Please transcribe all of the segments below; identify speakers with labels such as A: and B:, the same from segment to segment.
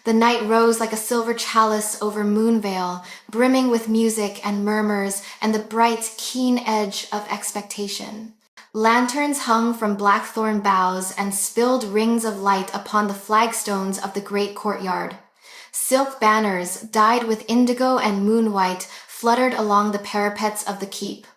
A: The night rose like a silver chalice over Moonvale, brimming with music and murmurs and the bright, keen edge of expectation. Lanterns hung from blackthorn boughs and spilled rings of light upon the flagstones of the great courtyard. Silk banners, dyed with indigo and moonwhite, fluttered along the parapets of the keep.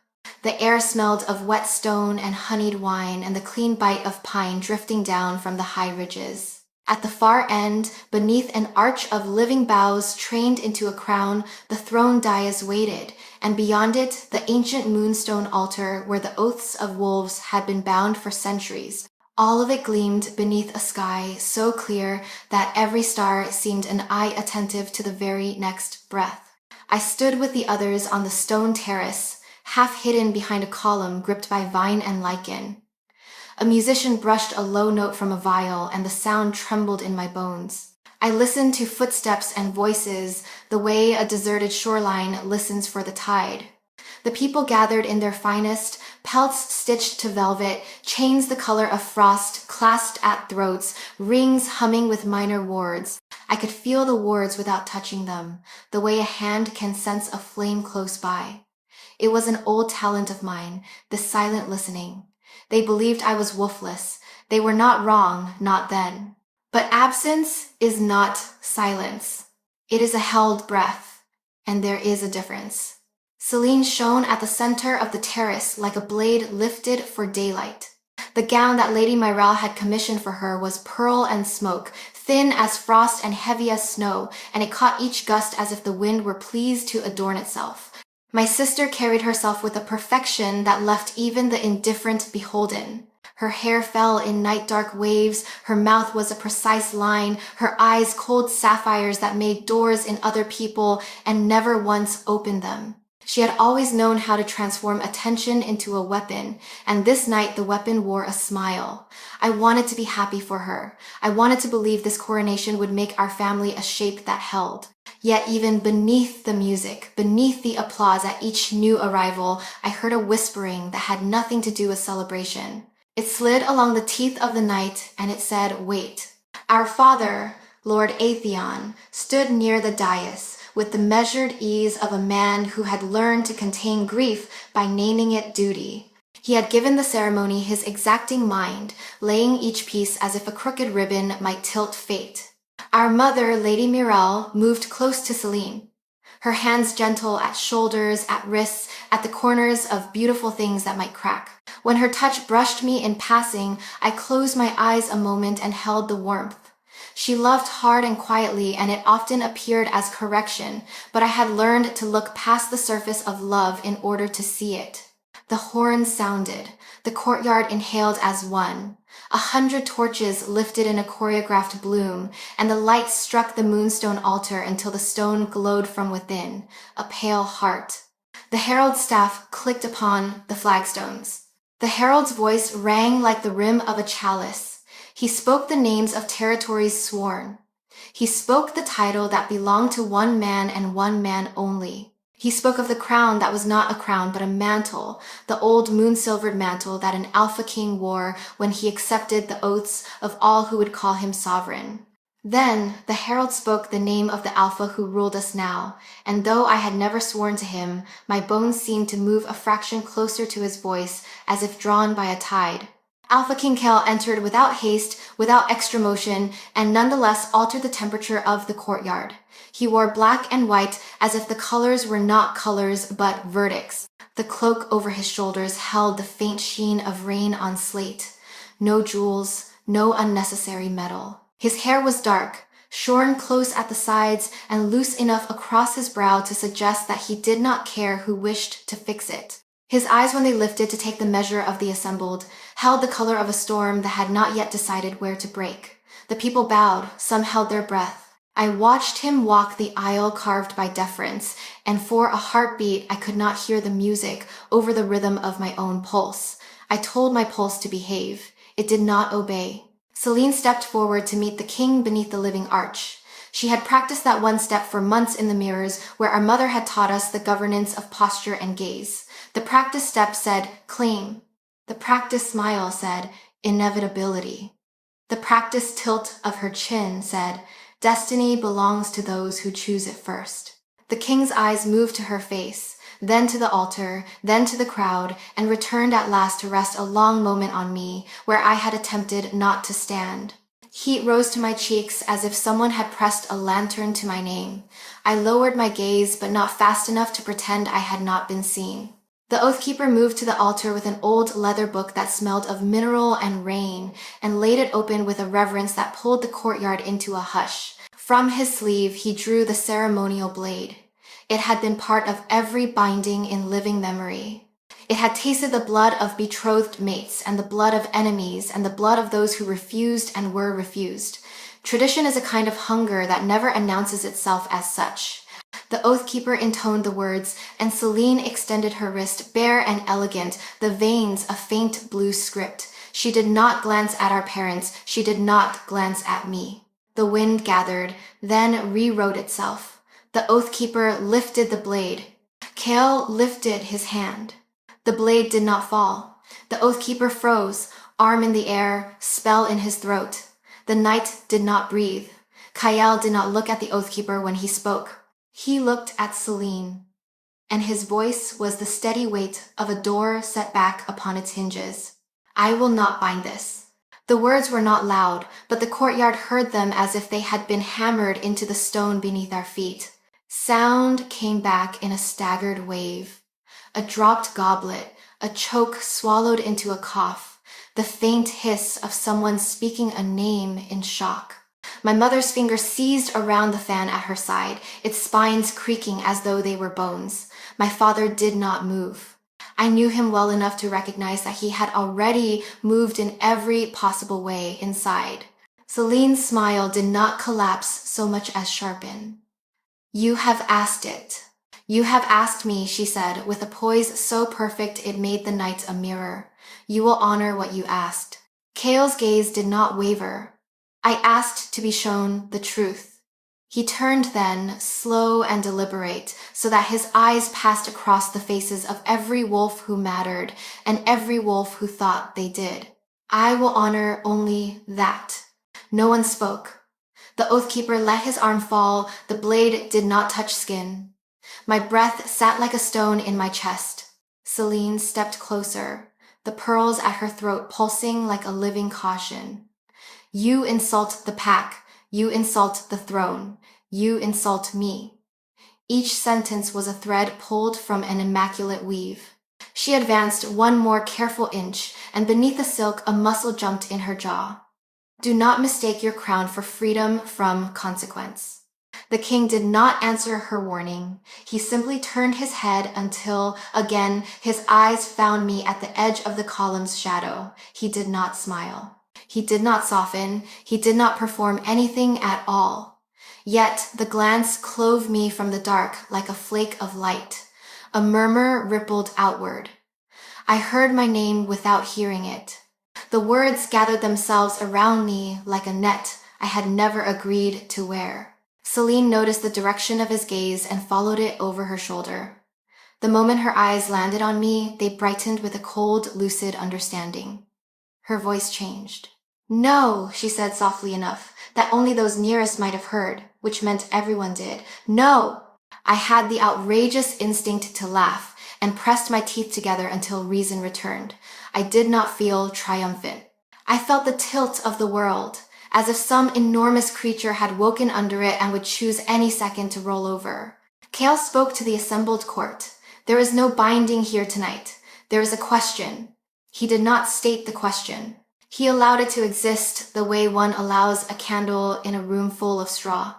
A: The air smelled of wet stone and honeyed wine and the clean bite of pine drifting down from the high ridges. At the far end, beneath an arch of living boughs trained into a crown, the throne dais waited, and beyond it, the ancient moonstone altar where the oaths of wolves had been bound for centuries. All of it gleamed beneath a sky so clear that every star seemed an eye attentive to the very next breath. I stood with the others on the stone terrace, half hidden behind a column gripped by vine and lichen. A musician brushed a low note from a viol, and the sound trembled in my bones. I listened to footsteps and voices, the way a deserted shoreline listens for the tide. The people gathered in their finest, pelts stitched to velvet, chains the color of frost clasped at throats, rings humming with minor wards. I could feel the wards without touching them, the way a hand can sense a flame close by. It was an old talent of mine, this silent listening. They believed I was wolfless. They were not wrong, not then. But absence is not silence. It is a held breath, and there is a difference. Celine shone at the center of the terrace like a blade lifted for daylight. The gown that Lady Myrelle had commissioned for her was pearl and smoke, thin as frost and heavy as snow, and it caught each gust as if the wind were pleased to adorn itself. My sister carried herself with a perfection that left even the indifferent beholden. Her hair fell in night-dark waves, her mouth was a precise line, her eyes cold sapphires that made doors in other people and never once opened them. She had always known how to transform attention into a weapon, and this night the weapon wore a smile. I wanted to be happy for her. I wanted to believe this coronation would make our family a shape that held. Yet even beneath the music, beneath the applause at each new arrival, I heard a whispering that had nothing to do with celebration. It slid along the teeth of the night, and it said, "Wait." Our father, Lord Atheon, stood near the dais, with the measured ease of a man who had learned to contain grief by naming it duty. He had given the ceremony his exacting mind, laying each piece as if a crooked ribbon might tilt fate. Our mother, Lady Myrelle, moved close to Celine, her hands gentle at shoulders, at wrists, at the corners of beautiful things that might crack. When her touch brushed me in passing, I closed my eyes a moment and held the warmth. She loved hard and quietly, and it often appeared as correction, but I had learned to look past the surface of love in order to see it. The horns sounded. The courtyard inhaled as one. 100 torches lifted in a choreographed bloom, and the light struck the moonstone altar until the stone glowed from within, a pale heart. The herald's staff clicked upon the flagstones. The herald's voice rang like the rim of a chalice. He spoke the names of territories sworn. He spoke the title that belonged to one man and one man only. He spoke of the crown that was not a crown but a mantle, the old moon-silvered mantle that an Alpha King wore when he accepted the oaths of all who would call him sovereign. Then the herald spoke the name of the Alpha who ruled us now, and though I had never sworn to him, my bones seemed to move a fraction closer to his voice, as if drawn by a tide. Alpha King Kel entered without haste, without extra motion, and nonetheless altered the temperature of the courtyard. He wore black and white as if the colors were not colors but verdicts. The cloak over his shoulders held the faint sheen of rain on slate. No jewels, no unnecessary metal. His hair was dark, shorn close at the sides and loose enough across his brow to suggest that he did not care who wished to fix it. His eyes, when they lifted to take the measure of the assembled, held the color of a storm that had not yet decided where to break. The people bowed, some held their breath. I watched him walk the aisle carved by deference, and for a heartbeat I could not hear the music over the rhythm of my own pulse. I told my pulse to behave. It did not obey. Celine stepped forward to meet the king beneath the living arch. She had practiced that one step for months in the mirrors where our mother had taught us the governance of posture and gaze. The practice step said, claim. The practice smile said, inevitability. The practice tilt of her chin said, Destiny belongs to those who choose it first. The king's eyes moved to her face, then to the altar, then to the crowd, and returned at last to rest a long moment on me, where I had attempted not to stand. Heat rose to my cheeks as if someone had pressed a lantern to my name. I lowered my gaze, but not fast enough to pretend I had not been seen. The Oathkeeper moved to the altar with an old leather book that smelled of mineral and rain, and laid it open with a reverence that pulled the courtyard into a hush. From his sleeve, he drew the ceremonial blade. It had been part of every binding in living memory. It had tasted the blood of betrothed mates, and the blood of enemies, and the blood of those who refused and were refused. Tradition is a kind of hunger that never announces itself as such. The Oathkeeper intoned the words, and Celine extended her wrist, bare and elegant, the veins a faint blue script. She did not glance at our parents. She did not glance at me. The wind gathered, then rewrote itself. The Oathkeeper lifted the blade. Kale lifted his hand. The blade did not fall. The Oathkeeper froze, arm in the air, spell in his throat. The knight did not breathe. Kyle did not look at the Oathkeeper when he spoke. He looked at Celine, and his voice was the steady weight of a door set back upon its hinges. I will not bind this. The words were not loud, but the courtyard heard them as if they had been hammered into the stone beneath our feet. Sound came back in a staggered wave. A dropped goblet, a choke swallowed into a cough, the faint hiss of someone speaking a name in shock. My mother's fingers seized around the fan at her side, its spines creaking as though they were bones. My father did not move. I knew him well enough to recognize that he had already moved in every possible way inside. Celine's smile did not collapse so much as sharpen. You have asked it. You have asked me, she said, with a poise so perfect it made the night a mirror. You will honor what you asked. Kale's gaze did not waver. I asked to be shown the truth. He turned then, slow and deliberate, so that his eyes passed across the faces of every wolf who mattered and every wolf who thought they did. I will honor only that. No one spoke. The Oathkeeper let his arm fall. The blade did not touch skin. My breath sat like a stone in my chest. Celine stepped closer, the pearls at her throat pulsing like a living caution. You insult the pack. You insult the throne. You insult me. Each sentence was a thread pulled from an immaculate weave. She advanced one more careful inch, and beneath the silk a muscle jumped in her jaw. Do not mistake your crown for freedom from consequence. The king did not answer her warning. He simply turned his head until, again, his eyes found me at the edge of the column's shadow. He did not smile. He did not soften. He did not perform anything at all. Yet the glance clove me from the dark like a flake of light. A murmur rippled outward. I heard my name without hearing it. The words gathered themselves around me like a net I had never agreed to wear. Celine noticed the direction of his gaze and followed it over her shoulder. The moment her eyes landed on me, they brightened with a cold, lucid understanding. Her voice changed. No, she said softly enough that only those nearest might have heard, which meant everyone did. No! I had the outrageous instinct to laugh and pressed my teeth together until reason returned. I did not feel triumphant. I felt the tilt of the world, as if some enormous creature had woken under it and would choose any second to roll over. Kale spoke to the assembled court. There is no binding here tonight. There is a question. He did not state the question. He allowed it to exist the way one allows a candle in a room full of straw.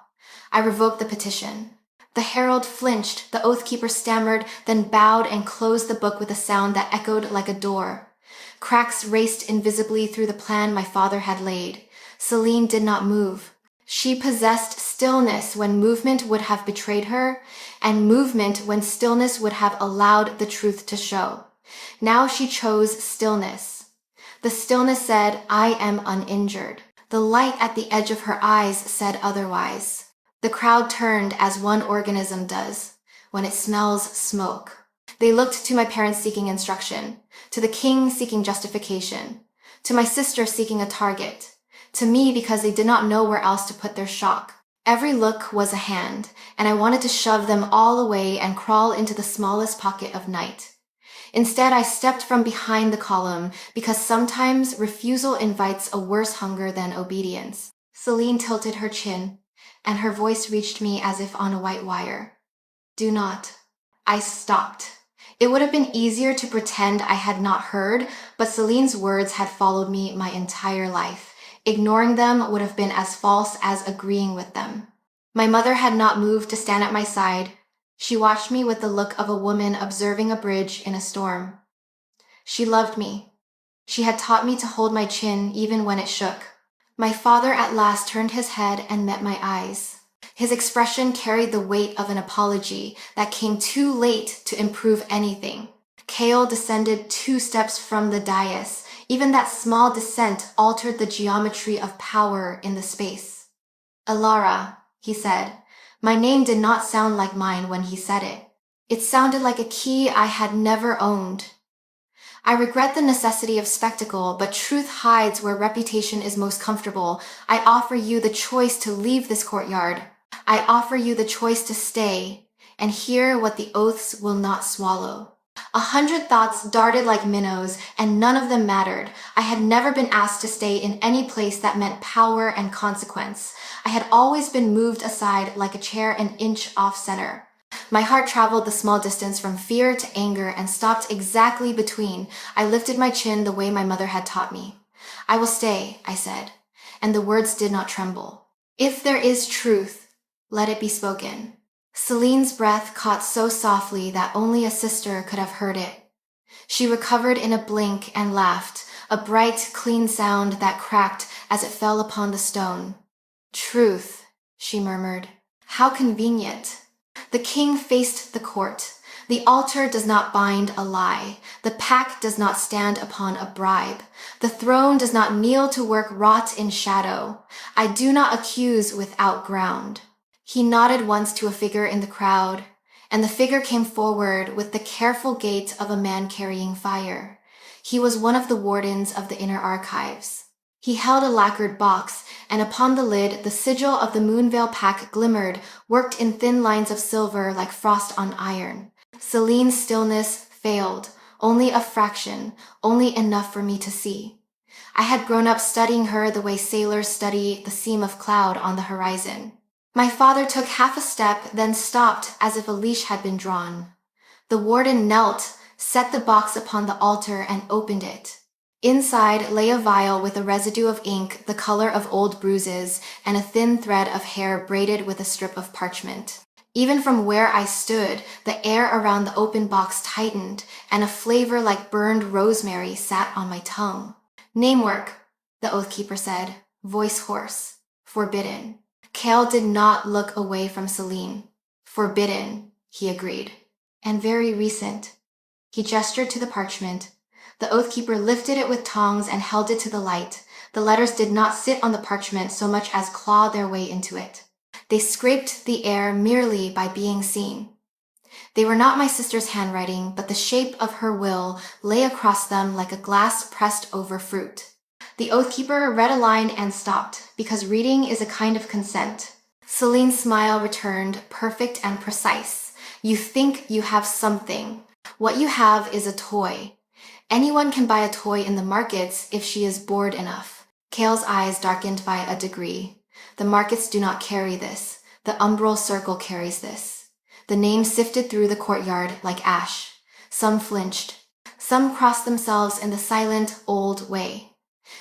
A: I revoked the petition. The herald flinched, the Oathkeeper stammered, then bowed and closed the book with a sound that echoed like a door. Cracks raced invisibly through the plan my father had laid. Celine did not move. She possessed stillness when movement would have betrayed her, and movement when stillness would have allowed the truth to show. Now she chose stillness. The stillness said, I am uninjured. The light at the edge of her eyes said otherwise. The crowd turned as one organism does when it smells smoke. They looked to my parents seeking instruction, to the king seeking justification, to my sister seeking a target, to me because they did not know where else to put their shock. Every look was a hand, and I wanted to shove them all away and crawl into the smallest pocket of night. Instead, I stepped from behind the column because sometimes refusal invites a worse hunger than obedience. Celine tilted her chin, and her voice reached me as if on a white wire. Do not. I stopped. It would have been easier to pretend I had not heard, but Celine's words had followed me my entire life. Ignoring them would have been as false as agreeing with them. My mother had not moved to stand at my side. She watched me with the look of a woman observing a bridge in a storm. She loved me. She had taught me to hold my chin even when it shook. My father at last turned his head and met my eyes. His expression carried the weight of an apology that came too late to improve anything. Kale descended 2 steps from the dais. Even that small descent altered the geometry of power in the space. Alara, he said. My name did not sound like mine when he said it. It sounded like a key I had never owned. I regret the necessity of spectacle, but truth hides where reputation is most comfortable. I offer you the choice to leave this courtyard. I offer you the choice to stay and hear what the oaths will not swallow. 100 thoughts darted like minnows, and none of them mattered. I had never been asked to stay in any place that meant power and consequence. I had always been moved aside like a chair an inch off center. My heart traveled the small distance from fear to anger and stopped exactly between. I lifted my chin the way my mother had taught me. I will stay, I said, and the words did not tremble. If there is truth, let it be spoken. Celine's breath caught so softly that only a sister could have heard it. She recovered in a blink and laughed, a bright, clean sound that cracked as it fell upon the stone. Truth, she murmured. How convenient. The king faced the court. The altar does not bind a lie. The pack does not stand upon a bribe. The throne does not kneel to work wrought in shadow. I do not accuse without ground. He nodded once to a figure in the crowd, and the figure came forward with the careful gait of a man carrying fire. He was one of the wardens of the inner archives. He held a lacquered box, and upon the lid the sigil of the Moonvale pack glimmered, worked in thin lines of silver like frost on iron. Celine's stillness failed, only a fraction, only enough for me to see. I had grown up studying her the way sailors study the seam of cloud on the horizon. My father took half a step, then stopped as if a leash had been drawn. The warden knelt, set the box upon the altar, and opened it. Inside lay a vial with a residue of ink, the color of old bruises, and a thin thread of hair braided with a strip of parchment. Even from where I stood, the air around the open box tightened, and a flavor like burned rosemary sat on my tongue. Namework, the oathkeeper said, voice hoarse. Forbidden. Kale did not look away from Celine. Forbidden, he agreed. And very recent. He gestured to the parchment. The oathkeeper lifted it with tongs and held it to the light. The letters did not sit on the parchment so much as claw their way into it. They scraped the air merely by being seen. They were not my sister's handwriting, but the shape of her will lay across them like a glass pressed over fruit. The oathkeeper read a line and stopped, because reading is a kind of consent. Celine's smile returned, perfect and precise. You think you have something. What you have is a toy. Anyone can buy a toy in the markets if she is bored enough. Kale's eyes darkened by a degree. The markets do not carry this. The umbral circle carries this. The name sifted through the courtyard like ash. Some flinched. Some crossed themselves in the silent, old way.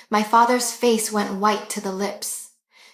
A: My father's face went white to the lips.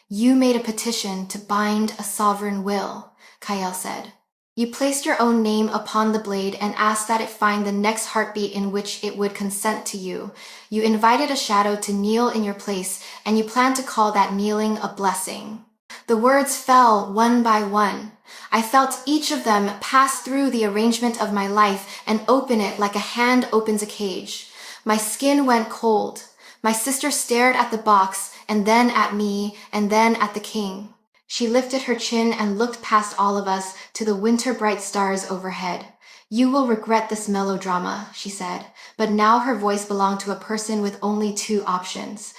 A: You made a petition to bind a sovereign will, Kyle said. You placed your own name upon the blade and asked that it find the next heartbeat in which it would consent to you. You invited a shadow to kneel in your place, and you planned to call that kneeling a blessing. The words fell one by one. I felt each of them pass through the arrangement of my life and open it like a hand opens a cage. My skin went cold. My sister stared at the box, and then at me, and then at the king. She lifted her chin and looked past all of us to the winter-bright stars overhead. You will regret this melodrama, she said, but now her voice belonged to a person with only 2 options.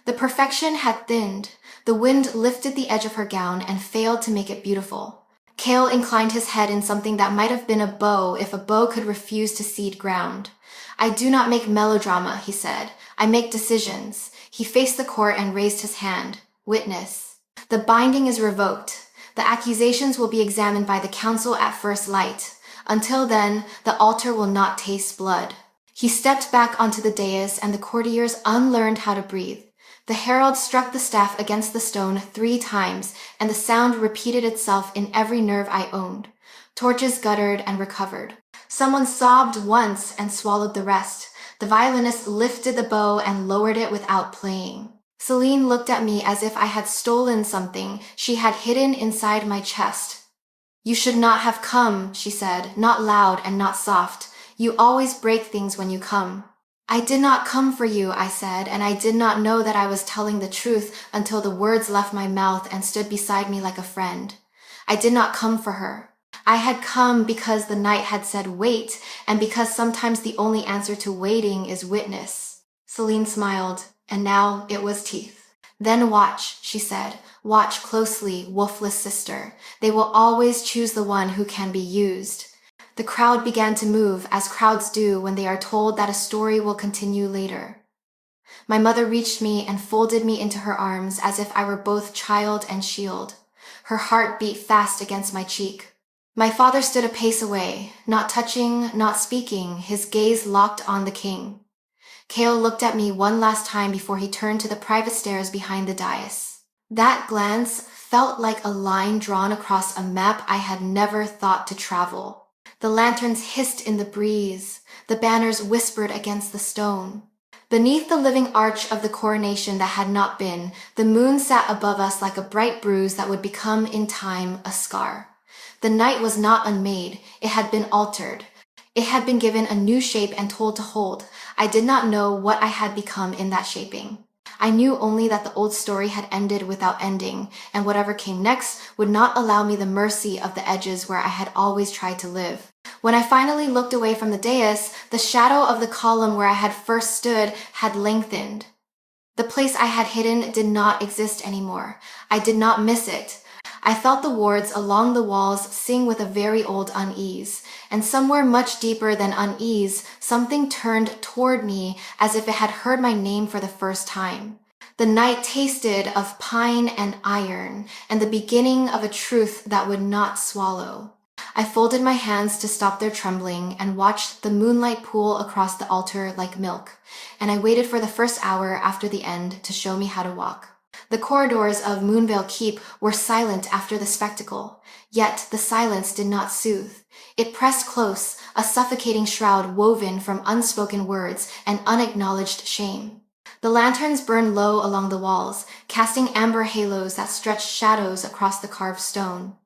A: The perfection had thinned. The wind lifted the edge of her gown and failed to make it beautiful. Kale inclined his head in something that might have been a bow if a bow could refuse to cede ground. "I do not make melodrama," he said. "I make decisions." He faced the court and raised his hand. "Witness. The binding is revoked. The accusations will be examined by the council at first light. Until then, the altar will not taste blood." He stepped back onto the dais and the courtiers unlearned how to breathe. The herald struck the staff against the stone 3 times, and the sound repeated itself in every nerve I owned. Torches guttered and recovered. Someone sobbed once and swallowed the rest. The violinist lifted the bow and lowered it without playing. Celine looked at me as if I had stolen something she had hidden inside my chest. "You should not have come," she said, not loud and not soft. "You always break things when you come." "I did not come for you," I said, and I did not know that I was telling the truth until the words left my mouth and stood beside me like a friend. I did not come for her. I had come because the night had said wait, and because sometimes the only answer to waiting is witness. Celine smiled, and now it was teeth. "Then watch," she said. "Watch closely, wolfless sister. They will always choose the one who can be used." The crowd began to move, as crowds do when they are told that a story will continue later. My mother reached me and folded me into her arms as if I were both child and shield. Her heart beat fast against my cheek. My father stood a pace away, not touching, not speaking, his gaze locked on the king. Kale looked at me one last time before he turned to the private stairs behind the dais. That glance felt like a line drawn across a map I had never thought to travel. The lanterns hissed in the breeze. The banners whispered against the stone. Beneath the living arch of the coronation that had not been, the moon sat above us like a bright bruise that would become in time a scar. The night was not unmade. It had been altered. It had been given a new shape and told to hold. I did not know what I had become in that shaping. I knew only that the old story had ended without ending, and whatever came next would not allow me the mercy of the edges where I had always tried to live. When I finally looked away from the dais, the shadow of the column where I had first stood had lengthened. The place I had hidden did not exist anymore. I did not miss it. I felt the wards along the walls sing with a very old unease, and somewhere much deeper than unease, something turned toward me as if it had heard my name for the first time. The night tasted of pine and iron, and the beginning of a truth that would not swallow. I folded my hands to stop their trembling and watched the moonlight pool across the altar like milk, and I waited for the first hour after the end to show me how to walk. The corridors of Moonvale Keep were silent after the spectacle, yet the silence did not soothe. It pressed close, a suffocating shroud woven from unspoken words and unacknowledged shame. The lanterns burned low along the walls, casting amber halos that stretched shadows across the carved stone.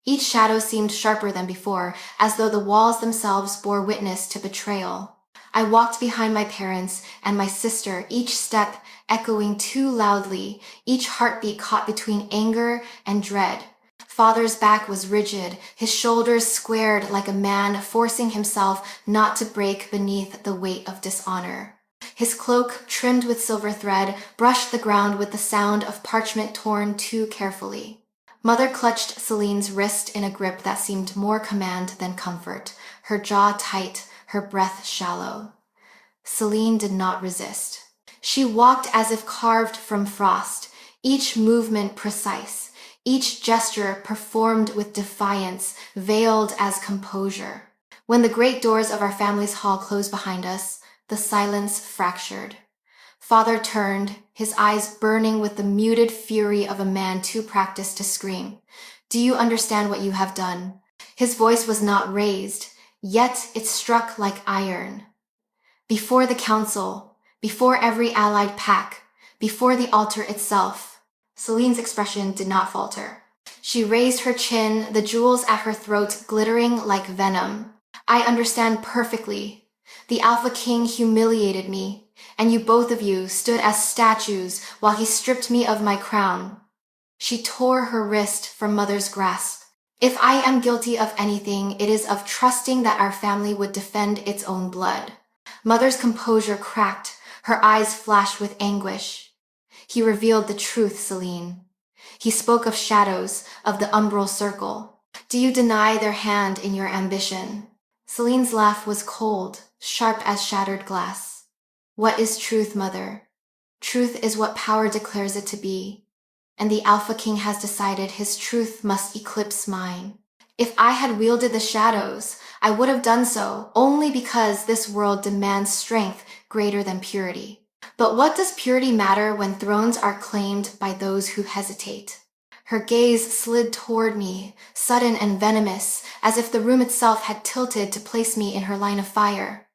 A: Each shadow seemed sharper than before, as though the walls themselves bore witness to betrayal. I walked behind my parents and my sister, each step echoing too loudly, each heartbeat caught between anger and dread. Father's back was rigid, his shoulders squared like a man forcing himself not to break beneath the weight of dishonor. His cloak, trimmed with silver thread, brushed the ground with the sound of parchment torn too carefully. Mother clutched Celine's wrist in a grip that seemed more command than comfort, her jaw tight, her breath shallow. Celine did not resist. She walked as if carved from frost, each movement precise, each gesture performed with defiance, veiled as composure. When the great doors of our family's hall closed behind us, the silence fractured. Father turned, his eyes burning with the muted fury of a man too practiced to scream. "Do you understand what you have done?" His voice was not raised, yet it struck like iron. Before the council, before every allied pack, before the altar itself. Celine's expression did not falter. She raised her chin, the jewels at her throat glittering like venom. "I understand perfectly. The Alpha King humiliated me, and you both of you stood as statues while he stripped me of my crown." She tore her wrist from Mother's grasp. "If I am guilty of anything, it is of trusting that our family would defend its own blood." Mother's composure cracked, her eyes flashed with anguish. He revealed the truth, Celine. He spoke of shadows, of the umbral circle. Do you deny their hand in your ambition? Celine's laugh was cold, sharp as shattered glass. What is truth, mother? Truth is what power declares it to be. And the Alpha King has decided his truth must eclipse mine. If I had wielded the shadows, I would have done so only because this world demands strength greater than purity. But what does purity matter when thrones are claimed by those who hesitate? Her gaze slid toward me, sudden and venomous, as if the room itself had tilted to place me in her line of fire.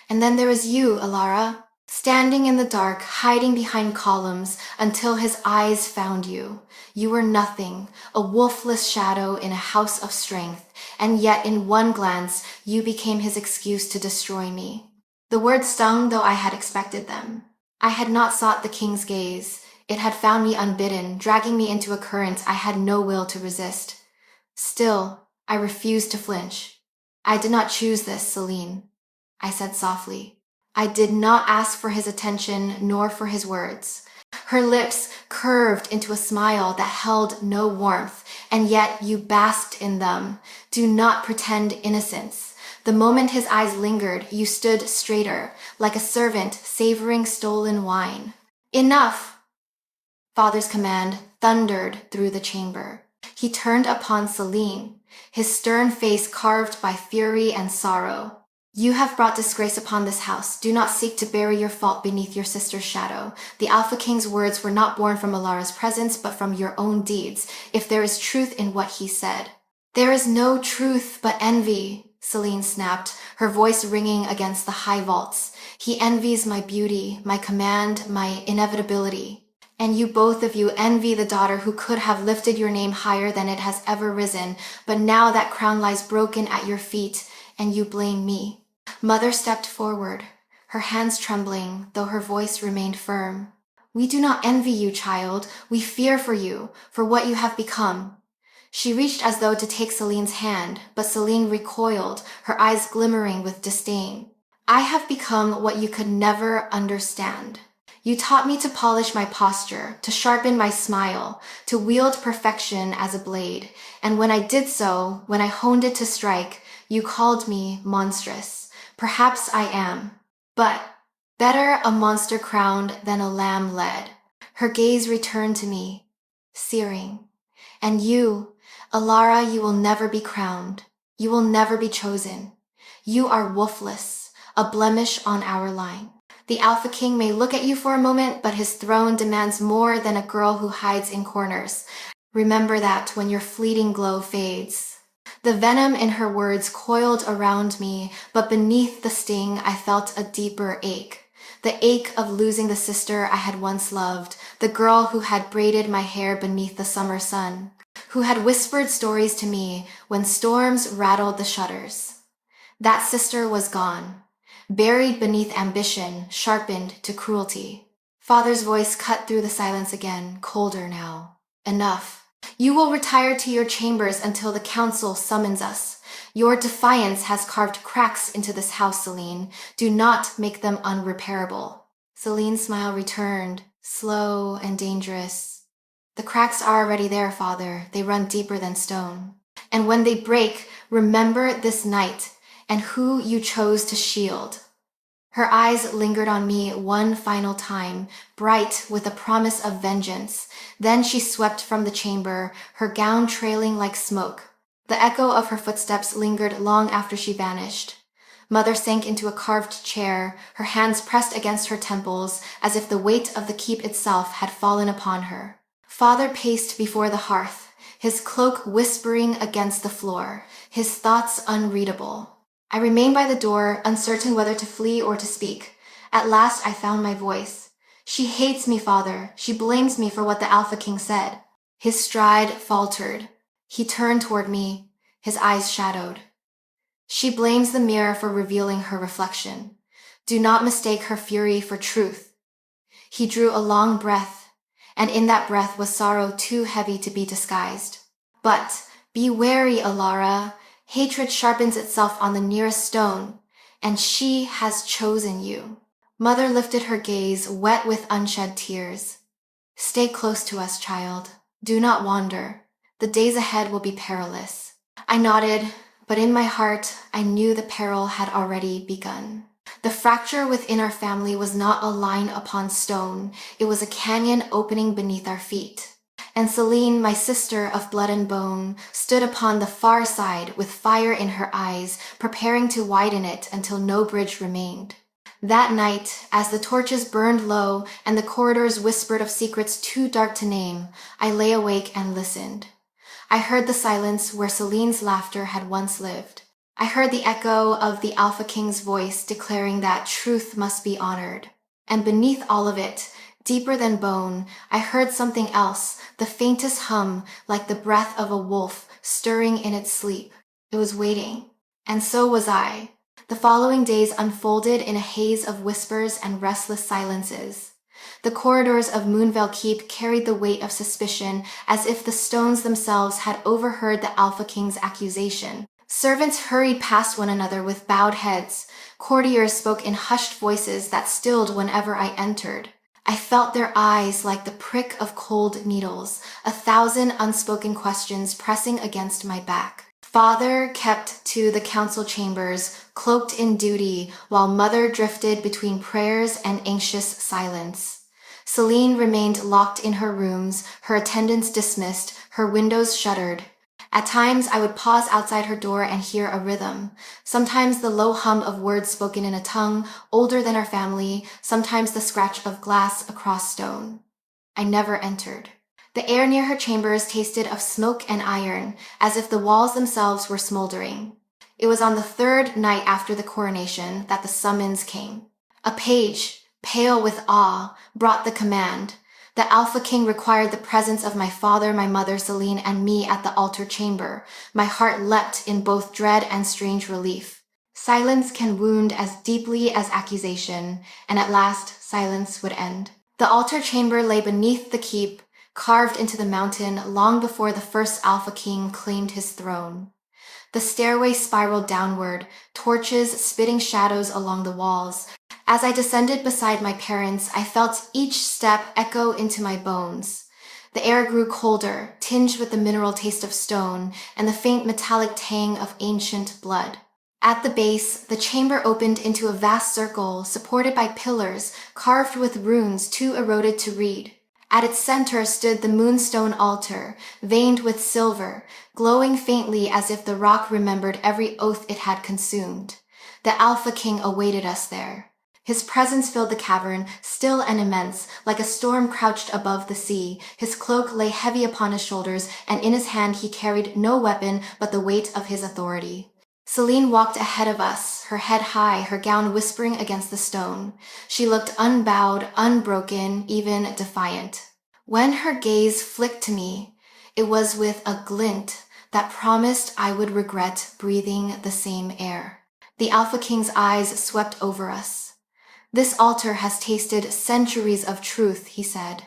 A: And then there was you, Alara, standing in the dark, hiding behind columns until his eyes found you. You were nothing, a wolfless shadow in a house of strength, and yet in one glance you became his excuse to destroy me. The words stung, though I had expected them. I had not sought the king's gaze. It had found me unbidden, dragging me into a current I had no will to resist. Still, I refused to flinch. I did not choose this, Celine, I said softly. I did not ask for his attention nor for his words. Her lips curved into a smile that held no warmth, and yet you basked in them. Do not pretend innocence. The moment his eyes lingered, you stood straighter, like a servant savoring stolen wine. Enough! Father's command thundered through the chamber. He turned upon Celine, his stern face carved by fury and sorrow. You have brought disgrace upon this house. Do not seek to bury your fault beneath your sister's shadow. The Alpha King's words were not born from Alara's presence, but from your own deeds, if there is truth in what he said. There is no truth but envy, Celine snapped, her voice ringing against the high vaults. He envies my beauty, my command, my inevitability. And you, both of you, envy the daughter who could have lifted your name higher than it has ever risen, but now that crown lies broken at your feet, and you blame me. Mother stepped forward, her hands trembling, though her voice remained firm. We do not envy you, child. We fear for you, for what you have become. She reached as though to take Celine's hand, but Celine recoiled, her eyes glimmering with disdain. I have become what you could never understand. You taught me to polish my posture, to sharpen my smile, to wield perfection as a blade, and when I did so, when I honed it to strike, you called me monstrous. Perhaps I am, but better a monster crowned than a lamb led. Her gaze returned to me, searing. And you, Alara, you will never be crowned. You will never be chosen. You are wolfless, a blemish on our line. The Alpha King may look at you for a moment, but his throne demands more than a girl who hides in corners. Remember that when your fleeting glow fades. The venom in her words coiled around me, but beneath the sting I felt a deeper ache. The ache of losing the sister I had once loved, the girl who had braided my hair beneath the summer sun, who had whispered stories to me when storms rattled the shutters. That sister was gone. Buried beneath ambition, sharpened to cruelty. Father's voice cut through the silence again, colder now. Enough. You will retire to your chambers until the council summons us. Your defiance has carved cracks into this house, Celine. Do not make them unrepairable. Celine's smile returned, slow and dangerous. The cracks are already there, Father. They run deeper than stone. And when they break, remember this night and who you chose to shield. Her eyes lingered on me one final time, bright with a promise of vengeance. Then she swept from the chamber, her gown trailing like smoke. The echo of her footsteps lingered long after she vanished. Mother sank into a carved chair, her hands pressed against her temples, as if the weight of the keep itself had fallen upon her. Father paced before the hearth, his cloak whispering against the floor, his thoughts unreadable. I remained by the door, uncertain whether to flee or to speak. At last I found my voice. She hates me, Father. She blames me for what the Alpha King said. His stride faltered. He turned toward me, his eyes shadowed. She blames the mirror for revealing her reflection. Do not mistake her fury for truth. He drew a long breath, and in that breath was sorrow too heavy to be disguised. But be wary, Alara. Hatred sharpens itself on the nearest stone, and she has chosen you. Mother lifted her gaze, wet with unshed tears. Stay close to us, child. Do not wander. The days ahead will be perilous. I nodded, but in my heart, I knew the peril had already begun. The fracture within our family was not a line upon stone. It was a canyon opening beneath our feet. And Celine, my sister of blood and bone, stood upon the far side with fire in her eyes, preparing to widen it until no bridge remained. That night, as the torches burned low and the corridors whispered of secrets too dark to name, I lay awake and listened. I heard the silence where Celine's laughter had once lived. I heard the echo of the Alpha King's voice declaring that truth must be honored. And beneath all of it, deeper than bone, I heard something else, the faintest hum, like the breath of a wolf stirring in its sleep. It was waiting. And so was I. The following days unfolded in a haze of whispers and restless silences. The corridors of Moonvale Keep carried the weight of suspicion, as if the stones themselves had overheard the Alpha King's accusation. Servants hurried past one another with bowed heads. Courtiers spoke in hushed voices that stilled whenever I entered. I felt their eyes like the prick of cold needles, 1,000 unspoken questions pressing against my back. Father kept to the council chambers, cloaked in duty, while Mother drifted between prayers and anxious silence. Celine remained locked in her rooms, her attendants dismissed, her windows shuttered. At times, I would pause outside her door and hear a rhythm. Sometimes the low hum of words spoken in a tongue older than our family, sometimes the scratch of glass across stone. I never entered. The air near her chambers tasted of smoke and iron, as if the walls themselves were smoldering. It was on the third night after the coronation that the summons came. A page, pale with awe, brought the command. The Alpha King required the presence of my father, my mother, Celine, and me at the altar chamber. My heart leapt in both dread and strange relief. Silence can wound as deeply as accusation, and at last silence would end. The altar chamber lay beneath the keep, carved into the mountain long before the first Alpha King claimed his throne. The stairway spiraled downward, torches spitting shadows along the walls. As I descended beside my parents, I felt each step echo into my bones. The air grew colder, tinged with the mineral taste of stone and the faint metallic tang of ancient blood. At the base, the chamber opened into a vast circle supported by pillars carved with runes too eroded to read. At its center stood the moonstone altar, veined with silver, glowing faintly as if the rock remembered every oath it had consumed. The Alpha King awaited us there. His presence filled the cavern, still and immense, like a storm crouched above the sea. His cloak lay heavy upon his shoulders, and in his hand he carried no weapon but the weight of his authority. Celine walked ahead of us, her head high, her gown whispering against the stone. She looked unbowed, unbroken, even defiant. When her gaze flicked to me, it was with a glint that promised I would regret breathing the same air. The Alpha King's eyes swept over us. "This altar has tasted centuries of truth," he said.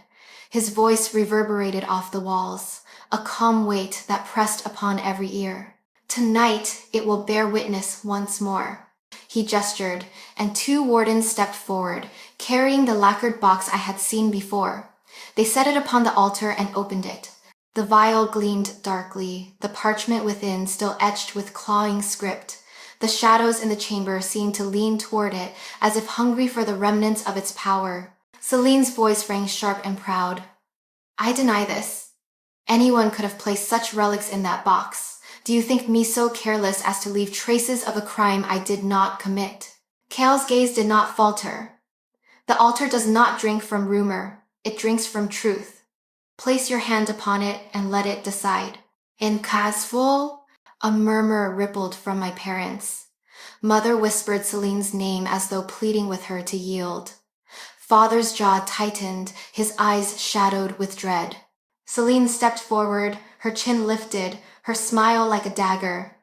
A: His voice reverberated off the walls, a calm weight that pressed upon every ear. "Tonight it will bear witness once more." He gestured, and 2 wardens stepped forward, carrying the lacquered box I had seen before. They set it upon the altar and opened it. The vial gleamed darkly, the parchment within still etched with clawing script. The shadows in the chamber seemed to lean toward it, as if hungry for the remnants of its power. Celine's voice rang sharp and proud. "I deny this. Anyone could have placed such relics in that box. Do you think me so careless as to leave traces of a crime I did not commit?" Kale's gaze did not falter. "The altar does not drink from rumor. It drinks from truth. Place your hand upon it and let it decide." "In Casful?" A murmur rippled from my parents. Mother whispered Celine's name as though pleading with her to yield. Father's jaw tightened, his eyes shadowed with dread. Celine stepped forward, her chin lifted, her smile like a dagger.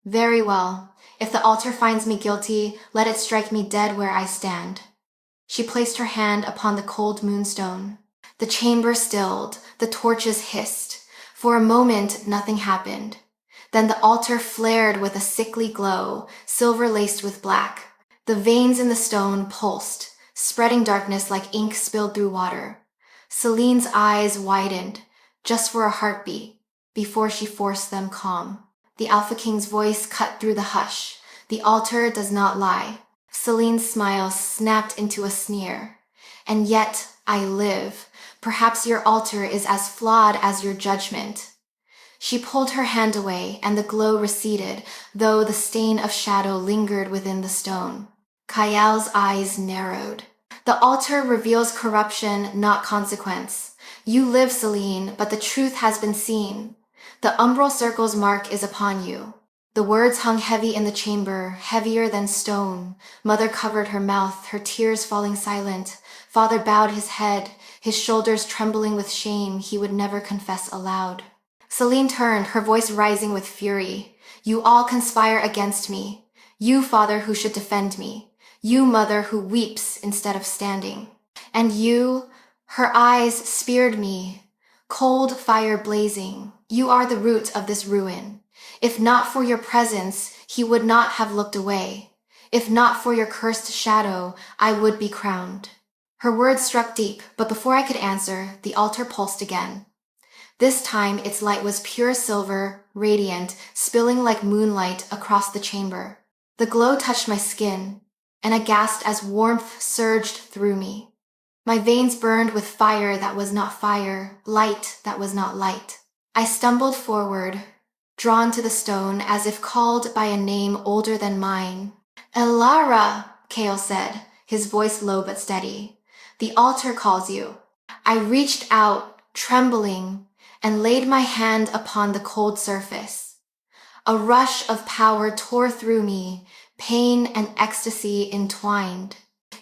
A: "Very well. If the altar finds me guilty, let it strike me dead where I stand." She placed her hand upon the cold moonstone. The chamber stilled, the torches hissed. For a moment, nothing happened. Then the altar flared with a sickly glow, silver laced with black. The veins in the stone pulsed, spreading darkness like ink spilled through water. Celine's eyes widened, just for a heartbeat, before she forced them calm. The Alpha King's voice cut through the hush. The altar does not lie. Celine's smile snapped into a sneer. And yet, I live. Perhaps your altar is as flawed as your judgment. She pulled her hand away, and the glow receded, though the stain of shadow lingered within the stone. Kayal's eyes narrowed. The altar reveals corruption, not consequence. You live, Celine, but the truth has been seen. The umbral circle's mark is upon you. The words hung heavy in the chamber, heavier than stone. Mother covered her mouth, her tears falling silent. Father bowed his head, his shoulders trembling with shame he would never confess aloud. Celine turned, her voice rising with fury. You all conspire against me. You, Father, who should defend me. You, Mother, who weeps instead of standing. And you, her eyes speared me, cold fire blazing. You are the root of this ruin. If not for your presence, he would not have looked away. If not for your cursed shadow, I would be crowned. Her words struck deep, but before I could answer, the altar pulsed again. This time, its light was pure silver, radiant, spilling like moonlight across the chamber. The glow touched my skin, and I gasped as warmth surged through me. My veins burned with fire that was not fire, light that was not light. I stumbled forward, drawn to the stone as if called by a name older than mine. Elara, Kale said, his voice low but steady. The altar calls you. I reached out, trembling, and laid my hand upon the cold surface. A rush of power tore through me, pain and ecstasy entwined.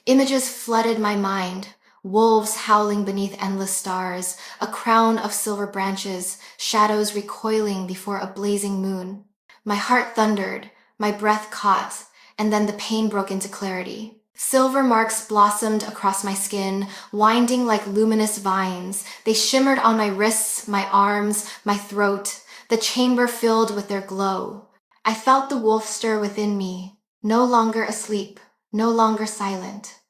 A: Images flooded my mind, wolves howling beneath endless stars, a crown of silver branches, shadows recoiling before a blazing moon. My heart thundered, my breath caught, and then the pain broke into clarity. Silver marks blossomed across my skin, winding like luminous vines. They shimmered on my wrists, my arms, my throat, the chamber filled with their glow. I felt the wolf stir within me, no longer asleep, no longer silent.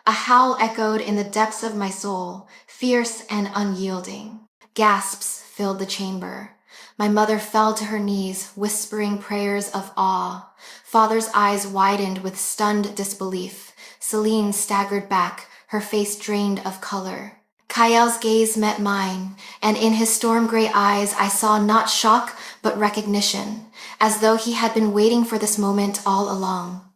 A: A howl echoed in the depths of my soul, fierce and unyielding. Gasps filled the chamber. My mother fell to her knees, whispering prayers of awe. Father's eyes widened with stunned disbelief. Celine staggered back, her face drained of color. Kayal's gaze met mine, and in his storm-gray eyes I saw not shock, but recognition, as though he had been waiting for this moment all along.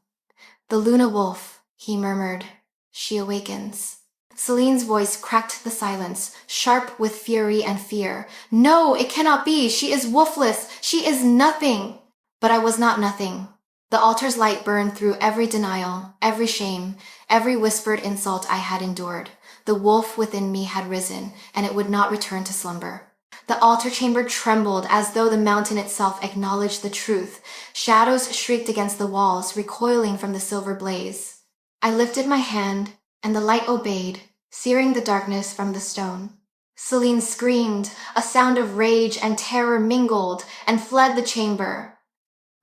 A: The Luna Wolf, he murmured. She awakens. Celine's voice cracked the silence, sharp with fury and fear. No, it cannot be. She is wolfless. She is nothing. But I was not nothing. The altar's light burned through every denial, every shame, every whispered insult I had endured. The wolf within me had risen, and it would not return to slumber. The altar chamber trembled as though the mountain itself acknowledged the truth. Shadows shrieked against the walls, recoiling from the silver blaze. I lifted my hand, and the light obeyed, searing the darkness from the stone. Celine screamed, a sound of rage and terror mingled, and fled the chamber.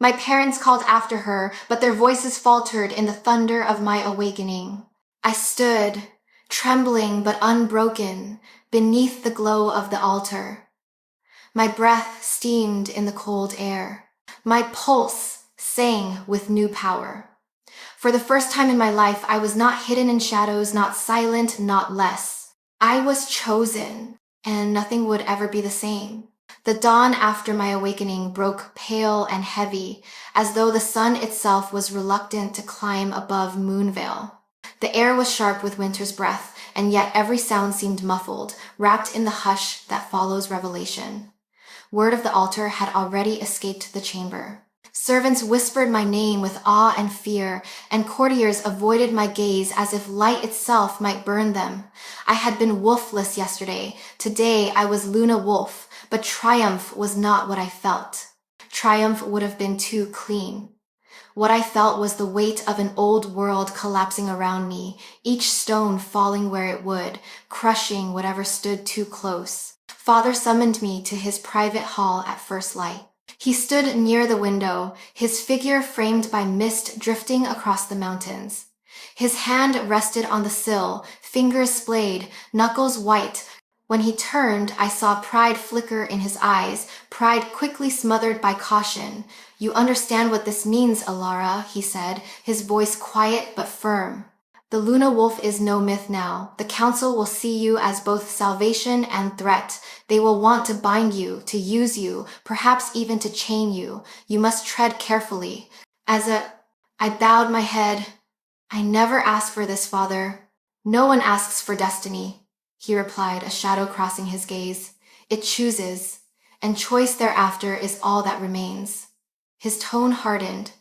A: My parents called after her, but their voices faltered in the thunder of my awakening. I stood, trembling but unbroken, beneath the glow of the altar. My breath steamed in the cold air. My pulse sang with new power. For the first time in my life, I was not hidden in shadows, not silent, not less. I was chosen, and nothing would ever be the same. The dawn after my awakening broke pale and heavy, as though the sun itself was reluctant to climb above Moonvale. The air was sharp with winter's breath, and yet every sound seemed muffled, wrapped in the hush that follows revelation. Word of the altar had already escaped the chamber. Servants whispered my name with awe and fear, and courtiers avoided my gaze as if light itself might burn them. I had been wolfless yesterday. Today I was Luna Wolf, but triumph was not what I felt. Triumph would have been too clean. What I felt was the weight of an old world collapsing around me, each stone falling where it would, crushing whatever stood too close. Father summoned me to his private hall at first light. He stood near the window, his figure framed by mist drifting across the mountains. His hand rested on the sill, fingers splayed, knuckles white, When he turned, I saw pride flicker in his eyes, pride quickly smothered by caution. You understand what this means, Alara, he said, his voice quiet but firm. The Luna Wolf is no myth now. The Council will see you as both salvation and threat. They will want to bind you, to use you, perhaps even to chain you. You must tread carefully. I bowed my head. I never asked for this, Father. No one asks for destiny, he replied, a shadow crossing his gaze. It chooses, and choice thereafter is all that remains. His tone hardened.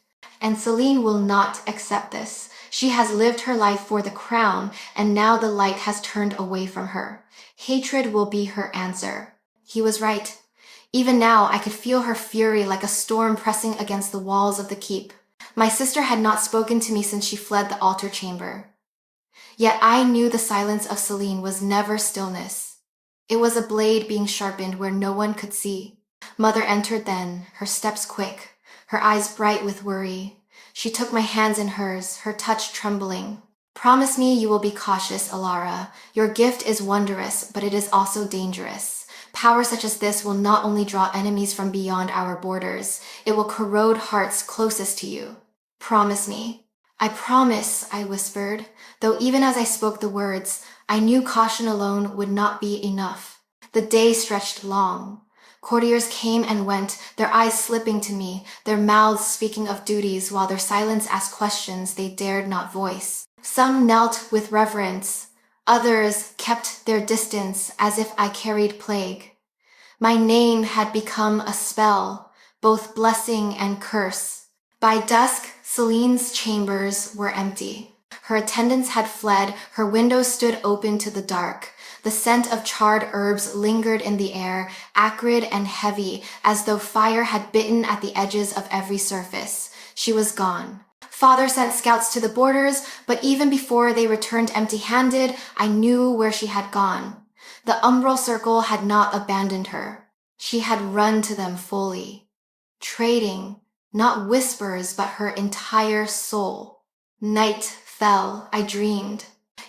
A: And Celine will not accept this. She has lived her life for the crown, and now the light has turned away from her. Hatred will be her answer. He was right. Even now, I could feel her fury like a storm pressing against the walls of the keep. My sister had not spoken to me since she fled the altar chamber. Yet I knew the silence of Celine was never stillness. It was a blade being sharpened where no one could see. Mother entered then, her steps quick, her eyes bright with worry. She took my hands in hers, her touch trembling. Promise me you will be cautious, Alara. Your gift is wondrous, but it is also dangerous. Power such as this will not only draw enemies from beyond our borders, it will corrode hearts closest to you. Promise me. I promise, I whispered, though even as I spoke the words, I knew caution alone would not be enough. The day stretched long. Courtiers came and went, their eyes slipping to me, their mouths speaking of duties while their silence asked questions they dared not voice. Some knelt with reverence, others kept their distance as if I carried plague. My name had become a spell, both blessing and curse. By dusk, Celine's chambers were empty. Her attendants had fled, her windows stood open to the dark. The scent of charred herbs lingered in the air, acrid and heavy, as though fire had bitten at the edges of every surface. She was gone. Father sent scouts to the borders, but even before they returned empty-handed, I knew where she had gone. The umbral circle had not abandoned her. She had run to them fully, trading, not whispers, but her entire soul. Night fell, I dreamed.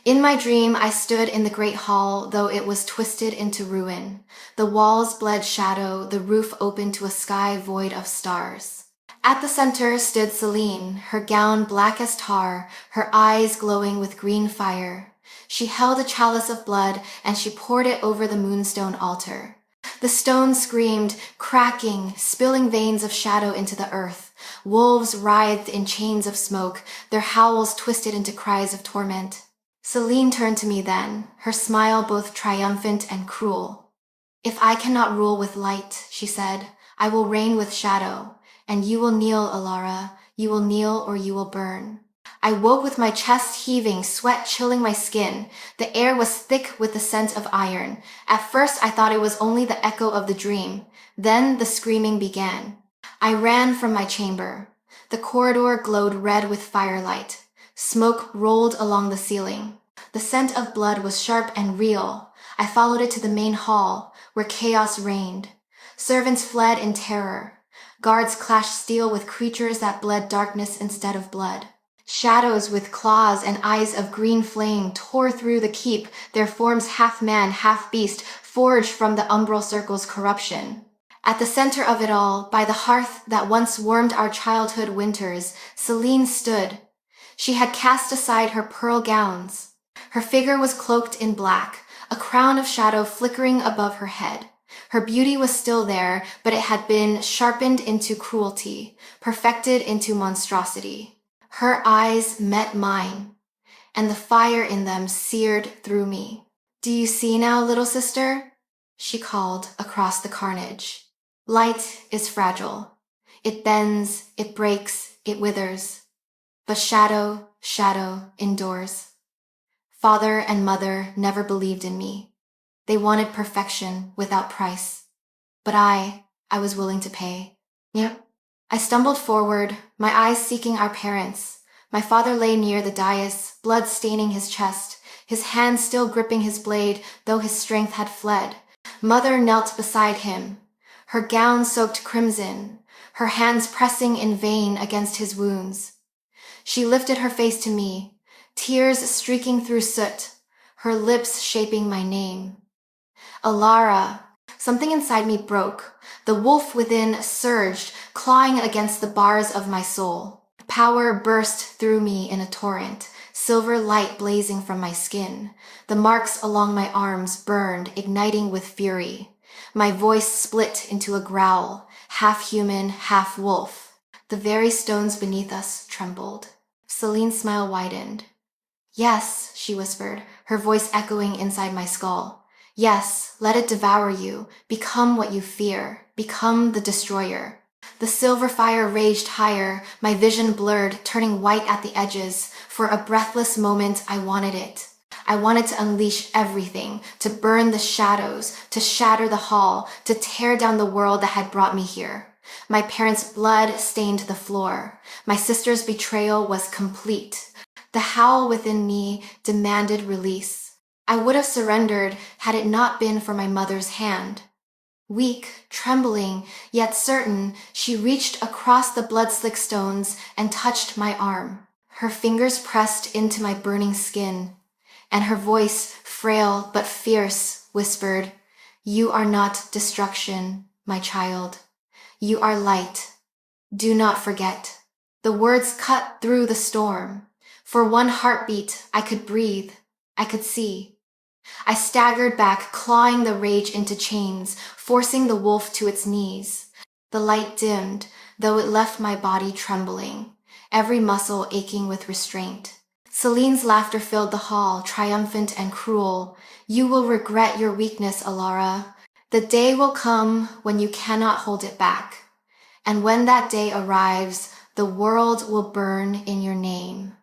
A: In my dream, I stood in the great hall, though it was twisted into ruin. The walls bled shadow, the roof open to a sky void of stars. At the center stood Celine, her gown black as tar, her eyes glowing with green fire. She held a chalice of blood, and she poured it over the moonstone altar. The stone screamed, cracking, spilling veins of shadow into the earth. Wolves writhed in chains of smoke, their howls twisted into cries of torment. Celine turned to me then, her smile both triumphant and cruel. If I cannot rule with light, she said, I will reign with shadow, and you will kneel, Alara, you will kneel or you will burn. I woke with my chest heaving, sweat chilling my skin. The air was thick with the scent of iron. At first I thought it was only the echo of the dream. Then the screaming began. I ran from my chamber. The corridor glowed red with firelight. Smoke rolled along the ceiling. The scent of blood was sharp and real. I followed it to the main hall, where chaos reigned. Servants fled in terror. Guards clashed steel with creatures that bled darkness instead of blood. Shadows with claws and eyes of green flame tore through the keep, their forms half man, half beast, forged from the umbral circle's corruption. At the center of it all, by the hearth that once warmed our childhood winters, Celine stood. She had cast aside her pearl gowns. Her figure was cloaked in black, a crown of shadow flickering above her head. Her beauty was still there, but it had been sharpened into cruelty, perfected into monstrosity. Her eyes met mine, and the fire in them seared through me. Do you see now, little sister? She called across the carnage. Light is fragile. It bends, it breaks, it withers. But shadow endures. Father and mother never believed in me. They wanted perfection without price. But I was willing to pay. Yeah. I stumbled forward, my eyes seeking our parents. My father lay near the dais, blood staining his chest, his hand still gripping his blade, though his strength had fled. Mother knelt beside him, her gown soaked crimson, her hands pressing in vain against his wounds. She lifted her face to me, tears streaking through soot, her lips shaping my name. Alara. Something inside me broke. The wolf within surged, clawing against the bars of my soul. Power burst through me in a torrent, silver light blazing from my skin. The marks along my arms burned, igniting with fury. My voice split into a growl, half human, half wolf. The very stones beneath us trembled. Celine's smile widened. Yes, she whispered, her voice echoing inside my skull. Yes, let it devour you. Become what you fear. Become the destroyer. The silver fire raged higher, my vision blurred, turning white at the edges. For a breathless moment, I wanted it. I wanted to unleash everything, to burn the shadows, to shatter the hall, to tear down the world that had brought me here. My parents' blood stained the floor. My sister's betrayal was complete. The howl within me demanded release. I would have surrendered had it not been for my mother's hand. Weak, trembling, yet certain, she reached across the blood-slick stones and touched my arm. Her fingers pressed into my burning skin, and her voice, frail but fierce, whispered, "You are not destruction, my child. You are light. Do not forget." The words cut through the storm. For one heartbeat, I could breathe. I could see. I staggered back, clawing the rage into chains, forcing the wolf to its knees. The light dimmed, though it left my body trembling, every muscle aching with restraint. Celine's laughter filled the hall, triumphant and cruel. "You will regret your weakness, Alara. The day will come when you cannot hold it back. And when that day arrives, the world will burn in your name."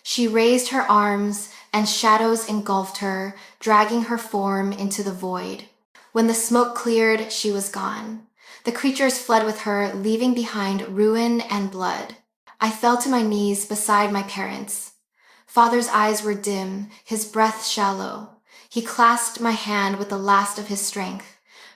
A: She raised her arms, and shadows engulfed her, dragging her form into the void. When the smoke cleared, she was gone. The creatures fled with her, leaving behind ruin and blood. I fell to my knees beside my parents. Father's eyes were dim, his breath shallow. He clasped my hand with the last of his strength.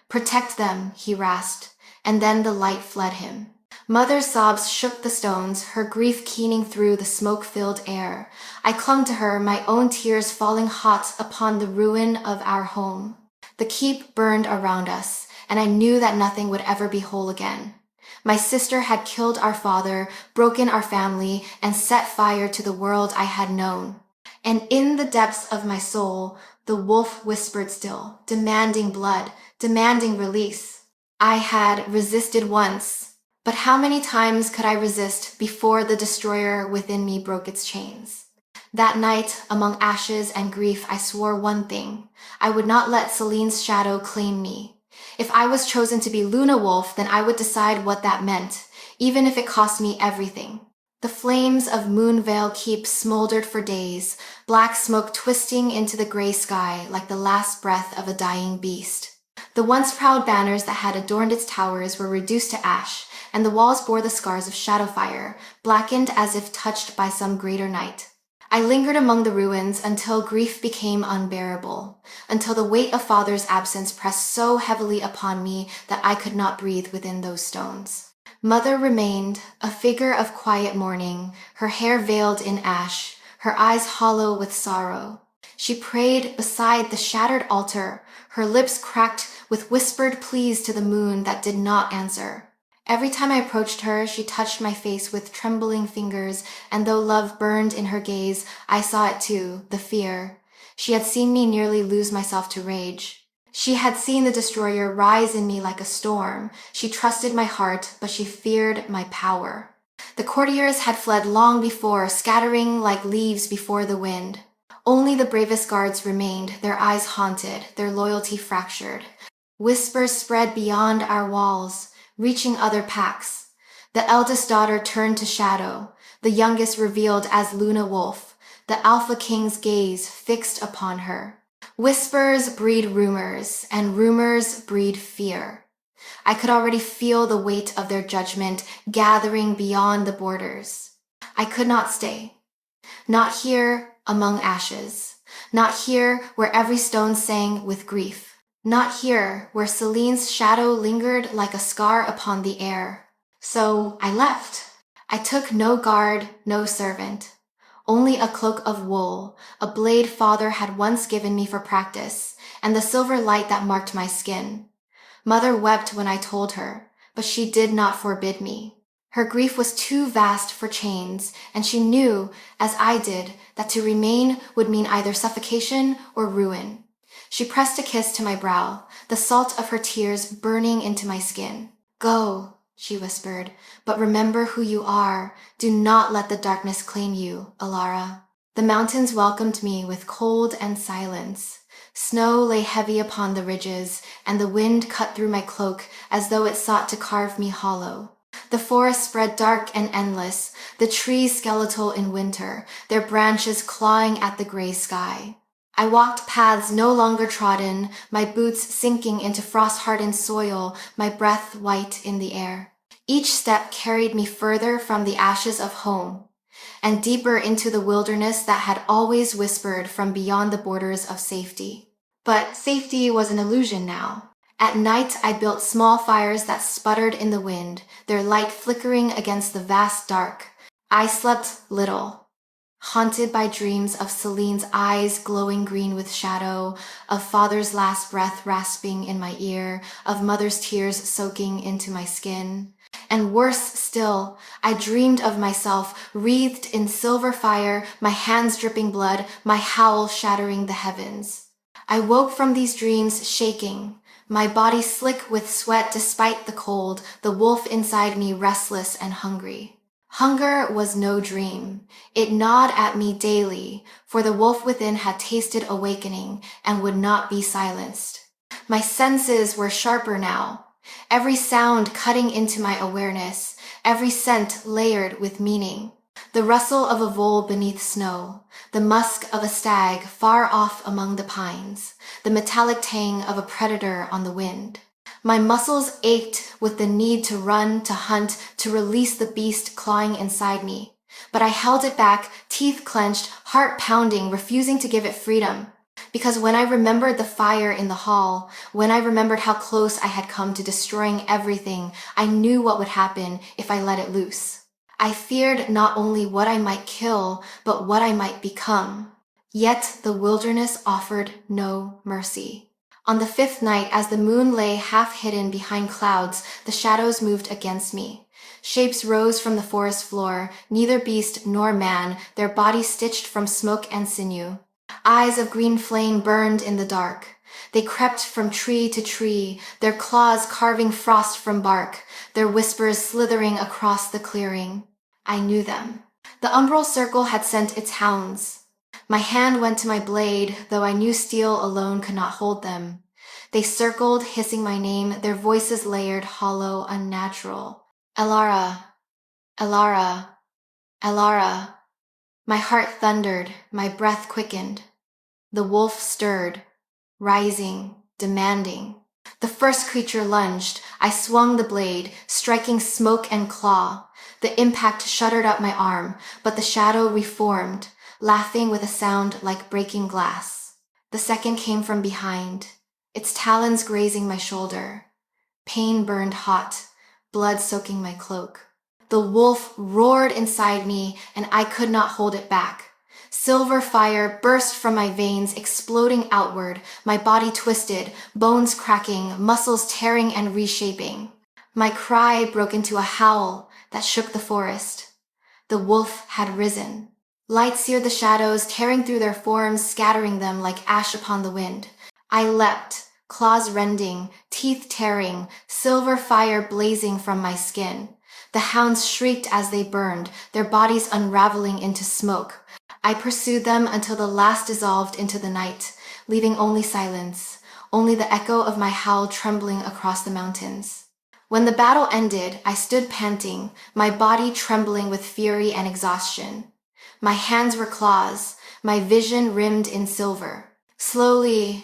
A: "Protect them," he rasped, and then the light fled him. Mother's sobs shook the stones, her grief keening through the smoke-filled air. I clung to her, my own tears falling hot upon the ruin of our home. The keep burned around us, and I knew that nothing would ever be whole again. My sister had killed our father, broken our family, and set fire to the world I had known. And in the depths of my soul, the wolf whispered still, demanding blood, demanding release. I had resisted once. But how many times could I resist before the destroyer within me broke its chains? That night, among ashes and grief, I swore one thing. I would not let Celine's shadow claim me. If I was chosen to be Luna Wolf, then I would decide what that meant, even if it cost me everything. The flames of Moonvale Keep smoldered for days, black smoke twisting into the gray sky like the last breath of a dying beast. The once proud banners that had adorned its towers were reduced to ash, and the walls bore the scars of shadow fire, blackened as if touched by some greater night. I lingered among the ruins until grief became unbearable, until the weight of father's absence pressed so heavily upon me that I could not breathe within those stones. Mother remained, a figure of quiet mourning, her hair veiled in ash, her eyes hollow with sorrow. She prayed beside the shattered altar, her lips cracked with whispered pleas to the moon that did not answer. Every time I approached her, she touched my face with trembling fingers, and though love burned in her gaze, I saw it too, the fear. She had seen me nearly lose myself to rage. She had seen the destroyer rise in me like a storm. She trusted my heart, but she feared my power. The courtiers had fled long before, scattering like leaves before the wind. Only the bravest guards remained, their eyes haunted, their loyalty fractured. Whispers spread beyond our walls, reaching other packs. The eldest daughter turned to shadow, the youngest revealed as Luna Wolf, the Alpha King's gaze fixed upon her. Whispers breed rumors, and rumors breed fear. I could already feel the weight of their judgment gathering beyond the borders. I could not stay. Not here among ashes. Not here where every stone sang with grief. Not here where Celine's shadow lingered like a scar upon the air. So I left. I took no guard, no servant. only a cloak of wool, a blade father had once given me for practice, and the silver light that marked my skin. Mother wept when I told her, but she did not forbid me. Her grief was too vast for chains, and she knew, as I did, that to remain would mean either suffocation or ruin. She pressed a kiss to my brow, the salt of her tears burning into my skin. "Go," she whispered, "but remember who you are. Do not let the darkness claim you, Alara." The mountains welcomed me with cold and silence. Snow lay heavy upon the ridges, and the wind cut through my cloak as though it sought to carve me hollow. The forest spread dark and endless, the trees skeletal in winter, their branches clawing at the gray sky. I walked paths no longer trodden, my boots sinking into frost-hardened soil, my breath white in the air. Each step carried me further from the ashes of home, and deeper into the wilderness that had always whispered from beyond the borders of safety. But safety was an illusion now. At night, I built small fires that sputtered in the wind, their light flickering against the vast dark. I slept little, haunted by dreams of Celine's eyes glowing green with shadow, of father's last breath rasping in my ear, of mother's tears soaking into my skin. And worse still, I dreamed of myself wreathed in silver fire, my hands dripping blood, my howl shattering the heavens. I woke from these dreams shaking, my body slick with sweat despite the cold, the wolf inside me restless and hungry. Hunger was no dream. It gnawed at me daily, for the wolf within had tasted awakening and would not be silenced. My senses were sharper now, every sound cutting into my awareness, every scent layered with meaning. The rustle of a vole beneath snow, the musk of a stag far off among the pines, the metallic tang of a predator on the wind. My muscles ached with the need to run, to hunt, to release the beast clawing inside me. But I held it back, teeth clenched, heart pounding, refusing to give it freedom. Because when I remembered the fire in the hall, when I remembered how close I had come to destroying everything, I knew what would happen if I let it loose. I feared not only what I might kill, but what I might become. Yet the wilderness offered no mercy. On the fifth night, as the moon lay half hidden behind clouds, the shadows moved against me. Shapes rose from the forest floor, neither beast nor man, their bodies stitched from smoke and sinew. Eyes of green flame burned in the dark. They crept from tree to tree, their claws carving frost from bark, their whispers slithering across the clearing. I knew them. The umbral circle had sent its hounds. My hand went to my blade, though I knew steel alone could not hold them. They circled, hissing my name, their voices layered, hollow, unnatural. Alara, Alara, Alara. My heart thundered, my breath quickened. The wolf stirred, rising, demanding. The first creature lunged. I swung the blade, striking smoke and claw. The impact shuddered up my arm, but the shadow reformed, laughing with a sound like breaking glass. The second came from behind, its talons grazing my shoulder. Pain burned hot, blood soaking my cloak. The wolf roared inside me, and I could not hold it back. Silver fire burst from my veins, exploding outward, my body twisted, bones cracking, muscles tearing and reshaping. My cry broke into a howl that shook the forest. The wolf had risen. Light seared the shadows, tearing through their forms, scattering them like ash upon the wind. I leapt, claws rending, teeth tearing, silver fire blazing from my skin. The hounds shrieked as they burned, their bodies unraveling into smoke. I pursued them until the last dissolved into the night, leaving only silence, only the echo of my howl trembling across the mountains. When the battle ended, I stood panting, my body trembling with fury and exhaustion. My hands were claws, my vision rimmed in silver. Slowly,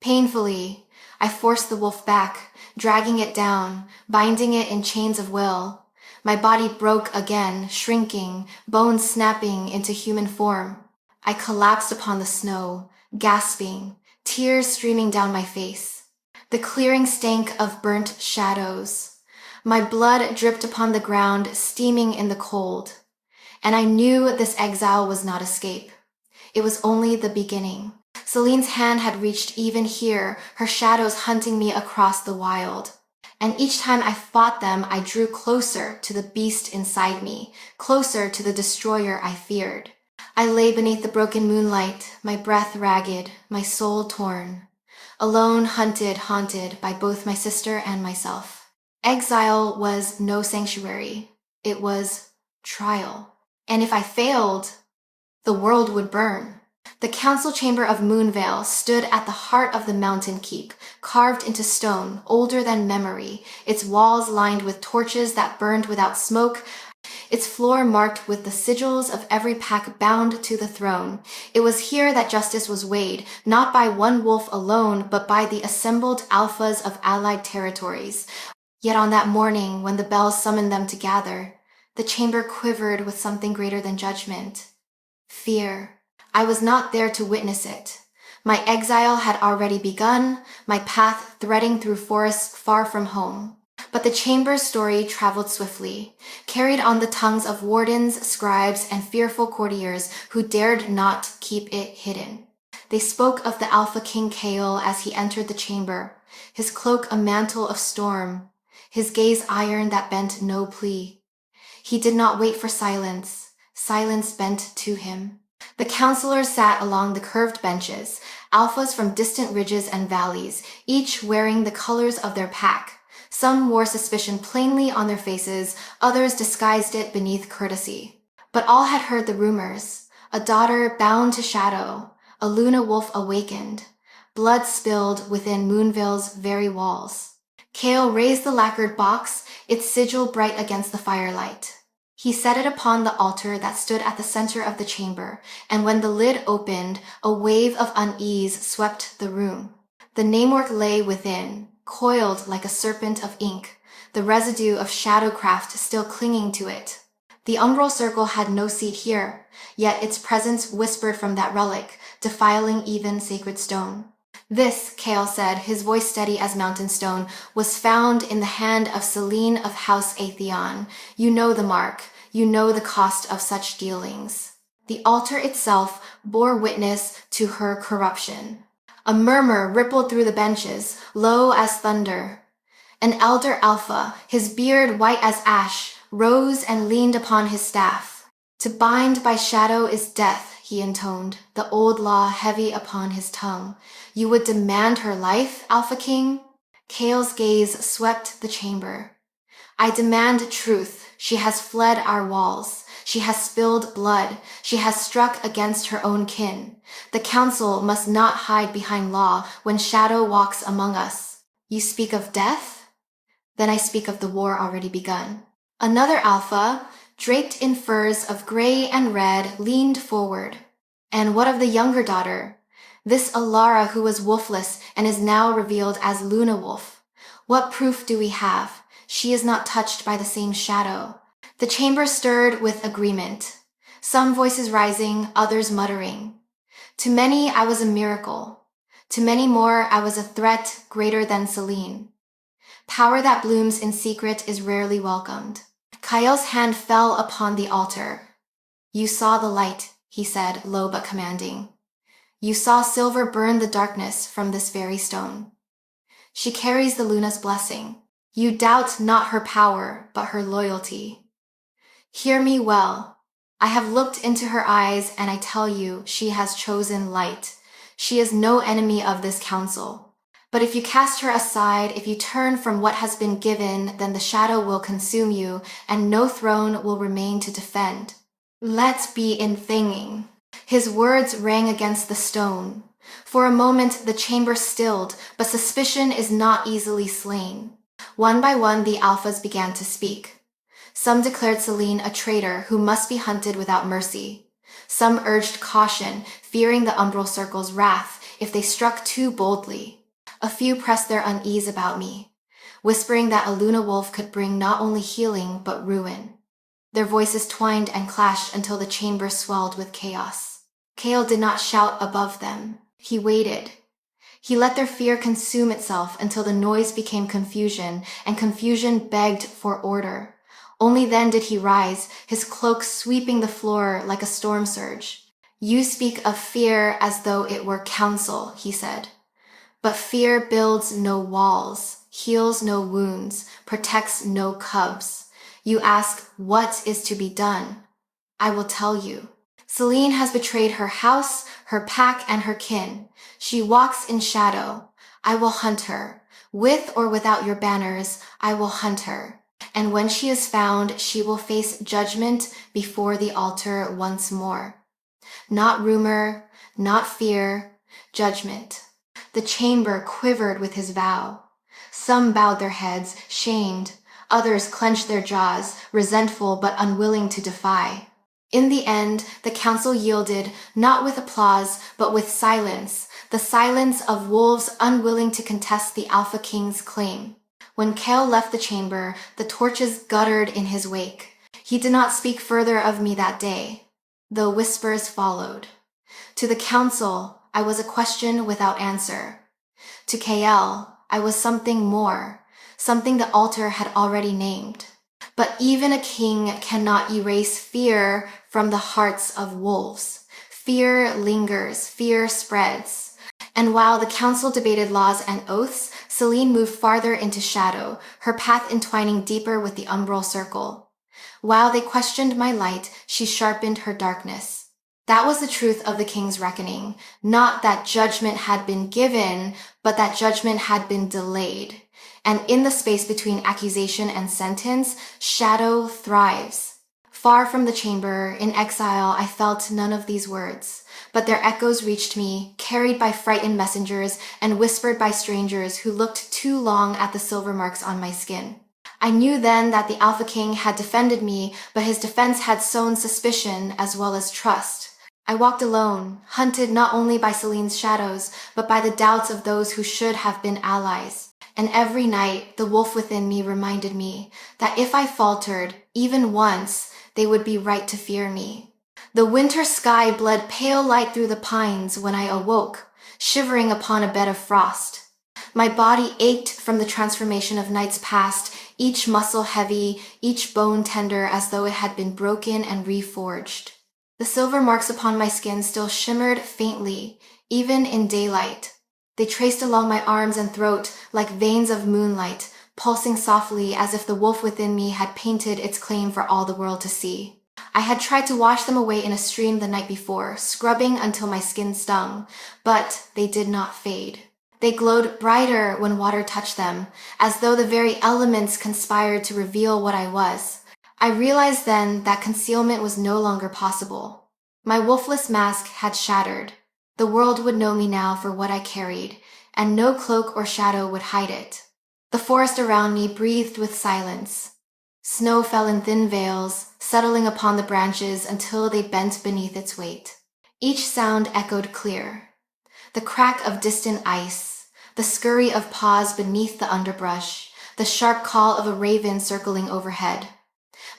A: painfully, I forced the wolf back, dragging it down, binding it in chains of will. My body broke again, shrinking, bones snapping into human form. I collapsed upon the snow, gasping, tears streaming down my face. The clearing stank of burnt shadows. My blood dripped upon the ground, steaming in the cold. And I knew this exile was not escape. It was only the beginning. Celine's hand had reached even here, her shadows hunting me across the wild. And each time I fought them, I drew closer to the beast inside me, closer to the destroyer I feared. I lay beneath the broken moonlight, my breath ragged, my soul torn. Alone, haunted by both my sister and myself. Exile was no sanctuary. It was trial. And if I failed, the world would burn. The council chamber of Moonvale stood at the heart of the mountain keep, carved into stone, older than memory, its walls lined with torches that burned without smoke, its floor marked with the sigils of every pack bound to the throne. It was here that justice was weighed, not by one wolf alone, but by the assembled alphas of allied territories. Yet on that morning, when the bells summoned them to gather, the chamber quivered with something greater than judgment. Fear. I was not there to witness it. My exile had already begun, my path threading through forests far from home. But the chamber's story traveled swiftly, carried on the tongues of wardens, scribes, and fearful courtiers who dared not keep it hidden. They spoke of the Alpha King Kael as he entered the chamber, his cloak a mantle of storm, his gaze iron that bent no plea. He did not wait for silence. Silence bent to him. The counselors sat along the curved benches, alphas from distant ridges and valleys, each wearing the colors of their pack. Some wore suspicion plainly on their faces, others disguised it beneath courtesy. But all had heard the rumors. A daughter bound to shadow, a Luna wolf awakened, blood spilled within Moonvale's very walls. Kael raised the lacquered box, its sigil bright against the firelight. He set it upon the altar that stood at the center of the chamber, and when the lid opened, a wave of unease swept the room. The namework lay within, coiled like a serpent of ink, the residue of shadowcraft still clinging to it. The umbral circle had no seat here, yet its presence whispered from that relic, defiling even sacred stone. This, Kael said, his voice steady as mountain stone, was found in the hand of Celine of House Atheon. You know the mark. You know the cost of such dealings. The altar itself bore witness to her corruption. A murmur rippled through the benches, low as thunder. An elder alpha, his beard white as ash, rose and leaned upon his staff. To bind by shadow is death, he intoned, the old law heavy upon his tongue. You would demand her life, Alpha King? Kael's gaze swept the chamber. I demand truth. She has fled our walls. She has spilled blood. She has struck against her own kin. The council must not hide behind law when shadow walks among us. You speak of death? Then I speak of the war already begun. Another alpha, draped in furs of gray and red, leaned forward. And what of the younger daughter? This Alara who was wolfless and is now revealed as Luna Wolf. What proof do we have? She is not touched by the same shadow. The chamber stirred with agreement. Some voices rising, others muttering. To many I was a miracle. To many more I was a threat greater than Celine. Power that blooms in secret is rarely welcomed. Kael's hand fell upon the altar. You saw the light, he said, low but commanding. You saw silver burn the darkness from this very stone. She carries the Luna's blessing. You doubt not her power, but her loyalty. Hear me well. I have looked into her eyes, and I tell you, she has chosen light. She is no enemy of this council. But if you cast her aside, if you turn from what has been given, then the shadow will consume you, and no throne will remain to defend. Let's be in thinging. His words rang against the stone. For a moment the chamber stilled, but suspicion is not easily slain. One by one the alphas began to speak. Some declared Celine a traitor who must be hunted without mercy. Some urged caution, fearing the umbral circle's wrath if they struck too boldly. A few pressed their unease about me, whispering that a Luna wolf could bring not only healing but ruin. Their voices twined and clashed until the chamber swelled with chaos. Kael did not shout above them. He waited. He let their fear consume itself until the noise became confusion, and confusion begged for order. Only then did he rise, his cloak sweeping the floor like a storm surge. You speak of fear as though it were counsel, he said. But fear builds no walls, heals no wounds, protects no cubs. You ask, what is to be done? I will tell you. Selene has betrayed her house, her pack, and her kin. She walks in shadow. I will hunt her. With or without your banners, I will hunt her. And when she is found, she will face judgment before the altar once more. Not rumor, not fear, judgment. The chamber quivered with his vow. Some bowed their heads, shamed. Others clenched their jaws, resentful but unwilling to defy. In the end, the council yielded, not with applause, but with silence, the silence of wolves unwilling to contest the Alpha King's claim. When Kale left the chamber, the torches guttered in his wake. He did not speak further of me that day, though whispers followed. To the council, I was a question without answer. To Kael, I was something more, something the altar had already named. But even a king cannot erase fear from the hearts of wolves. Fear lingers, fear spreads. And while the council debated laws and oaths, Selene moved farther into shadow, her path entwining deeper with the umbral circle. While they questioned my light, she sharpened her darkness. That was the truth of the king's reckoning. Not that judgment had been given, but that judgment had been delayed. And in the space between accusation and sentence, shadow thrives. Far from the chamber, in exile, I felt none of these words, but their echoes reached me, carried by frightened messengers and whispered by strangers who looked too long at the silver marks on my skin. I knew then that the Alpha King had defended me, but his defense had sown suspicion as well as trust. I walked alone, hunted not only by Selene's shadows, but by the doubts of those who should have been allies. And every night, the wolf within me reminded me that if I faltered, even once, they would be right to fear me. The winter sky bled pale light through the pines when I awoke, shivering upon a bed of frost. My body ached from the transformation of nights past, each muscle heavy, each bone tender as though it had been broken and reforged. The silver marks upon my skin still shimmered faintly, even in daylight. They traced along my arms and throat like veins of moonlight, pulsing softly as if the wolf within me had painted its claim for all the world to see. I had tried to wash them away in a stream the night before, scrubbing until my skin stung, but they did not fade. They glowed brighter when water touched them, as though the very elements conspired to reveal what I was. I realized then that concealment was no longer possible. My wolfless mask had shattered. The world would know me now for what I carried, and no cloak or shadow would hide it. The forest around me breathed with silence. Snow fell in thin veils, settling upon the branches until they bent beneath its weight. Each sound echoed clear. The crack of distant ice, the scurry of paws beneath the underbrush, the sharp call of a raven circling overhead.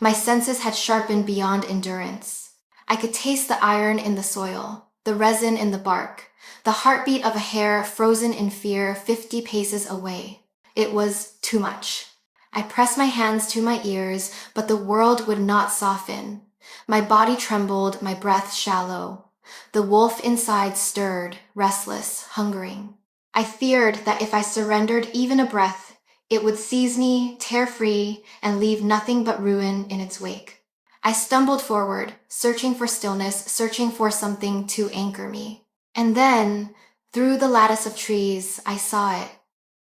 A: My senses had sharpened beyond endurance. I could taste the iron in the soil, the resin in the bark, the heartbeat of a hare frozen in fear 50 paces away. It was too much. I pressed my hands to my ears, but the world would not soften. My body trembled, my breath shallow. The wolf inside stirred, restless, hungering. I feared that if I surrendered even a breath, it would seize me, tear free, and leave nothing but ruin in its wake. I stumbled forward, searching for stillness, searching for something to anchor me. And then, through the lattice of trees, I saw it.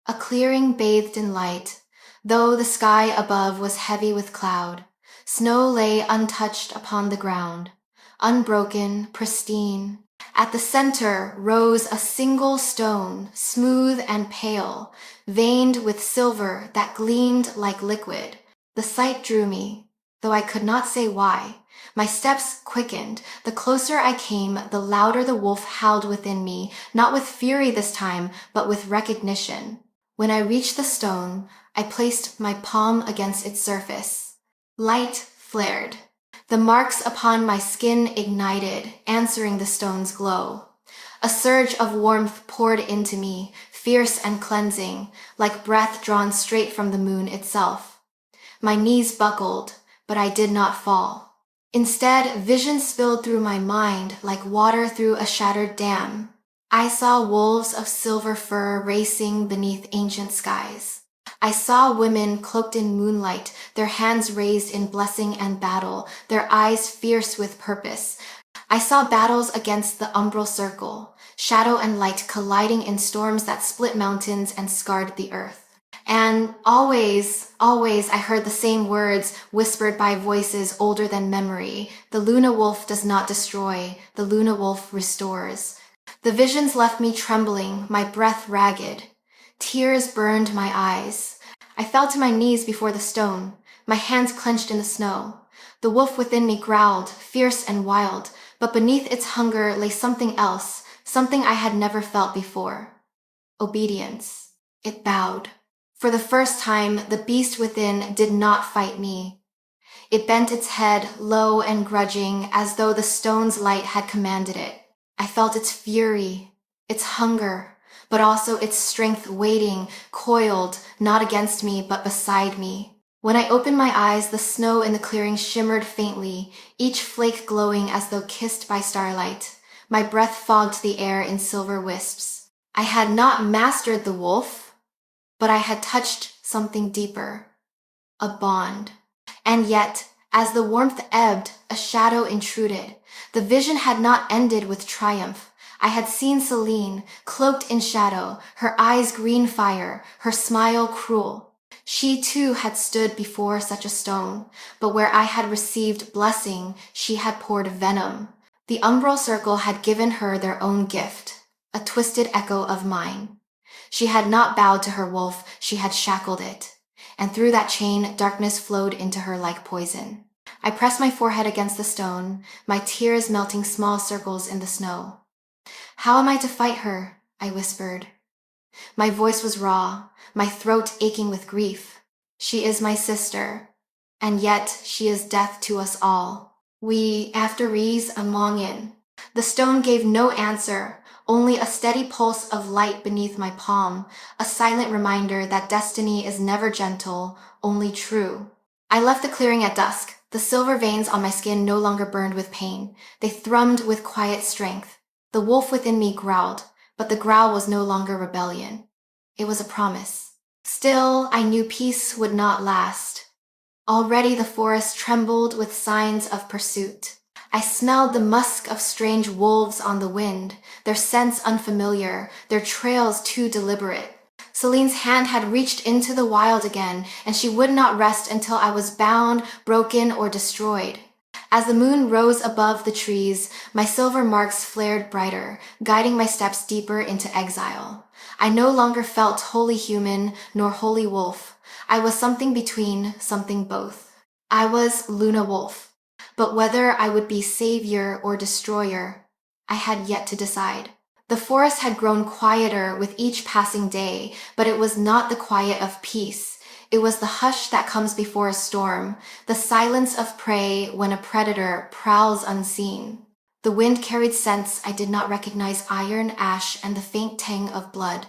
A: A clearing bathed in light, though the sky above was heavy with cloud. Snow lay untouched upon the ground, unbroken, pristine. At the center rose a single stone, smooth and pale, veined with silver that gleamed like liquid. The sight drew me, though I could not say why. My steps quickened. The closer I came, the louder the wolf howled within me, not with fury this time, but with recognition. When I reached the stone, I placed my palm against its surface. Light flared. The marks upon my skin ignited, answering the stone's glow. A surge of warmth poured into me, fierce and cleansing, like breath drawn straight from the moon itself. My knees buckled, but I did not fall. Instead, vision spilled through my mind like water through a shattered dam. I saw wolves of silver fur racing beneath ancient skies. I saw women cloaked in moonlight, their hands raised in blessing and battle, their eyes fierce with purpose. I saw battles against the umbral circle, shadow and light colliding in storms that split mountains and scarred the earth. And always I heard the same words whispered by voices older than memory. The Luna Wolf does not destroy, the Luna Wolf restores. The visions left me trembling, my breath ragged. Tears burned my eyes. I fell to my knees before the stone, my hands clenched in the snow. The wolf within me growled, fierce and wild, but beneath its hunger lay something else, something I had never felt before. Obedience. It bowed. For the first time, the beast within did not fight me. It bent its head, low and grudging, as though the stone's light had commanded it. I felt its fury, its hunger, but also its strength waiting, coiled, not against me, but beside me. When I opened my eyes, the snow in the clearing shimmered faintly, each flake glowing as though kissed by starlight. My breath fogged the air in silver wisps. I had not mastered the wolf, but I had touched something deeper. A bond. And yet, as the warmth ebbed, a shadow intruded. The vision had not ended with triumph. I had seen Celine, cloaked in shadow, her eyes green fire, her smile cruel. She too had stood before such a stone, but where I had received blessing, she had poured venom. The umbral circle had given her their own gift, a twisted echo of mine. She had not bowed to her wolf, she had shackled it. And through that chain, darkness flowed into her like poison. I pressed my forehead against the stone, my tears melting small circles in the snow. How am I to fight her? I whispered. My voice was raw, my throat aching with grief. She is my sister, and yet she is death to us all. We, after Rees, among in. The stone gave no answer, only a steady pulse of light beneath my palm, a silent reminder that destiny is never gentle, only true. I left the clearing at dusk. The silver veins on my skin no longer burned with pain. They thrummed with quiet strength. The wolf within me growled, but the growl was no longer rebellion. It was a promise. Still, I knew peace would not last. Already the forest trembled with signs of pursuit. I smelled the musk of strange wolves on the wind, their scents unfamiliar, their trails too deliberate. Celine's hand had reached into the wild again, and she would not rest until I was bound, broken, or destroyed. As the moon rose above the trees, my silver marks flared brighter, guiding my steps deeper into exile. I no longer felt wholly human, nor wholly wolf. I was something between, something both. I was Luna Wolf. But whether I would be savior or destroyer, I had yet to decide. The forest had grown quieter with each passing day, but it was not the quiet of peace. It was the hush that comes before a storm, the silence of prey when a predator prowls unseen. The wind carried scents I did not recognize: iron, ash, and the faint tang of blood.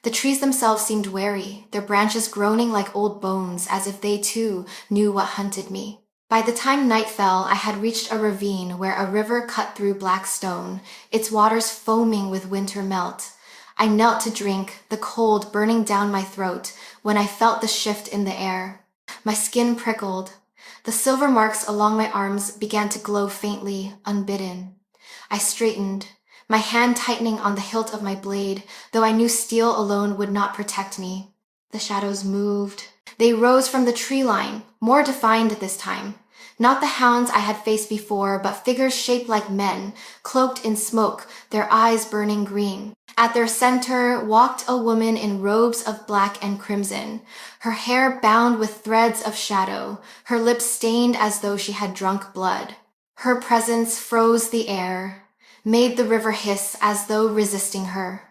A: The trees themselves seemed wary, their branches groaning like old bones, as if they too knew what hunted me. By the time night fell, I had reached a ravine where a river cut through black stone, its waters foaming with winter melt. I knelt to drink, the cold burning down my throat, when I felt the shift in the air. My skin prickled. The silver marks along my arms began to glow faintly, unbidden. I straightened, my hand tightening on the hilt of my blade, though I knew steel alone would not protect me. The shadows moved. They rose from the tree line, more defined this time. Not the hounds I had faced before, but figures shaped like men, cloaked in smoke, their eyes burning green. At their center walked a woman in robes of black and crimson, her hair bound with threads of shadow, her lips stained as though she had drunk blood. Her presence froze the air, made the river hiss as though resisting her.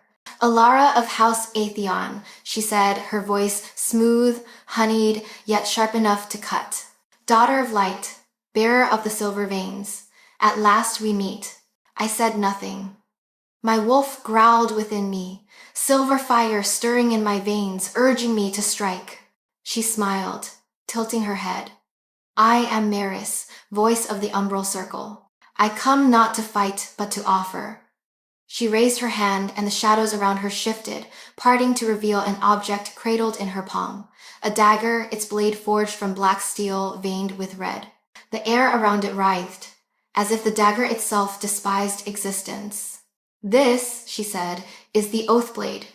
A: "Alara of House Atheon," she said, her voice smooth, honeyed, yet sharp enough to cut. "Daughter of light, bearer of the silver veins, at last we meet." I said nothing. My wolf growled within me, silver fire stirring in my veins, urging me to strike. She smiled, tilting her head. I am Maris, voice of the umbral circle. I come not to fight, but to offer. She raised her hand, and the shadows around her shifted, parting to reveal an object cradled in her palm. A dagger, its blade forged from black steel veined with red. The air around it writhed, as if the dagger itself despised existence. This, she said, is the Oath Blade.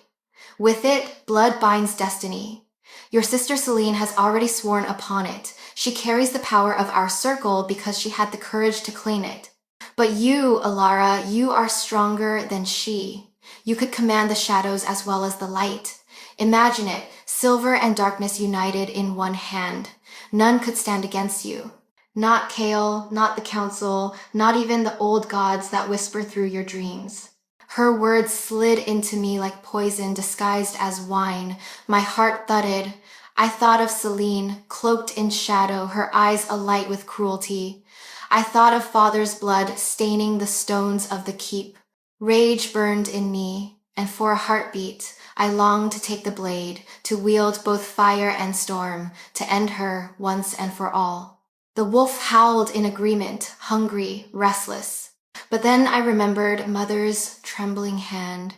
A: With it, blood binds destiny. Your sister Celine has already sworn upon it. She carries the power of our circle because she had the courage to claim it. But you, Alara, you are stronger than she. You could command the shadows as well as the light. Imagine it, silver and darkness united in one hand. None could stand against you. Not Kale, not the council, not even the old gods that whisper through your dreams. Her words slid into me like poison disguised as wine. My heart thudded. I thought of Celine, cloaked in shadow, her eyes alight with cruelty. I thought of father's blood staining the stones of the keep. Rage burned in me, and for a heartbeat, I longed to take the blade, to wield both fire and storm, to end her once and for all. The wolf howled in agreement, hungry, restless. But then I remembered Mother's trembling hand,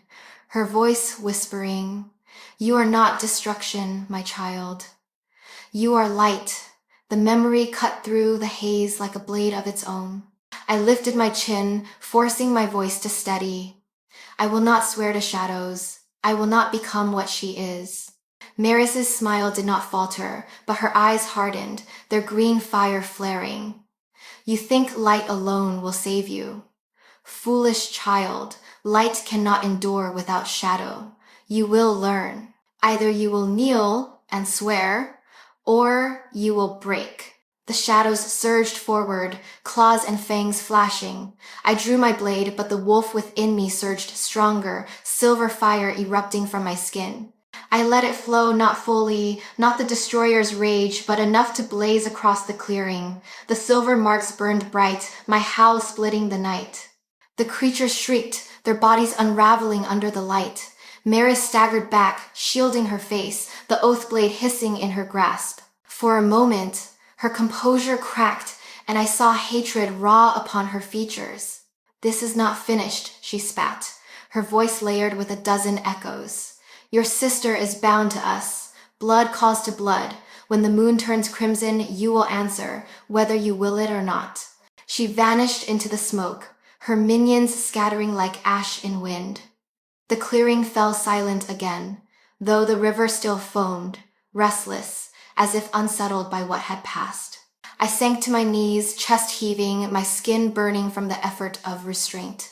A: her voice whispering, "You are not destruction, my child. You are light." The memory cut through the haze like a blade of its own. I lifted my chin, forcing my voice to steady. I will not swear to shadows. I will not become what she is. Maris's smile did not falter, but her eyes hardened, their green fire flaring. You think light alone will save you. Foolish child, light cannot endure without shadow. You will learn. Either you will kneel and swear, or you will break. The shadows surged forward, claws and fangs flashing. I drew my blade, but the wolf within me surged stronger, silver fire erupting from my skin. I let it flow, not fully, not the destroyer's rage, but enough to blaze across the clearing. The silver marks burned bright, my howl splitting the night. The creatures shrieked, their bodies unraveling under the light. Maris staggered back, shielding her face, the oath blade hissing in her grasp. For a moment, her composure cracked, and I saw hatred raw upon her features. "This is not finished," she spat, her voice layered with a dozen echoes. "Your sister is bound to us. Blood calls to blood. When the moon turns crimson, you will answer, whether you will it or not." She vanished into the smoke, her minions scattering like ash in wind. The clearing fell silent again, though the river still foamed, restless, as if unsettled by what had passed. I sank to my knees, chest heaving, my skin burning from the effort of restraint.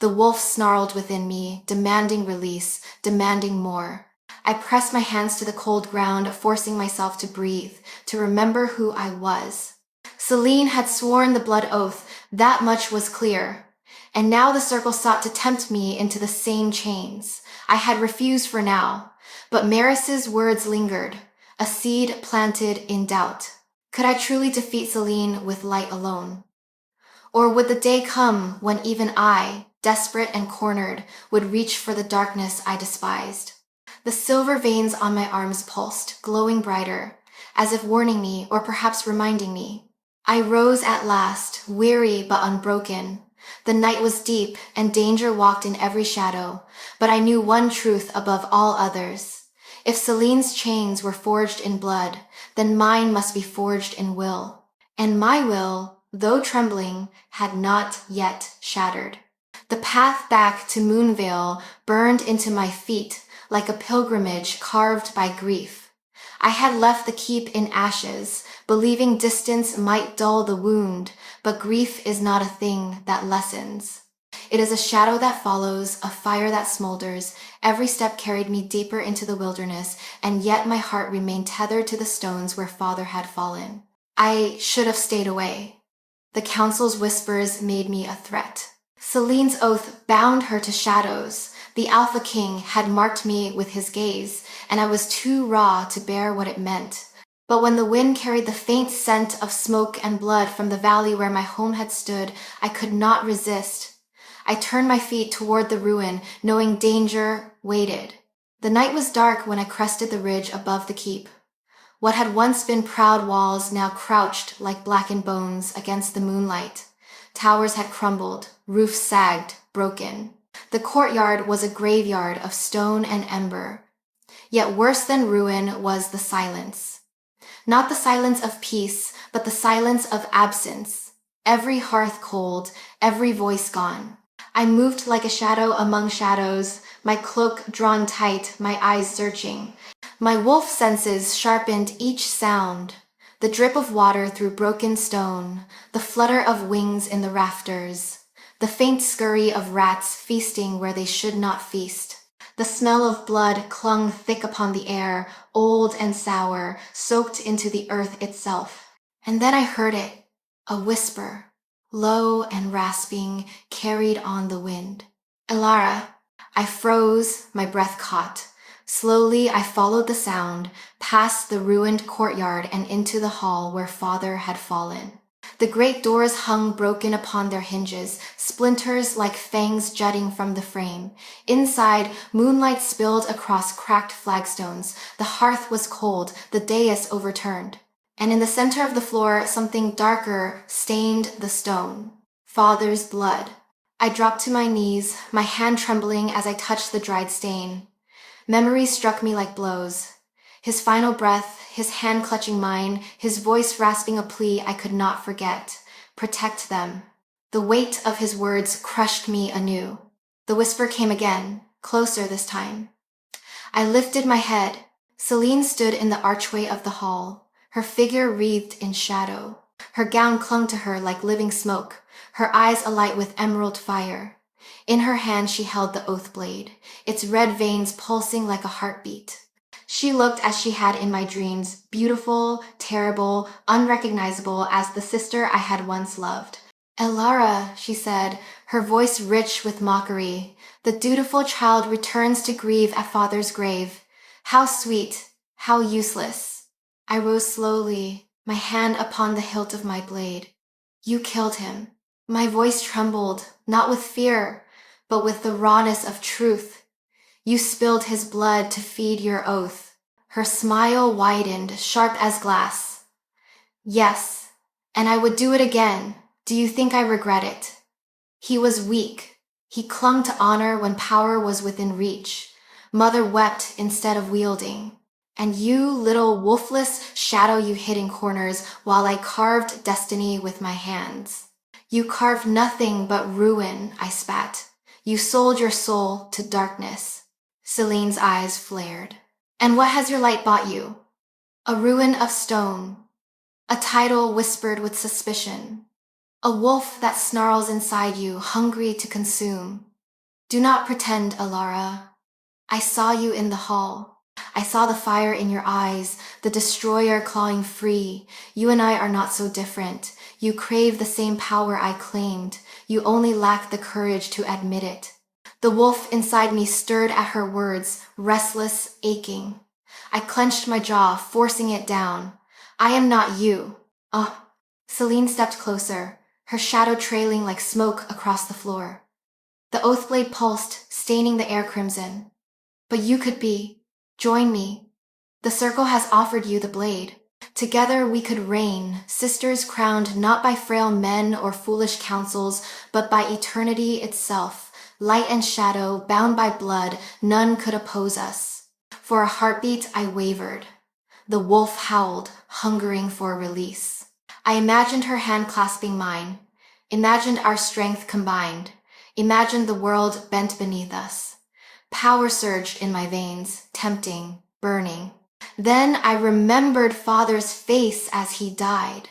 A: The wolf snarled within me, demanding release, demanding more. I pressed my hands to the cold ground, forcing myself to breathe, to remember who I was. Celine had sworn the blood oath, that much was clear. And now the circle sought to tempt me into the same chains. I had refused for now, but Maris's words lingered, a seed planted in doubt. Could I truly defeat Celine with light alone? Or would the day come when even I, desperate and cornered, would reach for the darkness I despised? The silver veins on my arms pulsed, glowing brighter, as if warning me or perhaps reminding me. I rose at last, weary but unbroken. The night was deep, and danger walked in every shadow, but I knew one truth above all others. If Celine's chains were forged in blood, then mine must be forged in will. And my will, though trembling, had not yet shattered. The path back to Moonvale burned into my feet like a pilgrimage carved by grief. I had left the keep in ashes, believing distance might dull the wound, but grief is not a thing that lessens. It is a shadow that follows, a fire that smolders. Every step carried me deeper into the wilderness, and yet my heart remained tethered to the stones where father had fallen. I should have stayed away. The council's whispers made me a threat. Celine's oath bound her to shadows. The Alpha King had marked me with his gaze, and I was too raw to bear what it meant. But when the wind carried the faint scent of smoke and blood from the valley where my home had stood, I could not resist. I turned my feet toward the ruin, knowing danger waited. The night was dark when I crested the ridge above the keep. What had once been proud walls now crouched like blackened bones against the moonlight. Towers had crumbled, roofs sagged, broken. The courtyard was a graveyard of stone and ember. Yet worse than ruin was the silence. Not the silence of peace, but the silence of absence. Every hearth cold, every voice gone. I moved like a shadow among shadows, my cloak drawn tight, my eyes searching. My wolf senses sharpened each sound. The drip of water through broken stone, the flutter of wings in the rafters, the faint scurry of rats feasting where they should not feast. The smell of blood clung thick upon the air, old and sour, soaked into the earth itself. And then I heard it, a whisper, low and rasping, carried on the wind. Elara. I froze, my breath caught. Slowly I followed the sound, past the ruined courtyard and into the hall where father had fallen. The great doors hung broken upon their hinges, splinters like fangs jutting from the frame. Inside, moonlight spilled across cracked flagstones. The hearth was cold, the dais overturned. And in the center of the floor, something darker stained the stone. Father's blood. I dropped to my knees, my hand trembling as I touched the dried stain. Memories struck me like blows. His final breath, his hand clutching mine, his voice rasping a plea I could not forget. Protect them. The weight of his words crushed me anew. The whisper came again, closer this time. I lifted my head. Celine stood in the archway of the hall, her figure wreathed in shadow. Her gown clung to her like living smoke, her eyes alight with emerald fire. In her hand she held the oath blade, its red veins pulsing like a heartbeat. She looked as she had in my dreams, beautiful, terrible, unrecognizable as the sister I had once loved. Elara, she said, her voice rich with mockery, the dutiful child returns to grieve at father's grave. How sweet, how useless. I rose slowly, my hand upon the hilt of my blade. You killed him. My voice trembled, not with fear, but with the rawness of truth. You spilled his blood to feed your oath. Her smile widened, sharp as glass. Yes, and I would do it again. Do you think I regret it? He was weak. He clung to honor when power was within reach. Mother wept instead of wielding. And you, little wolfless shadow, you hid in corners while I carved destiny with my hands. You carved nothing but ruin, I spat. You sold your soul to darkness. Celine's eyes flared. And what has your light bought you? A ruin of stone. A title whispered with suspicion. A wolf that snarls inside you, hungry to consume. Do not pretend, Elara. I saw you in the hall. I saw the fire in your eyes, the destroyer clawing free. You and I are not so different. You crave the same power I claimed. You only lack the courage to admit it. The wolf inside me stirred at her words, restless, aching. I clenched my jaw, forcing it down. I am not you. Oh. Celine stepped closer, her shadow trailing like smoke across the floor. The oath blade pulsed, staining the air crimson. But you could be. Join me. The circle has offered you the blade. Together we could reign, sisters crowned not by frail men or foolish counsels, but by eternity itself. Light and shadow, bound by blood, none could oppose us. For a heartbeat I wavered. The wolf howled, hungering for release. I imagined her hand clasping mine, imagined our strength combined, imagined the world bent beneath us. Power surged in my veins, tempting, burning. Then I remembered father's face as he died.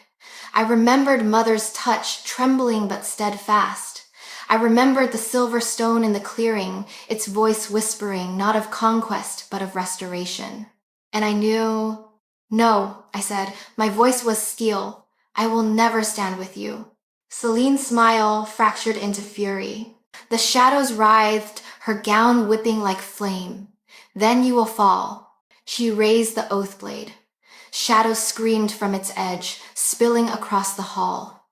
A: I remembered mother's touch, trembling but steadfast. I remembered the silver stone in the clearing, its voice whispering, not of conquest, but of restoration. And I knew... No, I said, my voice was steel. I will never stand with you. Celine's smile fractured into fury. The shadows writhed, her gown whipping like flame. Then you will fall. She raised the oath blade. Shadows screamed from its edge, spilling across the hall.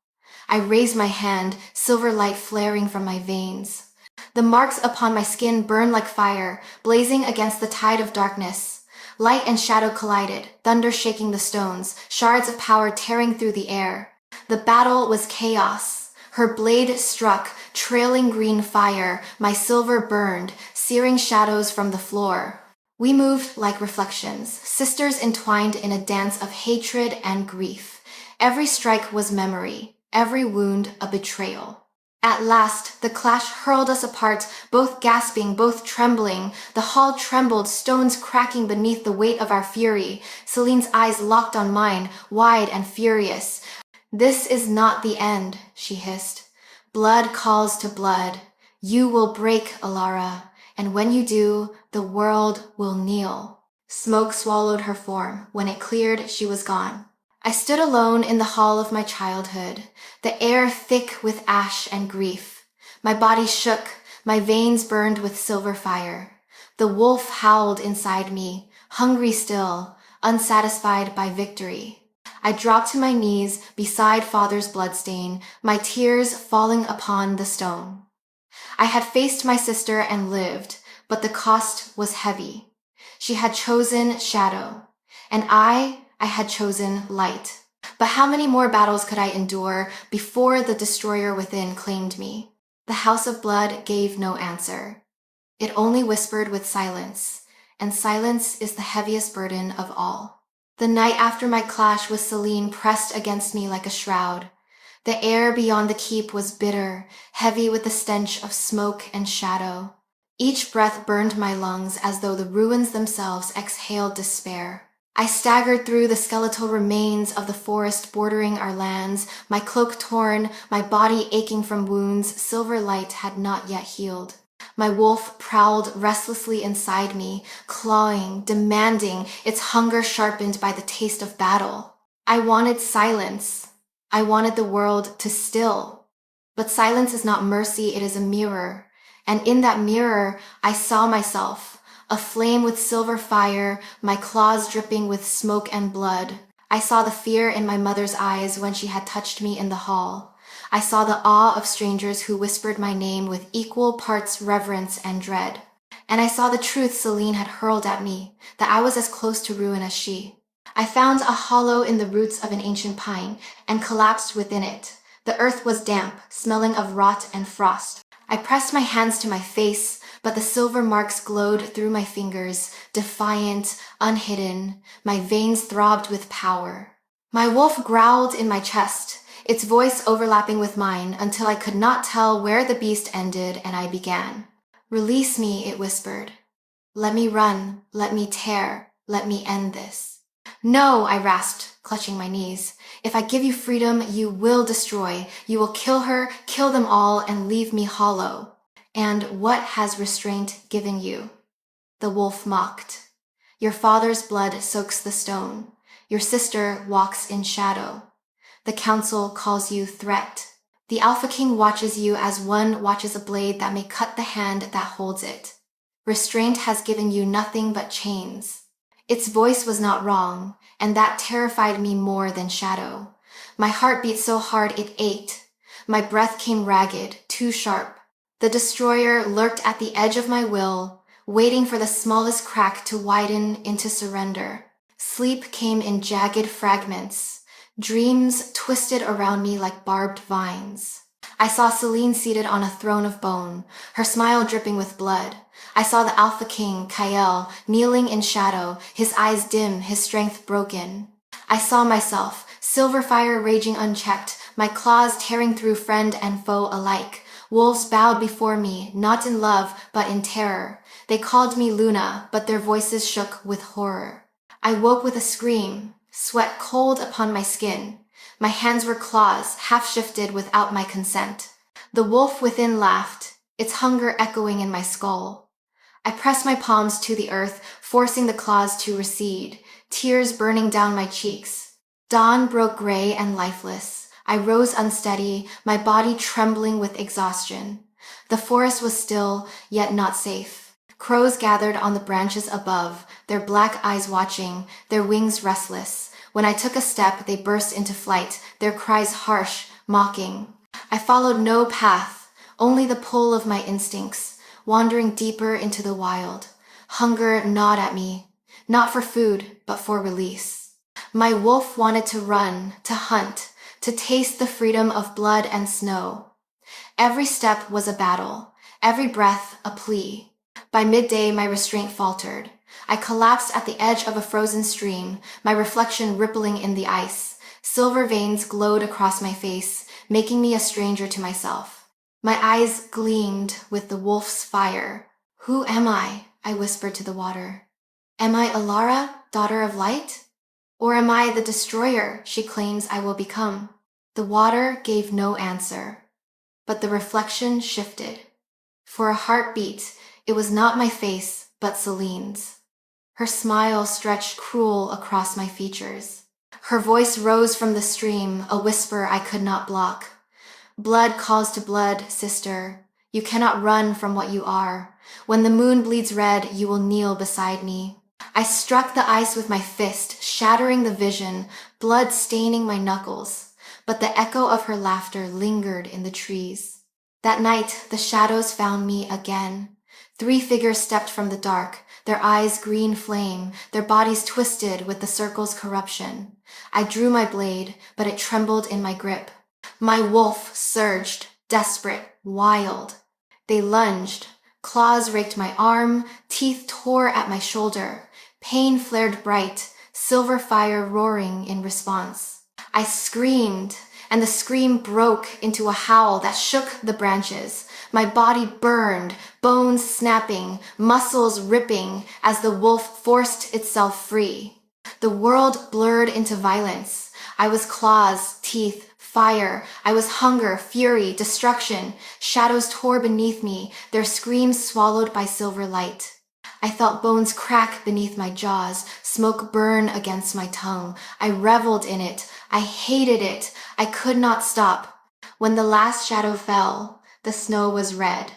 A: I raised my hand, silver light flaring from my veins. The marks upon my skin burned like fire, blazing against the tide of darkness. Light and shadow collided, thunder shaking the stones, shards of power tearing through the air. The battle was chaos. Her blade struck, trailing green fire, my silver burned, searing shadows from the floor. We moved like reflections, sisters entwined in a dance of hatred and grief. Every strike was memory, every wound a betrayal. At last, the clash hurled us apart, both gasping, both trembling. The hall trembled, stones cracking beneath the weight of our fury. Celine's eyes locked on mine, wide and furious. "This is not the end," she hissed. "Blood calls to blood. You will break, Alara, and when you do, the world will kneel." Smoke swallowed her form. When it cleared, she was gone. I stood alone in the hall of my childhood, the air thick with ash and grief. My body shook, my veins burned with silver fire. The wolf howled inside me, hungry still, unsatisfied by victory. I dropped to my knees beside father's bloodstain, my tears falling upon the stone. I had faced my sister and lived, but the cost was heavy. She had chosen shadow, and I had chosen light. But how many more battles could I endure before the destroyer within claimed me? The House of Blood gave no answer. It only whispered with silence, and silence is the heaviest burden of all. The night after my clash with Celine pressed against me like a shroud. The air beyond the keep was bitter, heavy with the stench of smoke and shadow. Each breath burned my lungs as though the ruins themselves exhaled despair. I staggered through the skeletal remains of the forest bordering our lands, my cloak torn, my body aching from wounds silver light had not yet healed. My wolf prowled restlessly inside me, clawing, demanding, its hunger sharpened by the taste of battle. I wanted silence. I wanted the world to still. But silence is not mercy, it is a mirror. And in that mirror, I saw myself, aflame with silver fire, my claws dripping with smoke and blood. I saw the fear in my mother's eyes when she had touched me in the hall. I saw the awe of strangers who whispered my name with equal parts reverence and dread. And I saw the truth Celine had hurled at me, that I was as close to ruin as she. I found a hollow in the roots of an ancient pine and collapsed within it. The earth was damp, smelling of rot and frost. I pressed my hands to my face, but the silver marks glowed through my fingers, defiant, unhidden. My veins throbbed with power. My wolf growled in my chest, its voice overlapping with mine until I could not tell where the beast ended and I began. "Release me," it whispered. "Let me run, let me tear, let me end this." "No," I rasped, clutching my knees. "If I give you freedom, you will destroy. You will kill her, kill them all, and leave me hollow. And what has restraint given you?" The wolf mocked. "Your father's blood soaks the stone. Your sister walks in shadow. The council calls you threat. The Alpha King watches you as one watches a blade that may cut the hand that holds it. Restraint has given you nothing but chains." Its voice was not wrong, and that terrified me more than shadow. My heart beat so hard it ached. My breath came ragged, too sharp. The destroyer lurked at the edge of my will, waiting for the smallest crack to widen into surrender. Sleep came in jagged fragments. Dreams twisted around me like barbed vines. I saw Celine seated on a throne of bone, her smile dripping with blood. I saw the Alpha King, Kael, kneeling in shadow, his eyes dim, his strength broken. I saw myself, silver fire raging unchecked, my claws tearing through friend and foe alike. Wolves bowed before me, not in love, but in terror. They called me Luna, but their voices shook with horror. I woke with a scream, sweat cold upon my skin. My hands were claws, half-shifted without my consent. The wolf within laughed, its hunger echoing in my skull. I pressed my palms to the earth, forcing the claws to recede, tears burning down my cheeks. Dawn broke gray and lifeless. I rose unsteady, my body trembling with exhaustion. The forest was still, yet not safe. Crows gathered on the branches above, their black eyes watching, their wings restless. When I took a step, they burst into flight, their cries harsh, mocking. I followed no path, only the pull of my instincts, wandering deeper into the wild. Hunger gnawed at me. not for food, but for release. My wolf wanted to run, to hunt, to taste the freedom of blood and snow. Every step was a battle, every breath a plea. By midday, my restraint faltered. I collapsed at the edge of a frozen stream, my reflection rippling in the ice. Silver veins glowed across my face, making me a stranger to myself. My eyes gleamed with the wolf's fire. "Who am I?" I whispered to the water. "Am I Alara, daughter of light? Or am I the destroyer she claims I will become?" The water gave no answer, but the reflection shifted. For a heartbeat, it was not my face, but Celine's. Her smile stretched cruel across my features. Her voice rose from the stream, a whisper I could not block. "Blood calls to blood, sister. You cannot run from what you are. When the moon bleeds red, you will kneel beside me." I struck the ice with my fist, shattering the vision, blood staining my knuckles. But the echo of her laughter lingered in the trees. That night, the shadows found me again. 3 figures stepped from the dark, their eyes green flame, their bodies twisted with the circle's corruption. I drew my blade, but it trembled in my grip. My wolf surged, desperate, wild. They lunged. Claws raked my arm, teeth tore at my shoulder. Pain flared bright, silver fire roaring in response. I screamed, and the scream broke into a howl that shook the branches. My body burned, bones snapping, muscles ripping as the wolf forced itself free. The world blurred into violence. I was claws, teeth, fire. I was hunger, fury, destruction. Shadows tore beneath me, their screams swallowed by silver light. I felt bones crack beneath my jaws, smoke burn against my tongue. I reveled in it. I hated it. I could not stop. When the last shadow fell, the snow was red.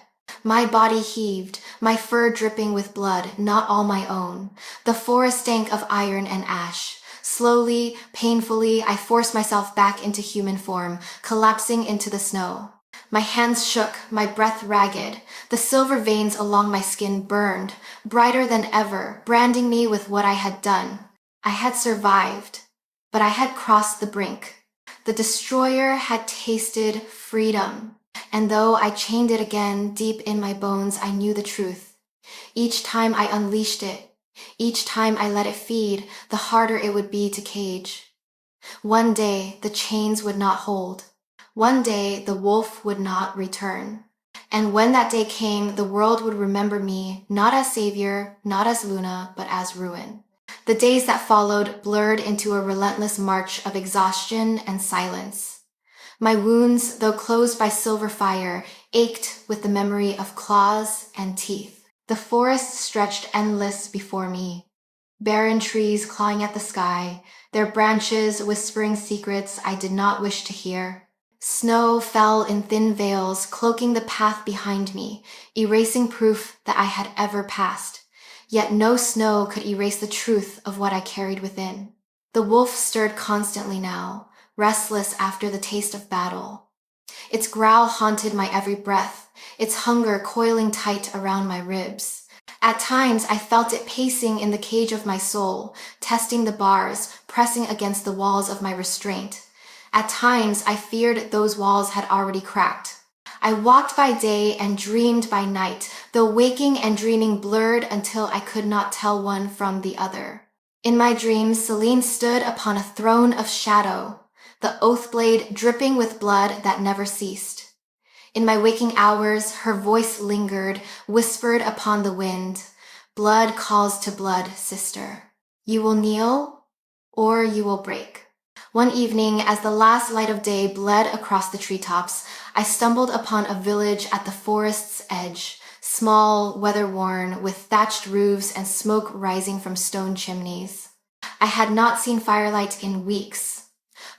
A: My body heaved, my fur dripping with blood, not all my own. The forest stank of iron and ash. Slowly, painfully, I forced myself back into human form, collapsing into the snow. My hands shook, my breath ragged. The silver veins along my skin burned, brighter than ever, branding me with what I had done. I had survived, but I had crossed the brink. The destroyer had tasted freedom, and though I chained it again deep in my bones, I knew the truth. Each time I unleashed it, each time I let it feed, the harder it would be to cage. One day, the chains would not hold. One day, the wolf would not return. And when that day came, the world would remember me, not as savior, not as Luna, but as ruin. The days that followed blurred into a relentless march of exhaustion and silence. My wounds, though closed by silver fire, ached with the memory of claws and teeth. The forest stretched endless before me. Barren trees clawing at the sky, their branches whispering secrets I did not wish to hear. Snow fell in thin veils, cloaking the path behind me, erasing proof that I had ever passed. Yet no snow could erase the truth of what I carried within. The wolf stirred constantly now, restless after the taste of battle. Its growl haunted my every breath, its hunger coiling tight around my ribs. At times, I felt it pacing in the cage of my soul, testing the bars, pressing against the walls of my restraint. At times, I feared those walls had already cracked. I walked by day and dreamed by night, though waking and dreaming blurred until I could not tell one from the other. In my dreams, Celine stood upon a throne of shadow, the oath blade dripping with blood that never ceased. In my waking hours, her voice lingered, whispered upon the wind. "Blood calls to blood, sister. You will kneel, or you will break." One evening, as the last light of day bled across the treetops, I stumbled upon a village at the forest's edge, small, weather-worn, with thatched roofs and smoke rising from stone chimneys. I had not seen firelight in weeks.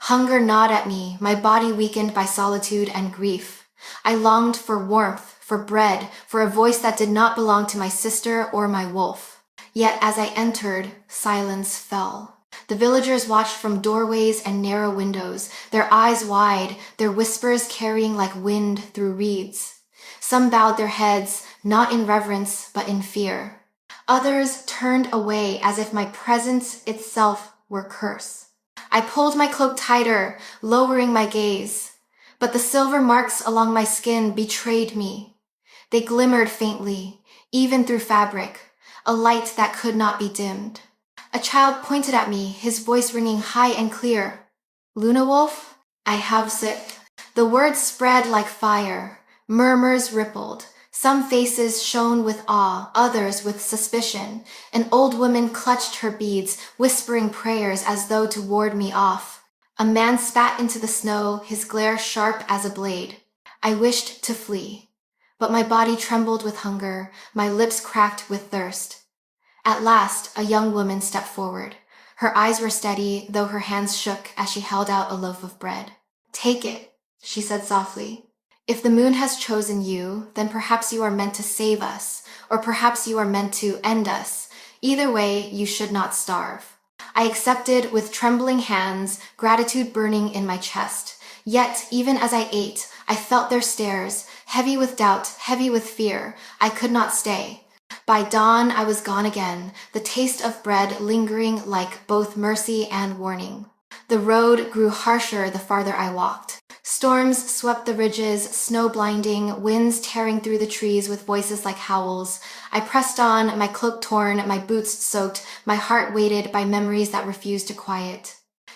A: Hunger gnawed at me, my body weakened by solitude and grief. I longed for warmth, for bread, for a voice that did not belong to my sister or my wolf. Yet as I entered, silence fell. The villagers watched from doorways and narrow windows, their eyes wide, their whispers carrying like wind through reeds. Some bowed their heads, not in reverence, but in fear. Others turned away as if my presence itself were curse. I pulled my cloak tighter, lowering my gaze. But the silver marks along my skin betrayed me. They glimmered faintly, even through fabric, a light that could not be dimmed. A child pointed at me, his voice ringing high and clear. "Luna Wolf, I have sick." The words spread like fire. Murmurs rippled. Some faces shone with awe, others with suspicion. An old woman clutched her beads, whispering prayers as though to ward me off. A man spat into the snow, his glare sharp as a blade. I wished to flee, but my body trembled with hunger, my lips cracked with thirst. At last, a young woman stepped forward. Her eyes were steady, though her hands shook as she held out a loaf of bread. "Take it," she said softly. "If the moon has chosen you, then perhaps you are meant to save us, or perhaps you are meant to end us. Either way, you should not starve." I accepted with trembling hands, gratitude burning in my chest. Yet, even as I ate, I felt their stares, heavy with doubt, heavy with fear. I could not stay. By dawn, I was gone again, the taste of bread lingering like both mercy and warning. The road grew harsher the farther I walked. Storms swept the ridges, snow blinding, winds tearing through the trees with voices like howls. I pressed on, my cloak torn, my boots soaked, my heart weighted by memories that refused to quiet.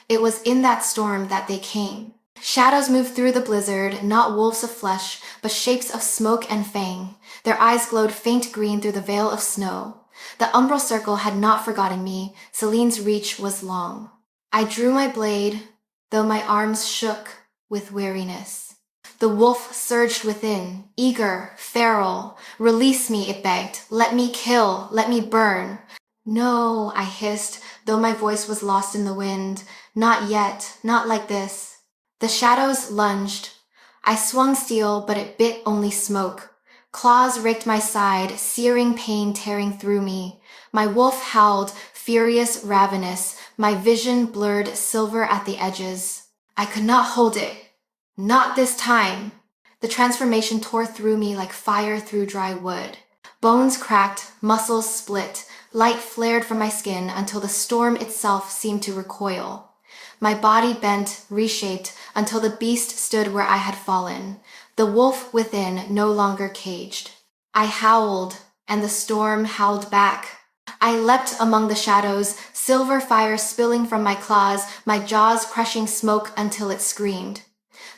A: It was in that storm that they came. Shadows moved through the blizzard, not wolves of flesh, but shapes of smoke and fang. Their eyes glowed faint green through the veil of snow. The umbral circle had not forgotten me. Celine's reach was long. I drew my blade, though my arms shook with weariness. The wolf surged within, eager, feral. "Release me," it begged. "Let me kill, let me burn." "No," I hissed, though my voice was lost in the wind. "Not yet, not like this." The shadows lunged. I swung steel, but it bit only smoke. Claws raked my side, searing pain tearing through me. My wolf howled, furious, ravenous, my vision blurred silver at the edges. I could not hold it. Not this time. The transformation tore through me like fire through dry wood. Bones cracked, muscles split, light flared from my skin until the storm itself seemed to recoil. My body bent, reshaped, until the beast stood where I had fallen, the wolf within no longer caged. I howled, and the storm howled back. I leapt among the shadows, silver fire spilling from my claws, my jaws crushing smoke until it screamed.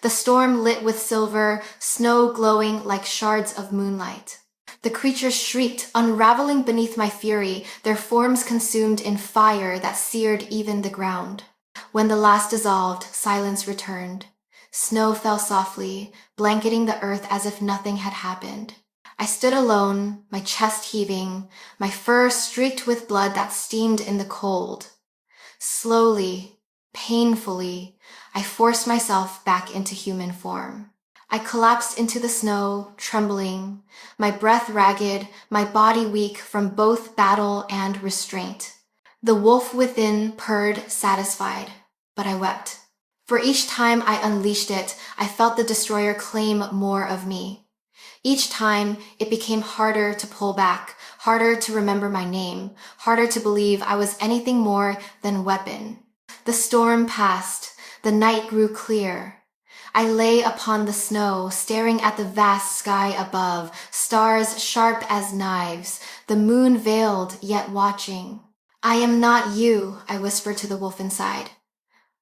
A: The storm lit with silver, snow glowing like shards of moonlight. The creatures shrieked, unraveling beneath my fury, their forms consumed in fire that seared even the ground. When the last dissolved, silence returned. Snow fell softly, blanketing the earth as if nothing had happened. I stood alone, my chest heaving, my fur streaked with blood that steamed in the cold. Slowly, painfully, I forced myself back into human form. I collapsed into the snow, trembling, my breath ragged, my body weak from both battle and restraint. The wolf within purred, satisfied, but I wept. For each time I unleashed it, I felt the destroyer claim more of me. Each time, it became harder to pull back, harder to remember my name, harder to believe I was anything more than weapon. The storm passed. The night grew clear. I lay upon the snow, staring at the vast sky above, stars sharp as knives, the moon veiled yet watching. "I am not you," I whispered to the wolf inside.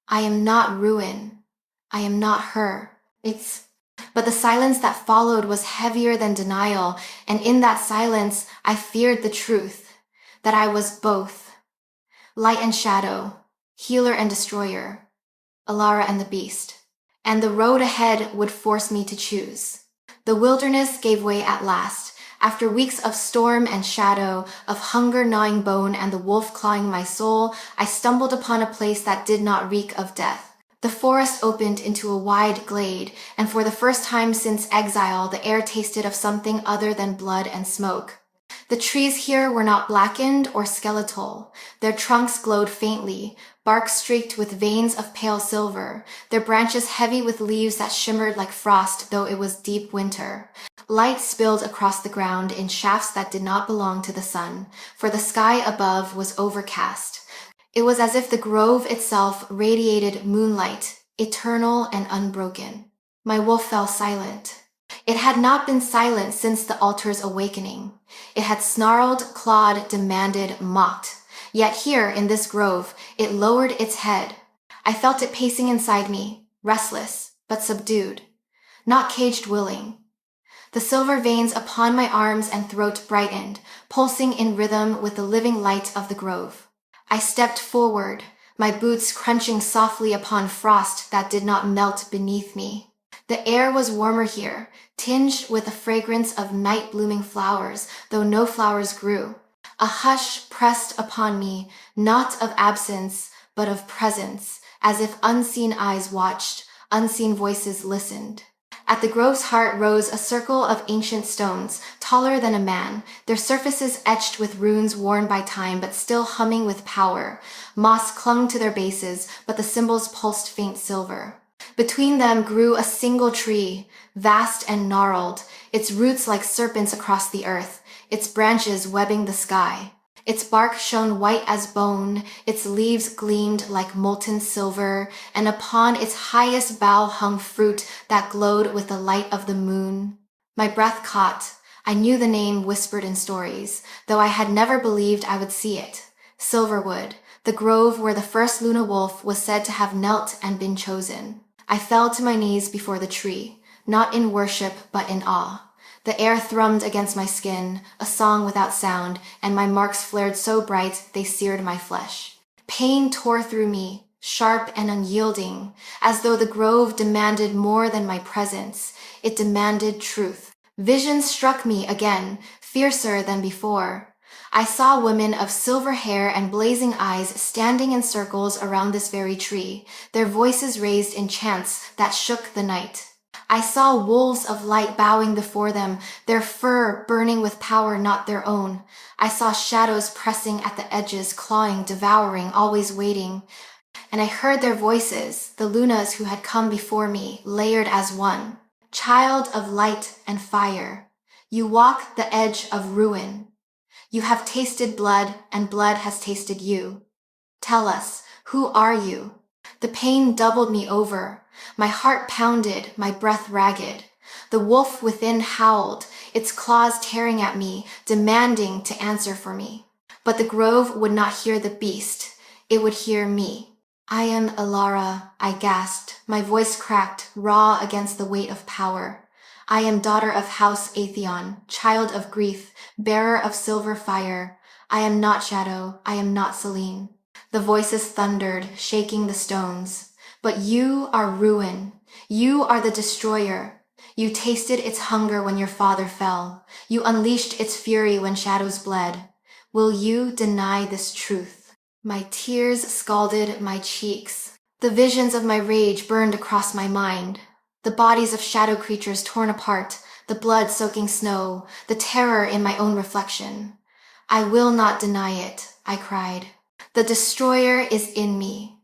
A: "I am not ruin. I am not her. But the silence that followed was heavier than denial, and in that silence, I feared the truth, that I was both. Light and shadow, healer and destroyer, Alara and the beast. And the road ahead would force me to choose. The wilderness gave way at last. After weeks of storm and shadow, of hunger gnawing bone and the wolf clawing my soul, I stumbled upon a place that did not reek of death. The forest opened into a wide glade, and for the first time since exile, the air tasted of something other than blood and smoke. The trees here were not blackened or skeletal. Their trunks glowed faintly, bark streaked with veins of pale silver, their branches heavy with leaves that shimmered like frost though it was deep winter. Light spilled across the ground in shafts that did not belong to the sun, for the sky above was overcast. It was as if the grove itself radiated moonlight, eternal and unbroken. My wolf fell silent. It had not been silent since the altar's awakening. It had snarled, clawed, demanded, mocked. Yet here, in this grove, it lowered its head. I felt it pacing inside me, restless, but subdued. Not caged willing. The silver veins upon my arms and throat brightened, pulsing in rhythm with the living light of the grove. I stepped forward, my boots crunching softly upon frost that did not melt beneath me. The air was warmer here, tinged with the fragrance of night-blooming flowers, though no flowers grew. A hush pressed upon me, not of absence, but of presence, as if unseen eyes watched, unseen voices listened. At the grove's heart rose a circle of ancient stones, taller than a man, their surfaces etched with runes worn by time but still humming with power. Moss clung to their bases, but the symbols pulsed faint silver. Between them grew a single tree, vast and gnarled, its roots like serpents across the earth, its branches webbing the sky. Its bark shone white as bone, its leaves gleamed like molten silver, and upon its highest bough hung fruit that glowed with the light of the moon. My breath caught. I knew the name whispered in stories, though I had never believed I would see it. Silverwood, the grove where the first Luna wolf was said to have knelt and been chosen. I fell to my knees before the tree, not in worship but in awe. The air thrummed against my skin, a song without sound, and my marks flared so bright they seared my flesh. Pain tore through me, sharp and unyielding, as though the grove demanded more than my presence. It demanded truth. Visions struck me again, fiercer than before. I saw women of silver hair and blazing eyes standing in circles around this very tree, their voices raised in chants that shook the night. I saw wolves of light bowing before them, their fur burning with power not their own. I saw shadows pressing at the edges, clawing, devouring, always waiting. And I heard their voices, the Lunas who had come before me, layered as one. Child of light and fire, you walk the edge of ruin. You have tasted blood, and blood has tasted you. Tell us, who are you? The pain doubled me over. My heart pounded, my breath ragged. The wolf within howled, its claws tearing at me, demanding to answer for me. But the grove would not hear the beast. It would hear me. I am Elara, I gasped, my voice cracked, raw against the weight of power. I am daughter of House Atheon, child of grief, bearer of silver fire. I am not Shadow, I am not Selene. The voices thundered, shaking the stones. But you are ruin. You are the destroyer. You tasted its hunger when your father fell. You unleashed its fury when shadows bled. Will you deny this truth? My tears scalded my cheeks. The visions of my rage burned across my mind. The bodies of shadow creatures torn apart, the blood soaking snow, the terror in my own reflection. I will not deny it, I cried. The destroyer is in me,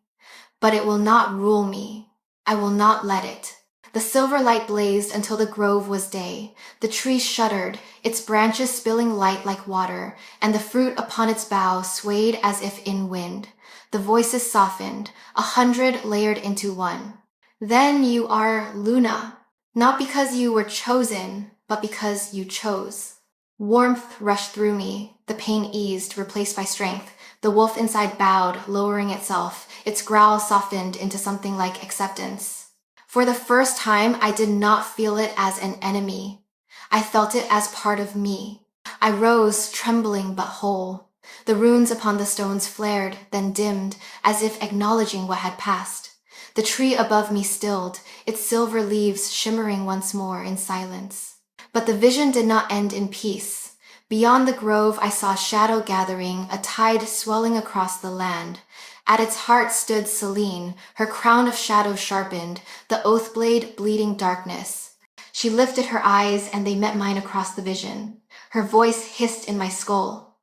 A: but it will not rule me. I will not let it. The silver light blazed until the grove was day. The tree shuddered, its branches spilling light like water, and the fruit upon its bough swayed as if in wind. The voices softened, 100 layered into one. Then you are Luna, not because you were chosen, but because you chose. Warmth rushed through me, the pain eased, replaced by strength. The wolf inside bowed, lowering itself, its growl softened into something like acceptance. For the first time, I did not feel it as an enemy. I felt it as part of me. I rose, trembling but whole. The runes upon the stones flared, then dimmed, as if acknowledging what had passed. The tree above me stilled, its silver leaves shimmering once more in silence. But the vision did not end in peace. Beyond the grove, I saw shadow gathering, a tide swelling across the land. At its heart stood Selene, her crown of shadow sharpened, the oath blade bleeding darkness. She lifted her eyes, and they met mine across the vision. Her voice hissed in my skull.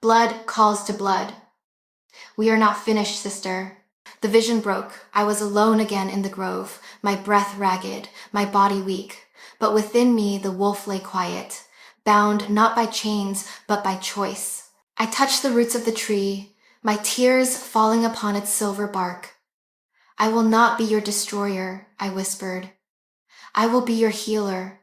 A: Blood calls to blood. We are not finished, sister. The vision broke. I was alone again in the grove, my breath ragged, my body weak. but within me the wolf lay quiet, bound not by chains, but by choice. I touched the roots of the tree, my tears falling upon its silver bark. I will not be your destroyer, I whispered. I will be your healer,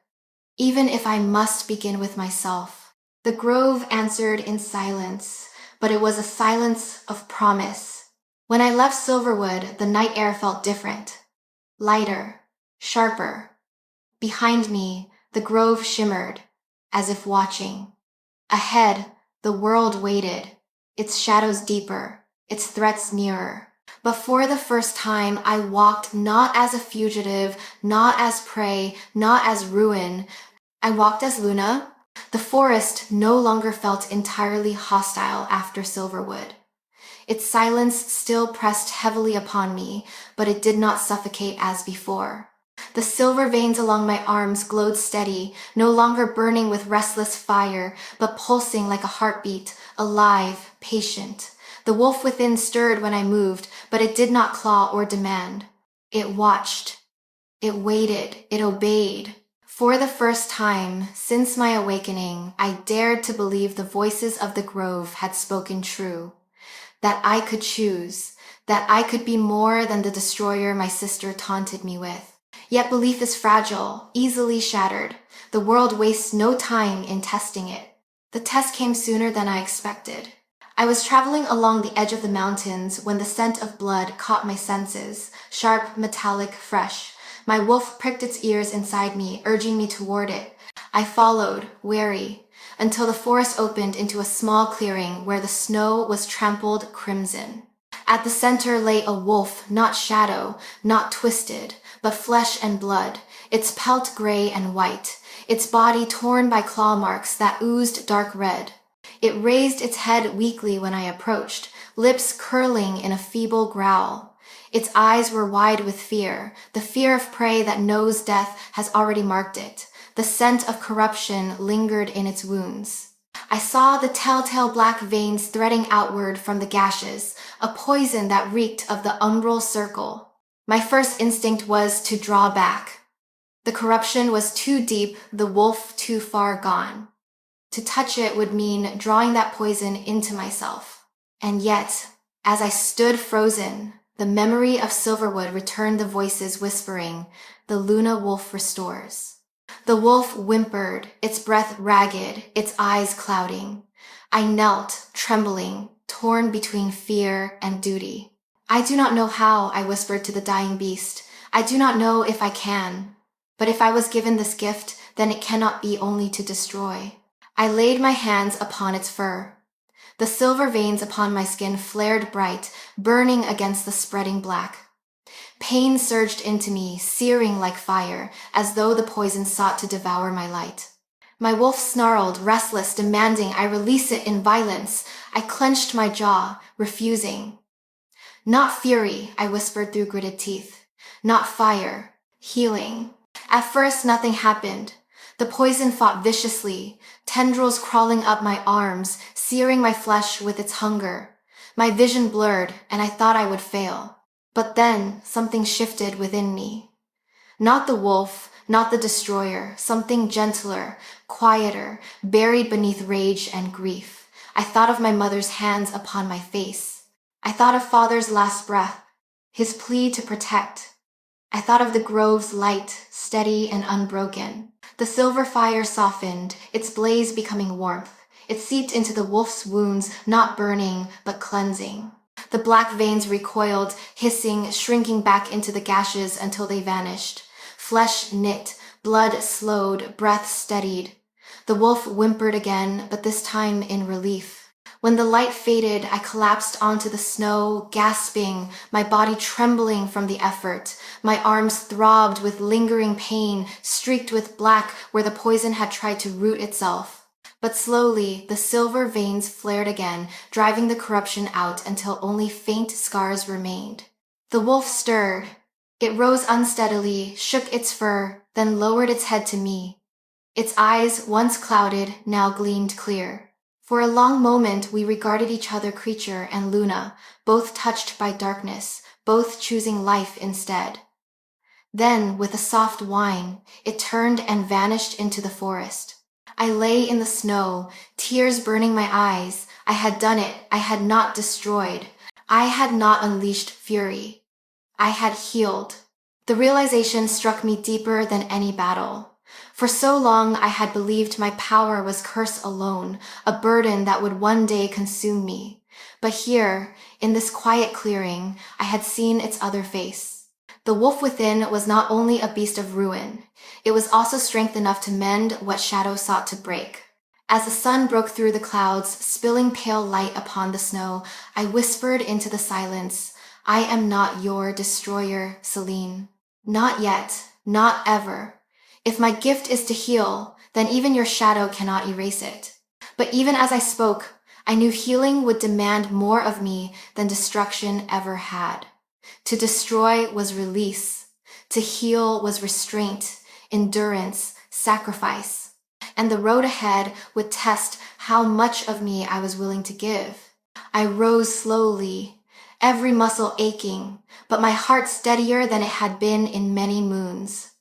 A: even if I must begin with myself. The grove answered in silence, but it was a silence of promise. When I left Silverwood, the night air felt different, lighter, sharper. Behind me, the grove shimmered, as if watching. Ahead, the world waited, its shadows deeper, its threats nearer. But for the first time, I walked not as a fugitive, not as prey, not as ruin. I walked as Luna. The forest no longer felt entirely hostile after Silverwood. Its silence still pressed heavily upon me, but it did not suffocate as before. The silver veins along my arms glowed steady, no longer burning with restless fire, but pulsing like a heartbeat, alive, patient. The wolf within stirred when I moved, but it did not claw or demand. It watched. It waited. It obeyed. For the first time since my awakening, I dared to believe the voices of the grove had spoken true. That I could choose, that I could be more than the destroyer my sister taunted me with. Yet belief is fragile, easily shattered. The world wastes no time in testing it. The test came sooner than I expected. I was traveling along the edge of the mountains when the scent of blood caught my senses, sharp, metallic, fresh. My wolf pricked its ears inside me, urging me toward it. I followed, wary, until the forest opened into a small clearing where the snow was trampled crimson. At the center lay a wolf, not shadow, not twisted, but flesh and blood, its pelt gray and white, its body torn by claw marks that oozed dark red. It raised its head weakly when I approached, lips curling in a feeble growl. Its eyes were wide with fear, the fear of prey that knows death has already marked it. The scent of corruption lingered in its wounds. I saw the telltale black veins threading outward from the gashes, a poison that reeked of the umbral circle. My first instinct was to draw back. The corruption was too deep, the wolf too far gone. To touch it would mean drawing that poison into myself. And yet, as I stood frozen, the memory of Silverwood returned the voices whispering, "The Luna wolf restores." The wolf whimpered, its breath ragged, its eyes clouding. I knelt, trembling, torn between fear and duty. "I do not know how," I whispered to the dying beast. "I do not know if I can. But if I was given this gift, then it cannot be only to destroy." I laid my hands upon its fur. The silver veins upon my skin flared bright, burning against the spreading black. Pain surged into me, searing like fire, as though the poison sought to devour my light. My wolf snarled, restless, demanding I release it in violence. I clenched my jaw, refusing. "Not fury," I whispered through gritted teeth. "Not fire. Healing." At first, nothing happened. The poison fought viciously, tendrils crawling up my arms, searing my flesh with its hunger. My vision blurred, and I thought I would fail. But then, something shifted within me. Not the wolf, not the destroyer, something gentler, quieter, buried beneath rage and grief. I thought of my mother's hands upon my face. I thought of father's last breath, his plea to protect. I thought of the grove's light, steady and unbroken. The silver fire softened, its blaze becoming warmth. It seeped into the wolf's wounds, not burning, but cleansing. The black veins recoiled, hissing, shrinking back into the gashes until they vanished. Flesh knit, blood slowed, breath steadied. The wolf whimpered again, but this time in relief. When the light faded, I collapsed onto the snow, gasping, my body trembling from the effort. My arms throbbed with lingering pain, streaked with black where the poison had tried to root itself. But slowly, the silver veins flared again, driving the corruption out until only faint scars remained. The wolf stirred. It rose unsteadily, shook its fur, then lowered its head to me. Its eyes, once clouded, now gleamed clear. For a long moment, we regarded each other, creature and Luna, both touched by darkness, both choosing life instead. Then, with a soft whine, it turned and vanished into the forest. I lay in the snow, tears burning my eyes. I had done it. I had not destroyed. I had not unleashed fury. I had healed. The realization struck me deeper than any battle. For so long I had believed my power was curse alone, a burden that would one day consume me. But here, in this quiet clearing, I had seen its other face. The wolf within was not only a beast of ruin, it was also strength enough to mend what shadow sought to break. As the sun broke through the clouds, spilling pale light upon the snow, I whispered into the silence, I am not your destroyer, Celine. Not yet, not ever. If my gift is to heal, then even your shadow cannot erase it. But even as I spoke, I knew healing would demand more of me than destruction ever had. To destroy was release. To heal was restraint, endurance, sacrifice. And the road ahead would test how much of me I was willing to give. I rose slowly, every muscle aching, but my heart steadier than it had been in many moons.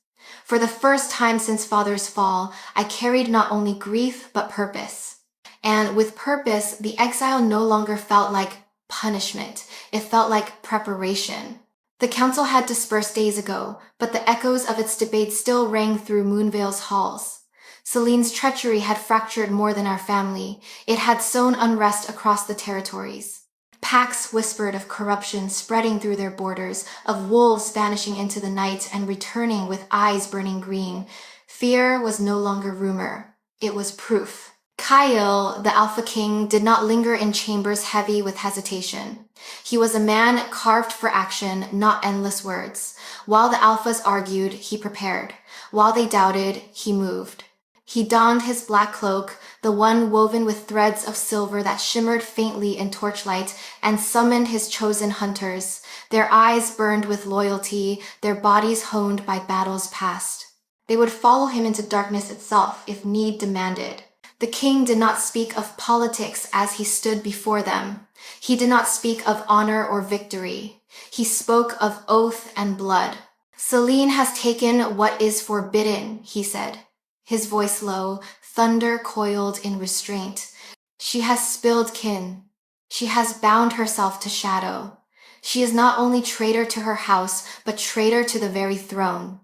A: For the first time since father's fall, I carried not only grief but purpose. And with purpose, the exile no longer felt like punishment. It felt like preparation. The council had dispersed days ago, but the echoes of its debate still rang through Moonvale's halls. Celine's treachery had fractured more than our family. It had sown unrest across the territories. Packs whispered of corruption spreading through their borders, of wolves vanishing into the night and returning with eyes burning green. Fear was no longer rumor. It was proof. Kyle, the Alpha King, did not linger in chambers heavy with hesitation. He was a man carved for action, not endless words. While the Alphas argued, he prepared. While they doubted, he moved. He donned his black cloak, the one woven with threads of silver that shimmered faintly in torchlight, and summoned his chosen hunters. Their eyes burned with loyalty, their bodies honed by battles past. They would follow him into darkness itself if need demanded. The king did not speak of politics as he stood before them. He did not speak of honor or victory. He spoke of oath and blood. Celine has taken what is forbidden, he said. His voice low, thunder coiled in restraint. She has spilled kin. She has bound herself to shadow. She is not only traitor to her house, but traitor to the very throne.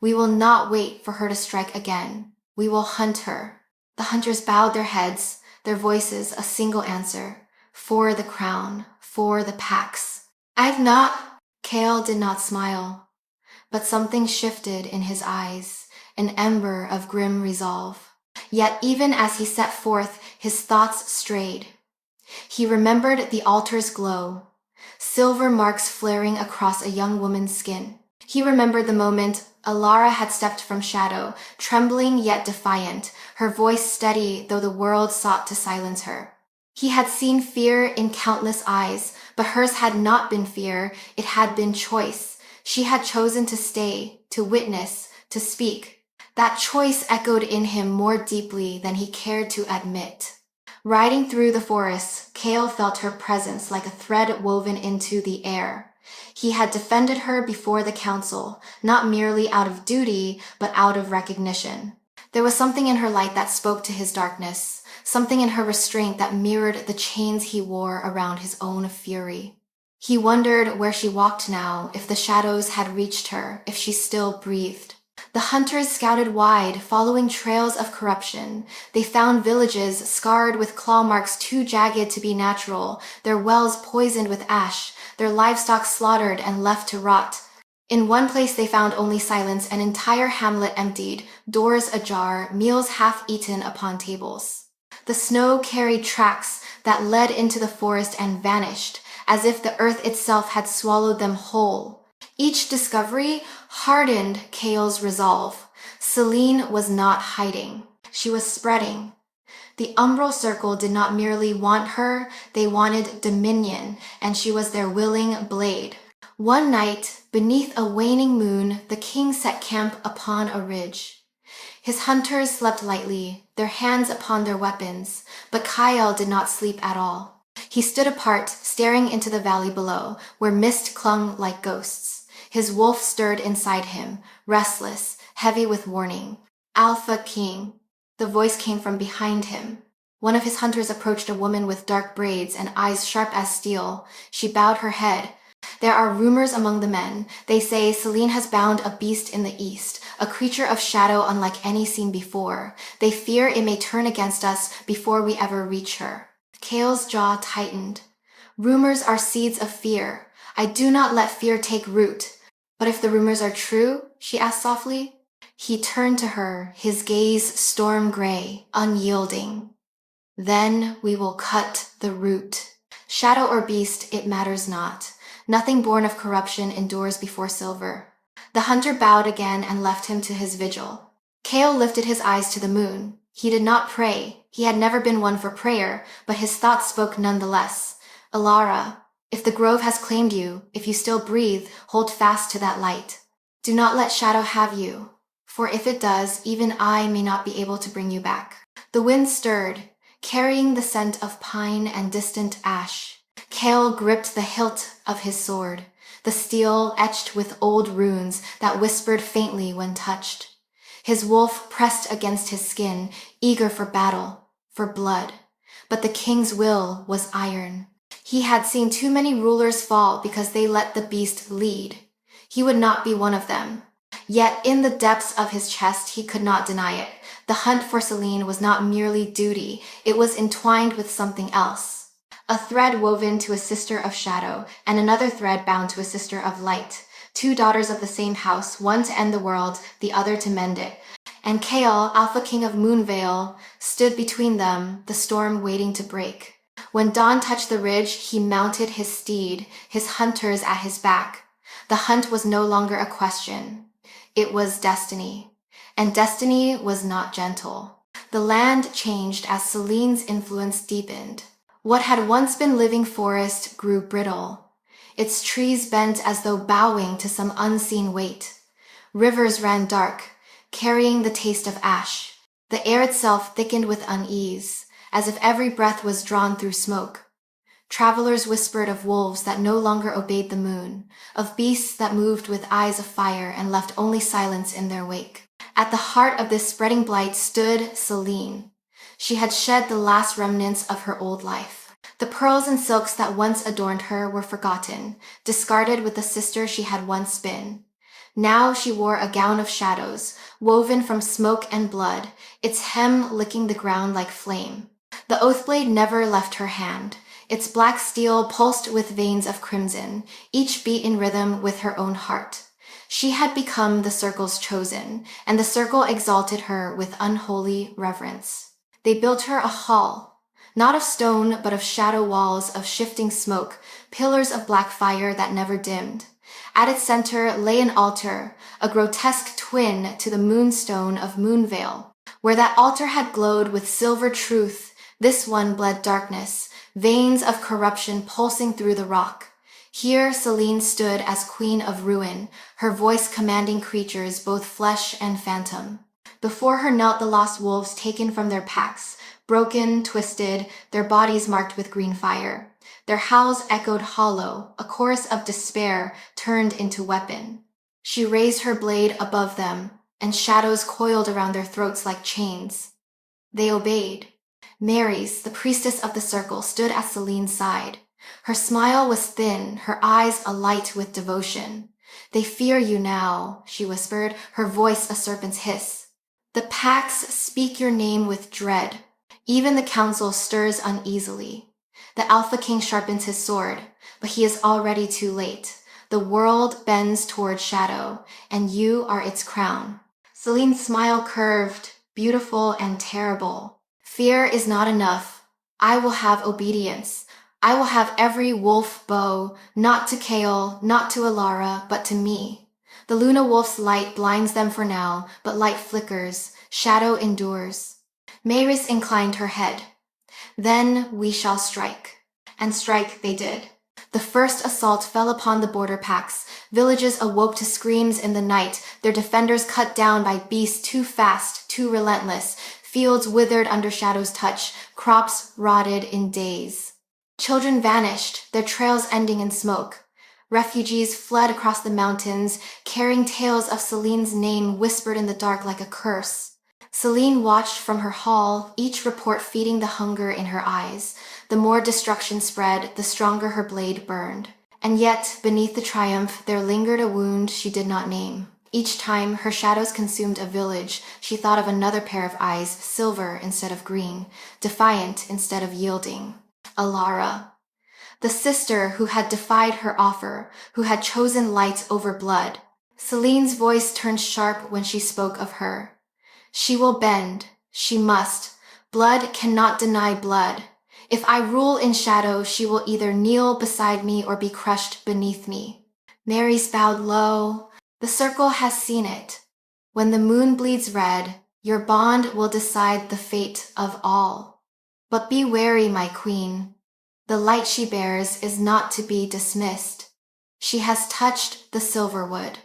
A: We will not wait for her to strike again. We will hunt her. The hunters bowed their heads, their voices a single answer. For the crown, for the packs. I've not... Kale did not smile, but something shifted in his eyes, an ember of grim resolve. Yet even as he set forth, his thoughts strayed. He remembered the altar's glow, silver marks flaring across a young woman's skin. He remembered the moment Alara had stepped from shadow, trembling yet defiant, her voice steady though the world sought to silence her. He had seen fear in countless eyes, but hers had not been fear, it had been choice. She had chosen to stay, to witness, to speak. That choice echoed in him more deeply than he cared to admit. Riding through the forest, Kale felt her presence like a thread woven into the air. He had defended her before the council, not merely out of duty, but out of recognition. There was something in her light that spoke to his darkness, something in her restraint that mirrored the chains he wore around his own fury. He wondered where she walked now, if the shadows had reached her, if she still breathed. The hunters scouted wide, following trails of corruption. They found villages scarred with claw marks too jagged to be natural, their wells poisoned with ash, their livestock slaughtered and left to rot. In one place they found only silence, an entire hamlet emptied, doors ajar, meals half-eaten upon tables. The snow carried tracks that led into the forest and vanished, as if the earth itself had swallowed them whole. Each discovery hardened Kale's resolve. Celine was not hiding. She was spreading. The umbral circle did not merely want her, they wanted dominion, and she was their willing blade. One night, beneath a waning moon, the king set camp upon a ridge. His hunters slept lightly, their hands upon their weapons, but Kyle did not sleep at all. He stood apart, staring into the valley below, where mist clung like ghosts. His wolf stirred inside him, restless, heavy with warning. Alpha King. The voice came from behind him. One of his hunters approached a woman with dark braids and eyes sharp as steel. She bowed her head. There are rumors among the men. They say Selene has bound a beast in the east, a creature of shadow unlike any seen before. They fear it may turn against us before we ever reach her. Kale's jaw tightened. Rumors are seeds of fear. I do not let fear take root. But if the rumors are true, she asked softly. He turned to her, his gaze storm gray, unyielding. Then we will cut the root. Shadow or beast, it matters not. Nothing born of corruption endures before silver. The hunter bowed again and left him to his vigil. Kale lifted his eyes to the moon. He did not pray. He had never been one for prayer, but his thoughts spoke nonetheless. Alara, if the grove has claimed you, if you still breathe, hold fast to that light. Do not let shadow have you, for if it does, even I may not be able to bring you back. The wind stirred, carrying the scent of pine and distant ash. Kale gripped the hilt of his sword, the steel etched with old runes that whispered faintly when touched. His wolf pressed against his skin, eager for battle, for blood. But the king's will was iron. He had seen too many rulers fall because they let the beast lead. He would not be one of them. Yet in the depths of his chest he could not deny it. The hunt for Selene was not merely duty, it was entwined with something else. A thread woven to a sister of shadow, and another thread bound to a sister of light. Two daughters of the same house, one to end the world, the other to mend it. And Kale, Alpha King of Moonvale, stood between them, the storm waiting to break. When dawn touched the ridge, he mounted his steed, his hunters at his back. The hunt was no longer a question. It was destiny. And destiny was not gentle. The land changed as Selene's influence deepened. What had once been living forest grew brittle. Its trees bent as though bowing to some unseen weight. Rivers ran dark, carrying the taste of ash. The air itself thickened with unease, as if every breath was drawn through smoke. Travelers whispered of wolves that no longer obeyed the moon, of beasts that moved with eyes of fire and left only silence in their wake. At the heart of this spreading blight stood Selene. She had shed the last remnants of her old life. The pearls and silks that once adorned her were forgotten, discarded with the sister she had once been. Now she wore a gown of shadows, woven from smoke and blood, its hem licking the ground like flame. The oathblade never left her hand. Its black steel pulsed with veins of crimson, each beat in rhythm with her own heart. She had become the circle's chosen, and the circle exalted her with unholy reverence. They built her a hall, not of stone, but of shadow walls of shifting smoke, pillars of black fire that never dimmed. At its center lay an altar, a grotesque twin to the moonstone of Moonvale. Where that altar had glowed with silver truth, this one bled darkness, veins of corruption pulsing through the rock. Here Selene stood as queen of ruin, her voice commanding creatures both flesh and phantom. Before her knelt the lost wolves taken from their packs, broken, twisted, their bodies marked with green fire. Their howls echoed hollow, a chorus of despair turned into weapon. She raised her blade above them, and shadows coiled around their throats like chains. They obeyed. Mary's, the priestess of the circle, stood at Selene's side. Her smile was thin, her eyes alight with devotion. They fear you now, she whispered, her voice a serpent's hiss. The packs speak your name with dread. Even the council stirs uneasily. The Alpha King sharpens his sword, but he is already too late. The world bends toward shadow, and you are its crown. Selene's smile curved, beautiful and terrible. Fear is not enough. I will have obedience. I will have every wolf bow, not to Kale, not to Alara, but to me. The Luna Wolf's light blinds them for now, but light flickers, shadow endures. Maris inclined her head. Then we shall strike. And strike they did. The first assault fell upon the border packs. Villages awoke to screams in the night, their defenders cut down by beasts too fast, too relentless. Fields withered under shadow's touch, crops rotted in days. Children vanished, their trails ending in smoke. Refugees fled across the mountains, carrying tales of Celine's name whispered in the dark like a curse. Celine watched from her hall, each report feeding the hunger in her eyes. The more destruction spread, the stronger her blade burned. And yet, beneath the triumph, there lingered a wound she did not name. Each time her shadows consumed a village, she thought of another pair of eyes, silver instead of green, defiant instead of yielding. Alara, the sister who had defied her offer, who had chosen light over blood. Celine's voice turned sharp when she spoke of her. She will bend. She must. Blood cannot deny blood. If I rule in shadow, she will either kneel beside me or be crushed beneath me. Mary's bowed low. The circle has seen it. When the moon bleeds red, your bond will decide the fate of all. But be wary, my queen. The light she bears is not to be dismissed. She has touched the silverwood.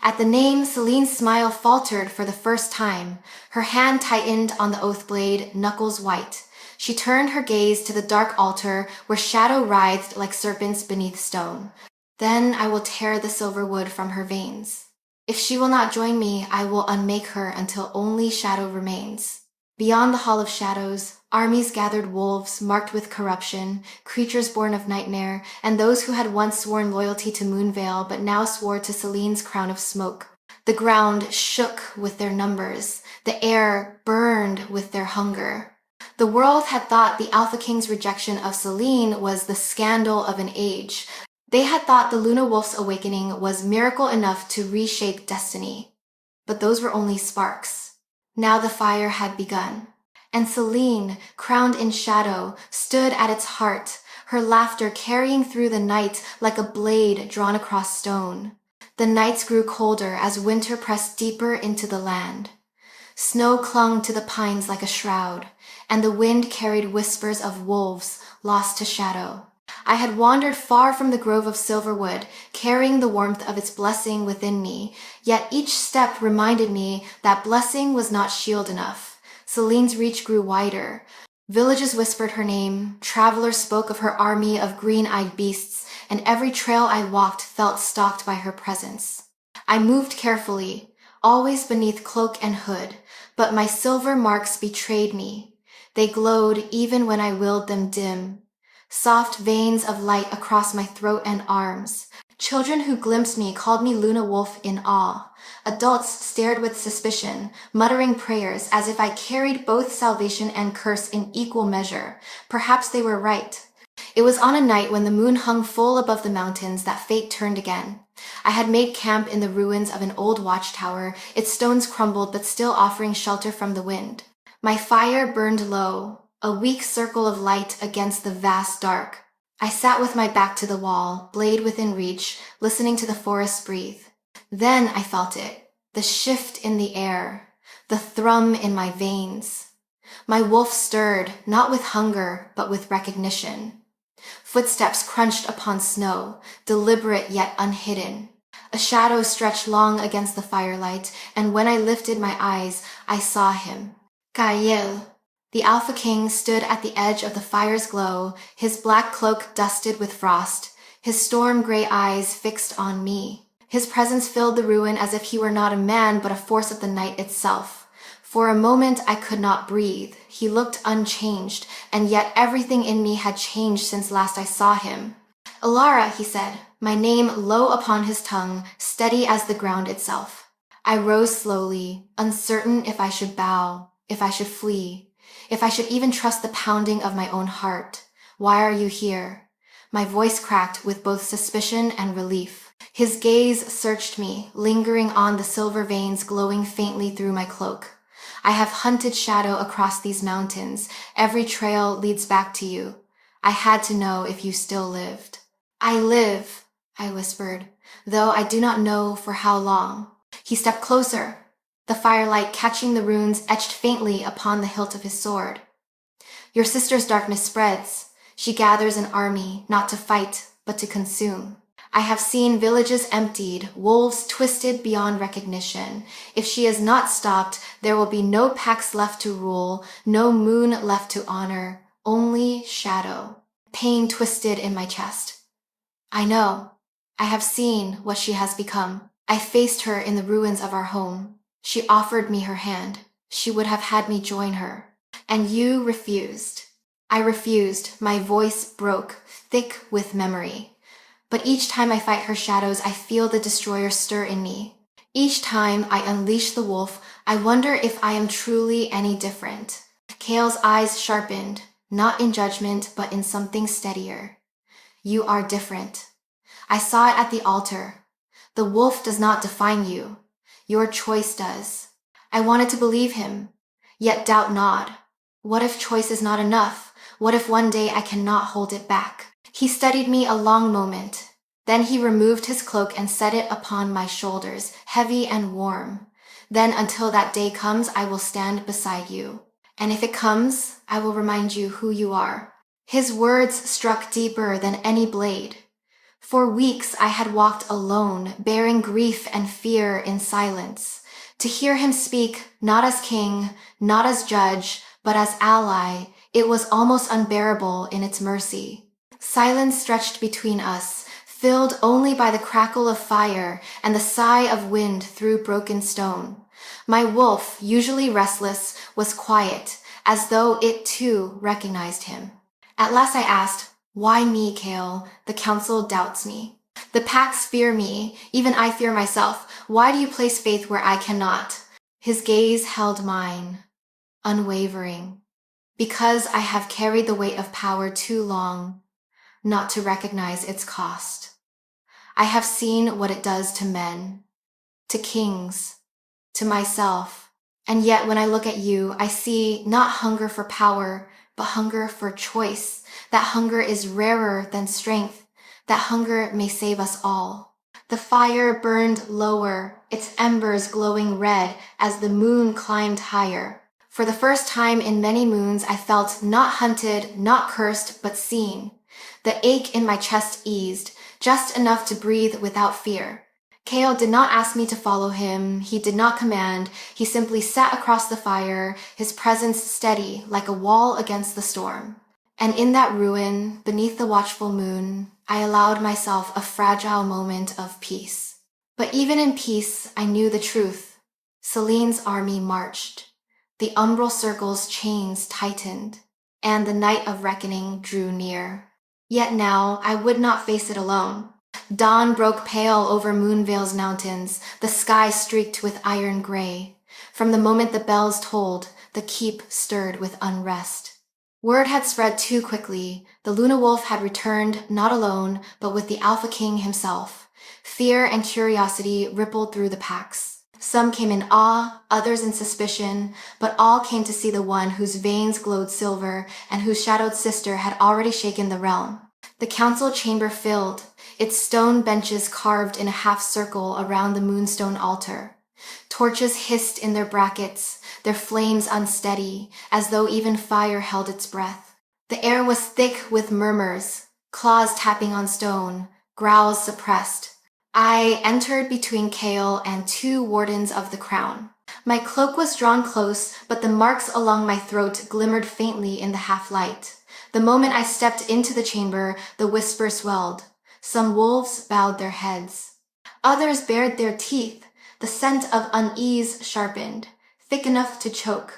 A: At the name, Celine's smile faltered for the first time. Her hand tightened on the oath blade, knuckles white. She turned her gaze to the dark altar where shadow writhed like serpents beneath stone. Then I will tear the silver wood from her veins. If she will not join me, I will unmake her until only shadow remains. Beyond the Hall of Shadows, armies gathered wolves marked with corruption, creatures born of nightmare, and those who had once sworn loyalty to Moonvale but now swore to Celine's crown of smoke. The ground shook with their numbers. The air burned with their hunger. The world had thought the Alpha King's rejection of Celine was the scandal of an age. They had thought the Luna Wolf's awakening was miracle enough to reshape destiny. But those were only sparks. Now the fire had begun. And Celine, crowned in shadow, stood at its heart, her laughter carrying through the night like a blade drawn across stone. The nights grew colder as winter pressed deeper into the land. Snow clung to the pines like a shroud, and the wind carried whispers of wolves lost to shadow. I had wandered far from the grove of silverwood, carrying the warmth of its blessing within me, yet each step reminded me that blessing was not shield enough. Celine's reach grew wider. Villages whispered her name, travelers spoke of her army of green-eyed beasts, and every trail I walked felt stalked by her presence. I moved carefully, always beneath cloak and hood, but my silver marks betrayed me. They glowed even when I willed them dim. Soft veins of light across my throat and arms. Children who glimpsed me called me Luna Wolf in awe. Adults stared with suspicion, muttering prayers as if I carried both salvation and curse in equal measure. Perhaps they were right. It was on a night when the moon hung full above the mountains that fate turned again. I had made camp in the ruins of an old watchtower, its stones crumbled but still offering shelter from the wind. My fire burned low, a weak circle of light against the vast dark. I sat with my back to the wall, blade within reach, listening to the forest breathe. Then I felt it, the shift in the air, the thrum in my veins. My wolf stirred, not with hunger, but with recognition. Footsteps crunched upon snow, deliberate yet unhidden. A shadow stretched long against the firelight, and when I lifted my eyes, I saw him. Gael. The Alpha King stood at the edge of the fire's glow, his black cloak dusted with frost, his storm-gray eyes fixed on me. His presence filled the ruin as if he were not a man but a force of the night itself. For a moment I could not breathe. He looked unchanged, and yet everything in me had changed since last I saw him. Alara, he said, my name low upon his tongue, steady as the ground itself. I rose slowly, uncertain if I should bow, if I should flee, if I should even trust the pounding of my own heart. Why are you here? My voice cracked with both suspicion and relief. His gaze searched me, lingering on the silver veins glowing faintly through my cloak. I have hunted shadow across these mountains. Every trail leads back to you. I had to know if you still lived. I live, I whispered, though I do not know for how long. He stepped closer, the firelight catching the runes etched faintly upon the hilt of his sword. Your sister's darkness spreads. She gathers an army, not to fight, but to consume. I have seen villages emptied, wolves twisted beyond recognition. If she is not stopped, there will be no packs left to rule, no moon left to honor, only shadow. Pain twisted in my chest. I know, I have seen what she has become. I faced her in the ruins of our home. She offered me her hand. She would have had me join her. And you refused. I refused. My voice broke, thick with memory. But each time I fight her shadows, I feel the destroyer stir in me. Each time I unleash the wolf, I wonder if I am truly any different. Kale's eyes sharpened, not in judgment, but in something steadier. You are different. I saw it at the altar. The wolf does not define you. Your choice does. I wanted to believe him, yet doubt not. What if choice is not enough? What if one day I cannot hold it back? He studied me a long moment. Then he removed his cloak and set it upon my shoulders, heavy and warm. Then until that day comes, I will stand beside you. And if it comes, I will remind you who you are. His words struck deeper than any blade. For weeks I had walked alone, bearing grief and fear in silence. To hear him speak, not as king, not as judge, but as ally, it was almost unbearable in its mercy. Silence stretched between us, filled only by the crackle of fire and the sigh of wind through broken stone. My wolf, usually restless, was quiet, as though it too recognized him. At last I asked, "Why me, Kale? The council doubts me. The packs fear me. Even I fear myself. Why do you place faith where I cannot?" His gaze held mine, unwavering. Because I have carried the weight of power too long, not to recognize its cost. I have seen what it does to men, to kings, to myself. And yet when I look at you, I see not hunger for power, but hunger for choice. That hunger is rarer than strength. That hunger may save us all. The fire burned lower, its embers glowing red as the moon climbed higher. For the first time in many moons, I felt not hunted, not cursed, but seen. The ache in my chest eased, just enough to breathe without fear. Kale did not ask me to follow him. He did not command. He simply sat across the fire, his presence steady like a wall against the storm. And in that ruin, beneath the watchful moon, I allowed myself a fragile moment of peace. But even in peace, I knew the truth. Celine's army marched. The umbral circle's chains tightened, and the night of reckoning drew near. Yet now I would not face it alone. Dawn broke pale over Moonvale's mountains, the sky streaked with iron gray. From the moment the bells tolled, the keep stirred with unrest. Word had spread too quickly. The Luna Wolf had returned, not alone, but with the Alpha King himself. Fear and curiosity rippled through the packs. Some came in awe, others in suspicion, but all came to see the one whose veins glowed silver and whose shadowed sister had already shaken the realm. The council chamber filled, its stone benches carved in a half circle around the moonstone altar. Torches hissed in their brackets, their flames unsteady, as though even fire held its breath. The air was thick with murmurs, claws tapping on stone, growls suppressed. I entered between Kale and two wardens of the crown. My cloak was drawn close, but the marks along my throat glimmered faintly in the half-light. The moment I stepped into the chamber, the whisper swelled. Some wolves bowed their heads. Others bared their teeth. The scent of unease sharpened, thick enough to choke.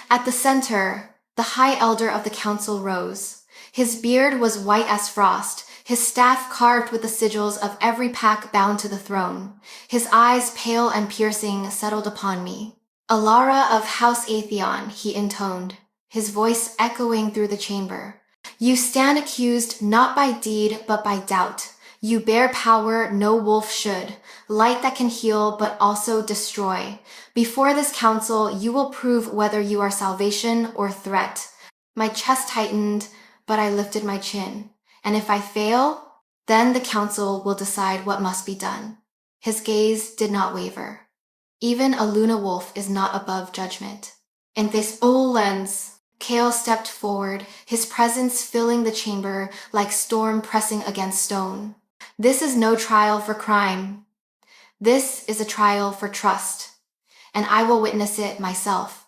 A: At the center, the high elder of the council rose. His beard was white as frost, his staff carved with the sigils of every pack bound to the throne. His eyes, pale and piercing, settled upon me. "Alara of House Atheon," he intoned, his voice echoing through the chamber. "You stand accused not by deed but by doubt. You bear power no wolf should, light that can heal but also destroy. Before this council, you will prove whether you are salvation or threat." My chest tightened, but I lifted my chin. And if I fail, then the council will decide what must be done. His gaze did not waver. Even a Luna Wolf is not above judgment. In this lens, Kale stepped forward, his presence filling the chamber like storm pressing against stone. "This is no trial for crime. This is a trial for trust, and I will witness it myself."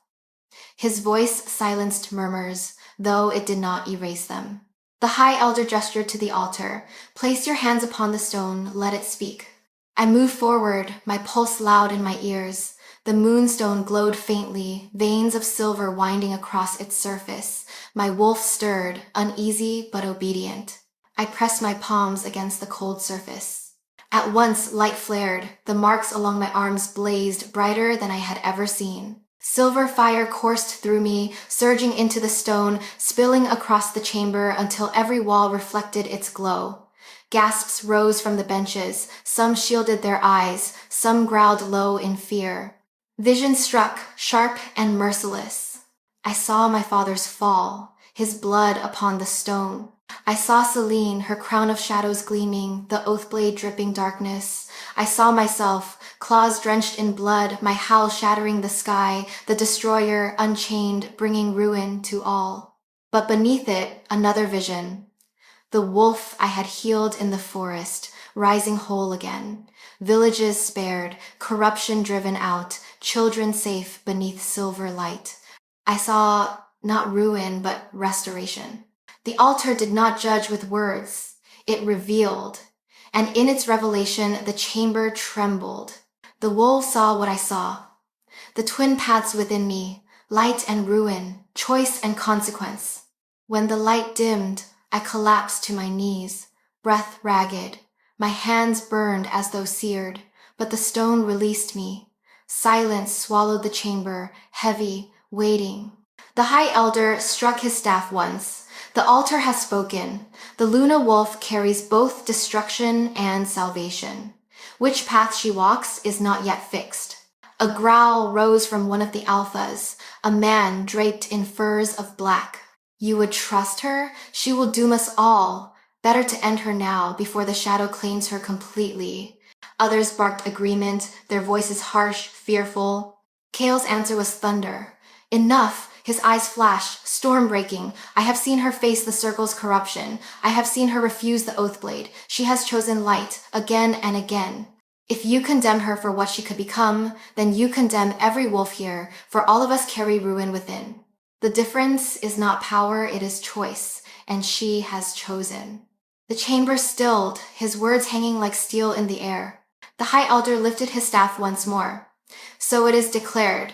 A: His voice silenced murmurs, though it did not erase them. The High Elder gestured to the altar. Place your hands upon the stone, let it speak. I moved forward, my pulse loud in my ears. The moonstone glowed faintly, veins of silver winding across its surface. My wolf stirred, uneasy but obedient. I pressed my palms against the cold surface. At once, light flared. The marks along my arms blazed brighter than I had ever seen. Silver fire coursed through me, surging into the stone, spilling across the chamber until every wall reflected its glow. Gasps rose from the benches. Some shielded their eyes, some growled low in fear. Vision struck, sharp and merciless. I saw my father's fall, his blood upon the stone. I saw Celine, her crown of shadows gleaming, the oath blade dripping darkness. I saw myself, claws drenched in blood, my howl shattering the sky, the destroyer, unchained, bringing ruin to all. But beneath it, another vision. The wolf I had healed in the forest, rising whole again. Villages spared, corruption driven out, children safe beneath silver light. I saw not ruin, but restoration. The altar did not judge with words. It revealed. And in its revelation, the chamber trembled. The wolf saw what I saw. The twin paths within me, light and ruin, choice and consequence. When the light dimmed, I collapsed to my knees, breath ragged. My hands burned as though seared, but the stone released me. Silence swallowed the chamber, heavy, waiting. The High Elder struck his staff once. The altar has spoken. The Luna Wolf carries both destruction and salvation. Which path she walks is not yet fixed. A growl rose from one of the alphas, a man draped in furs of black. You would trust her? She will doom us all. Better to end her now, before the shadow claims her completely. Others barked agreement, their voices harsh, fearful. Kale's answer was thunder. Enough! His eyes flashed, storm-breaking. I have seen her face the circle's corruption. I have seen her refuse the oath blade. She has chosen light, again and again. If you condemn her for what she could become, then you condemn every wolf here, for all of us carry ruin within. The difference is not power, it is choice, and she has chosen. The chamber stilled, his words hanging like steel in the air. The High Elder lifted his staff once more. So it is declared.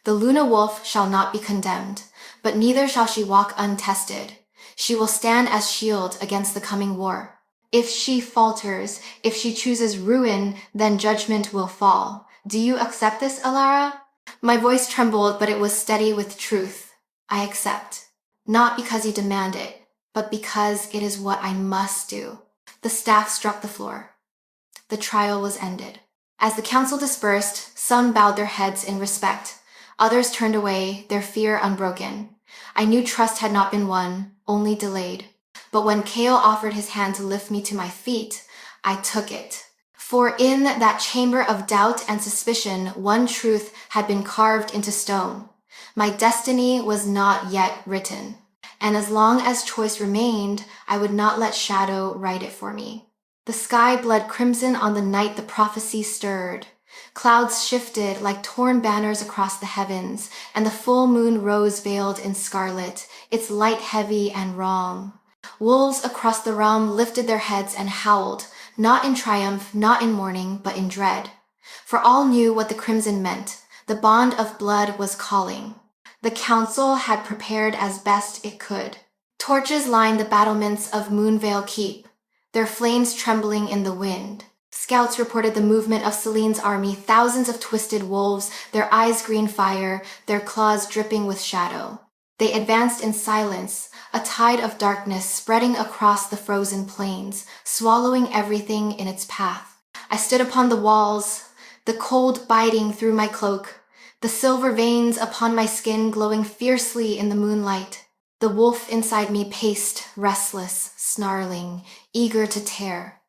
A: The Luna Wolf shall not be condemned, but neither shall she walk untested. She will stand as shield against the coming war. If she falters, if she chooses ruin, then judgment will fall. Do you accept this, Alara? My voice trembled, but it was steady with truth. I accept. Not because you demand it, but because it is what I must do. The staff struck the floor. The trial was ended. As the council dispersed, some bowed their heads in respect. Others turned away, their fear unbroken. I knew trust had not been won, only delayed. But when Kale offered his hand to lift me to my feet, I took it. For in that chamber of doubt and suspicion, one truth had been carved into stone. My destiny was not yet written. And as long as choice remained, I would not let shadow write it for me. The sky bled crimson on the night the prophecy stirred. Clouds shifted like torn banners across the heavens, and the full moon rose veiled in scarlet, its light heavy and wrong. Wolves across the realm lifted their heads and howled, not in triumph, not in mourning, but in dread. For all knew what the crimson meant. The bond of blood was calling. The council had prepared as best it could. Torches lined the battlements of Moonvale Keep, their flames trembling in the wind. Scouts reported the movement of Celine's army, thousands of twisted wolves, their eyes green fire, their claws dripping with shadow. They advanced in silence, a tide of darkness spreading across the frozen plains, swallowing everything in its path. I stood upon the walls, the cold biting through my cloak, the silver veins upon my skin glowing fiercely in the moonlight. The wolf inside me paced, restless, snarling, eager to tear.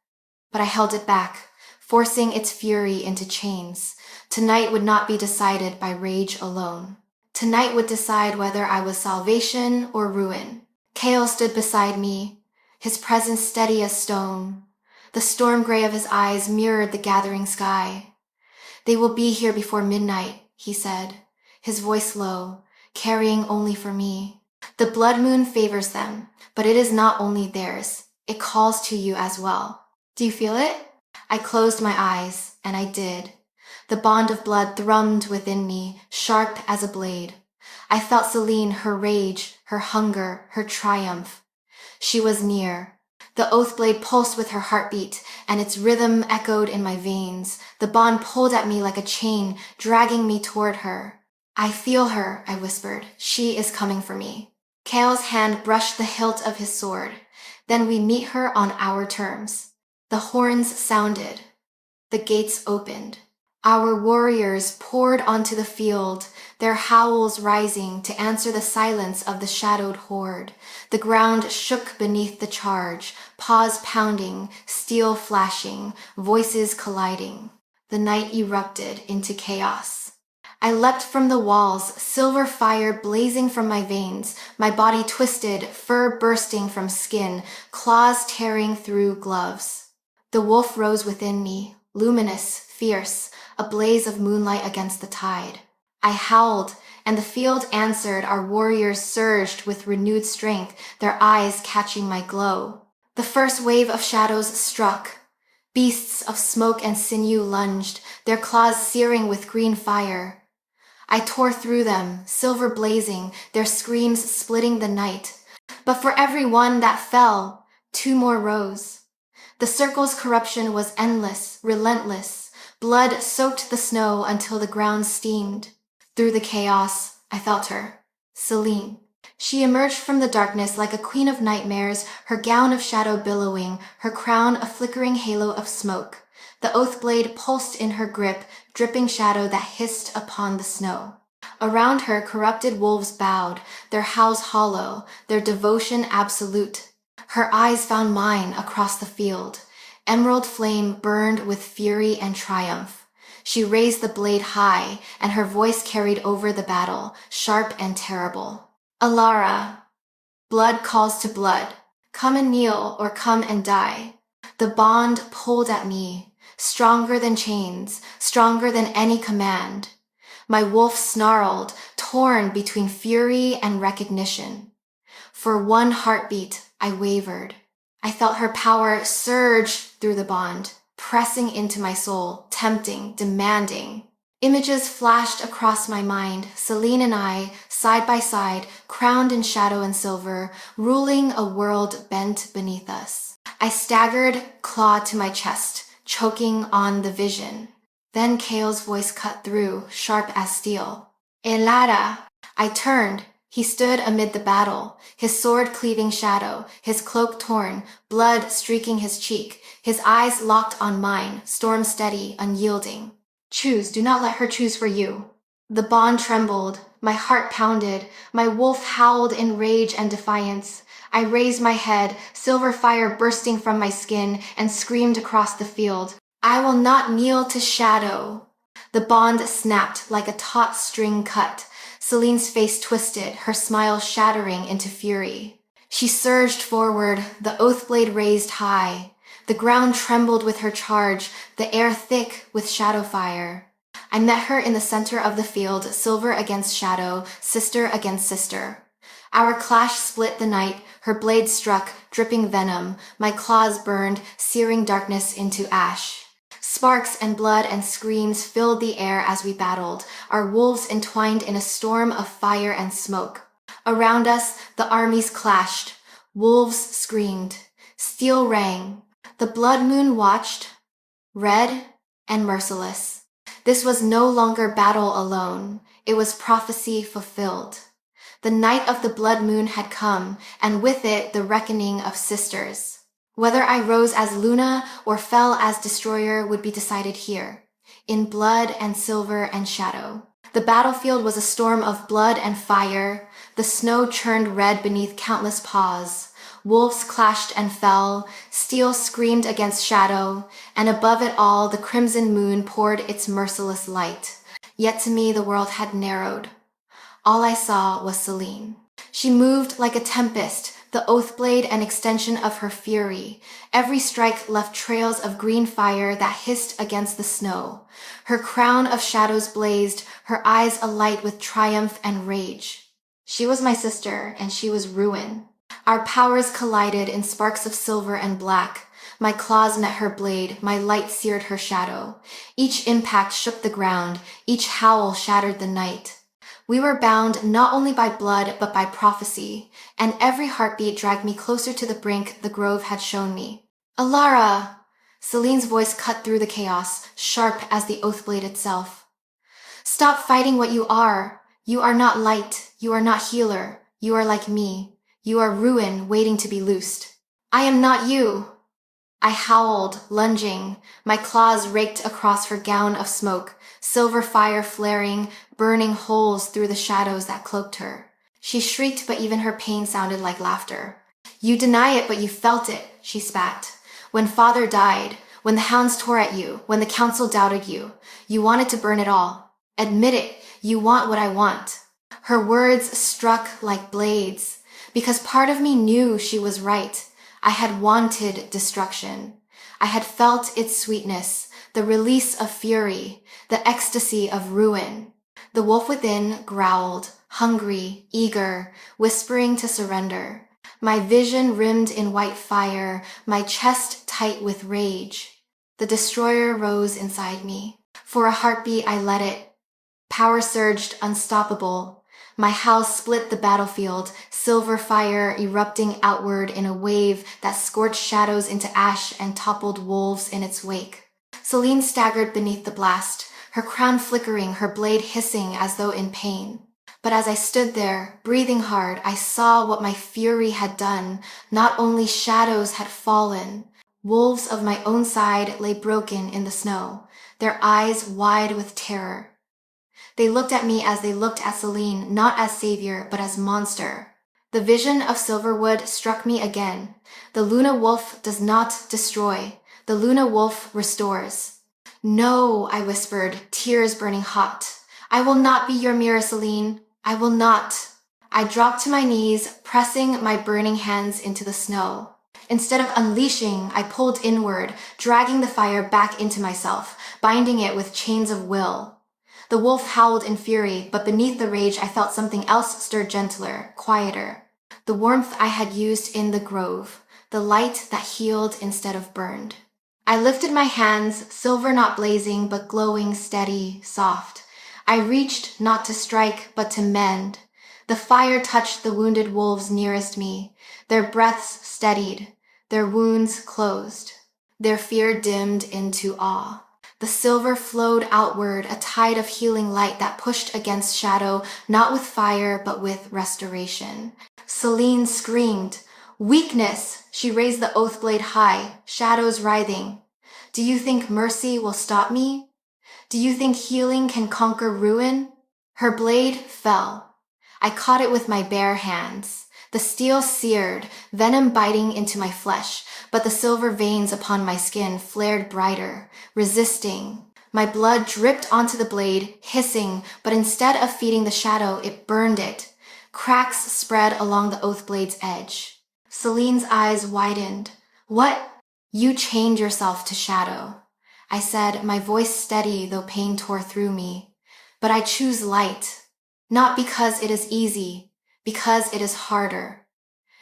A: But I held it back, forcing its fury into chains. Tonight would not be decided by rage alone. Tonight would decide whether I was salvation or ruin. Kale stood beside me, his presence steady as stone. The storm gray of his eyes mirrored the gathering sky. They will be here before midnight, he said, his voice low, carrying only for me. The blood moon favors them, but it is not only theirs. It calls to you as well. Do you feel it? I closed my eyes, and I did. The bond of blood thrummed within me, sharp as a blade. I felt Celine, her rage, her hunger, her triumph. She was near. The oath blade pulsed with her heartbeat, and its rhythm echoed in my veins. The bond pulled at me like a chain, dragging me toward her. I feel her, I whispered. She is coming for me. Kale's hand brushed the hilt of his sword. Then we meet her on our terms. The horns sounded. The gates opened. Our warriors poured onto the field, their howls rising to answer the silence of the shadowed horde. The ground shook beneath the charge, paws pounding, steel flashing, voices colliding. The night erupted into chaos. I leapt from the walls, silver fire blazing from my veins, my body twisted, fur bursting from skin, claws tearing through gloves. The wolf rose within me, luminous, fierce, a blaze of moonlight against the tide. I howled, and the field answered. Our warriors surged with renewed strength, their eyes catching my glow. The first wave of shadows struck. Beasts of smoke and sinew lunged, their claws searing with green fire. I tore through them, silver blazing, their screams splitting the night. But for every one that fell, 2 more rose. The circle's corruption was endless, relentless. Blood soaked the snow until the ground steamed. Through the chaos, I felt her. Celine. She emerged from the darkness like a queen of nightmares, her gown of shadow billowing, her crown a flickering halo of smoke. The oath blade pulsed in her grip, dripping shadow that hissed upon the snow. Around her, corrupted wolves bowed, their howls hollow, their devotion absolute. Her eyes found mine across the field. Emerald flame burned with fury and triumph. She raised the blade high, and her voice carried over the battle, sharp and terrible. Alara, blood calls to blood. Come and kneel, or come and die. The bond pulled at me, stronger than chains, stronger than any command. My wolf snarled, torn between fury and recognition. For one heartbeat, I wavered. I felt her power surge through the bond, pressing into my soul, tempting, demanding. Images flashed across my mind, Celine and I, side by side, crowned in shadow and silver, ruling a world bent beneath us. I staggered, claw to my chest, choking on the vision. Then Kale's voice cut through, sharp as steel. Elara! I turned. He stood amid the battle, his sword cleaving shadow, his cloak torn, blood streaking his cheek, his eyes locked on mine, storm steady, unyielding. Choose, do not let her choose for you. The bond trembled, my heart pounded, my wolf howled in rage and defiance. I raised my head, silver fire bursting from my skin, and screamed across the field. I will not kneel to shadow. The bond snapped like a taut string cut. Celine's face twisted, her smile shattering into fury. She surged forward, the oath blade raised high. The ground trembled with her charge, the air thick with shadow fire. I met her in the center of the field, silver against shadow, sister against sister. Our clash split the night, her blade struck, dripping venom. My claws burned, searing darkness into ash. Sparks and blood and screams filled the air as we battled, our wolves entwined in a storm of fire and smoke. Around us, the armies clashed. Wolves screamed. Steel rang. The blood moon watched, red and merciless. This was no longer battle alone. It was prophecy fulfilled. The night of the blood moon had come, and with it the reckoning of sisters. Whether I rose as Luna or fell as Destroyer would be decided here, in blood and silver and shadow. The battlefield was a storm of blood and fire. The snow churned red beneath countless paws. Wolves clashed and fell. Steel screamed against shadow. And above it all, the crimson moon poured its merciless light. Yet to me, the world had narrowed. All I saw was Celine. She moved like a tempest, the oath blade an extension of her fury. Every strike left trails of green fire that hissed against the snow. Her crown of shadows blazed, her eyes alight with triumph and rage. She was my sister, and she was ruin. Our powers collided in sparks of silver and black. My claws met her blade, my light seared her shadow. Each impact shook the ground, each howl shattered the night. We were bound not only by blood, but by prophecy, and every heartbeat dragged me closer to the brink the grove had shown me. Alara! Celine's voice cut through the chaos, sharp as the oath blade itself. Stop fighting what you are. You are not light. You are not healer. You are like me. You are ruin waiting to be loosed. I am not you. I howled, lunging. My claws raked across her gown of smoke, silver fire flaring, burning holes through the shadows that cloaked her. She shrieked, but even her pain sounded like laughter. You deny it, but you felt it, she spat. When father died, when the hounds tore at you, when the council doubted you, you wanted to burn it all. Admit it, you want what I want. Her words struck like blades, because part of me knew she was right. I had wanted destruction. I had felt its sweetness, the release of fury, the ecstasy of ruin. The wolf within growled, hungry, eager, whispering to surrender. My vision rimmed in white fire, my chest tight with rage. The destroyer rose inside me. For a heartbeat, I let it. Power surged, unstoppable. My howl split the battlefield, silver fire erupting outward in a wave that scorched shadows into ash and toppled wolves in its wake. Celine staggered beneath the blast, her crown flickering, her blade hissing as though in pain. But as I stood there, breathing hard, I saw what my fury had done. Not only shadows had fallen, wolves of my own side lay broken in the snow, their eyes wide with terror. They looked at me as they looked at Celine, not as savior, but as monster. The vision of Silverwood struck me again. The Luna Wolf does not destroy. The Luna Wolf restores. No, I whispered, tears burning hot. I will not be your mirror, Celine. I will not. I dropped to my knees, pressing my burning hands into the snow. Instead of unleashing, I pulled inward, dragging the fire back into myself, binding it with chains of will. The wolf howled in fury, but beneath the rage I felt something else stir gentler, quieter. The warmth I had used in the grove, the light that healed instead of burned. I lifted my hands, silver not blazing, but glowing, steady, soft. I reached not to strike, but to mend. The fire touched the wounded wolves nearest me. Their breaths steadied, their wounds closed. Their fear dimmed into awe. The silver flowed outward, a tide of healing light that pushed against shadow, not with fire, but with restoration. Celine screamed. Weakness! She raised the oath blade high, shadows writhing. Do you think mercy will stop me? Do you think healing can conquer ruin? Her blade fell. I caught it with my bare hands. The steel seared, venom biting into my flesh, but the silver veins upon my skin flared brighter, resisting. My blood dripped onto the blade, hissing, but instead of feeding the shadow, it burned it. Cracks spread along the oath blade's edge. Celine's eyes widened. What? You chained yourself to shadow. I said, my voice steady though pain tore through me. But I choose light, not because it is easy, because it is harder,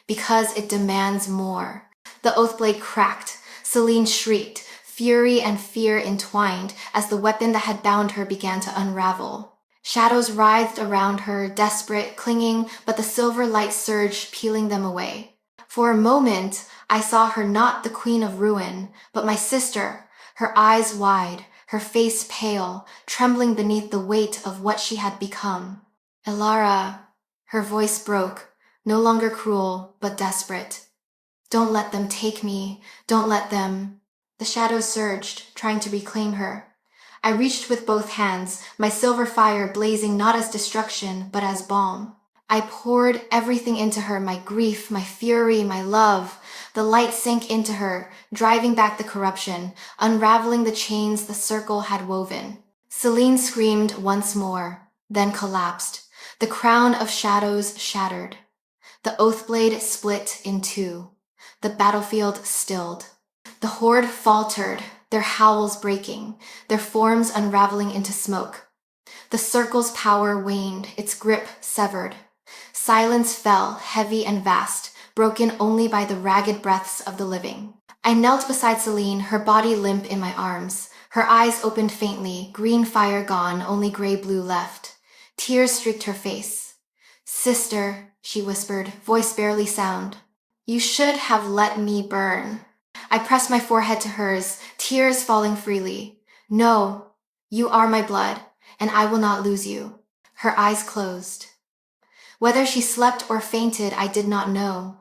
A: because it demands more. The oath blade cracked. Celine shrieked, fury and fear entwined as the weapon that had bound her began to unravel. Shadows writhed around her, desperate, clinging, but the silver light surged, peeling them away. For a moment, I saw her not the queen of ruin, but my sister, her eyes wide, her face pale, trembling beneath the weight of what she had become. Elara, her voice broke, no longer cruel, but desperate. Don't let them take me. Don't let them. The shadows surged, trying to reclaim her. I reached with both hands, my silver fire blazing not as destruction, but as balm. I poured everything into her, my grief, my fury, my love. The light sank into her, driving back the corruption, unraveling the chains the circle had woven. Celine screamed once more, then collapsed. The crown of shadows shattered. The oath blade split in two. The battlefield stilled. The horde faltered, their howls breaking, their forms unraveling into smoke. The circle's power waned, its grip severed. Silence fell, heavy and vast, broken only by the ragged breaths of the living. I knelt beside Celine, her body limp in my arms. Her eyes opened faintly, green fire gone, only gray-blue left. Tears streaked her face. "Sister," she whispered, voice barely sound. "You should have let me burn." I pressed my forehead to hers, tears falling freely. "No, you are my blood, and I will not lose you." Her eyes closed. Whether she slept or fainted, I did not know.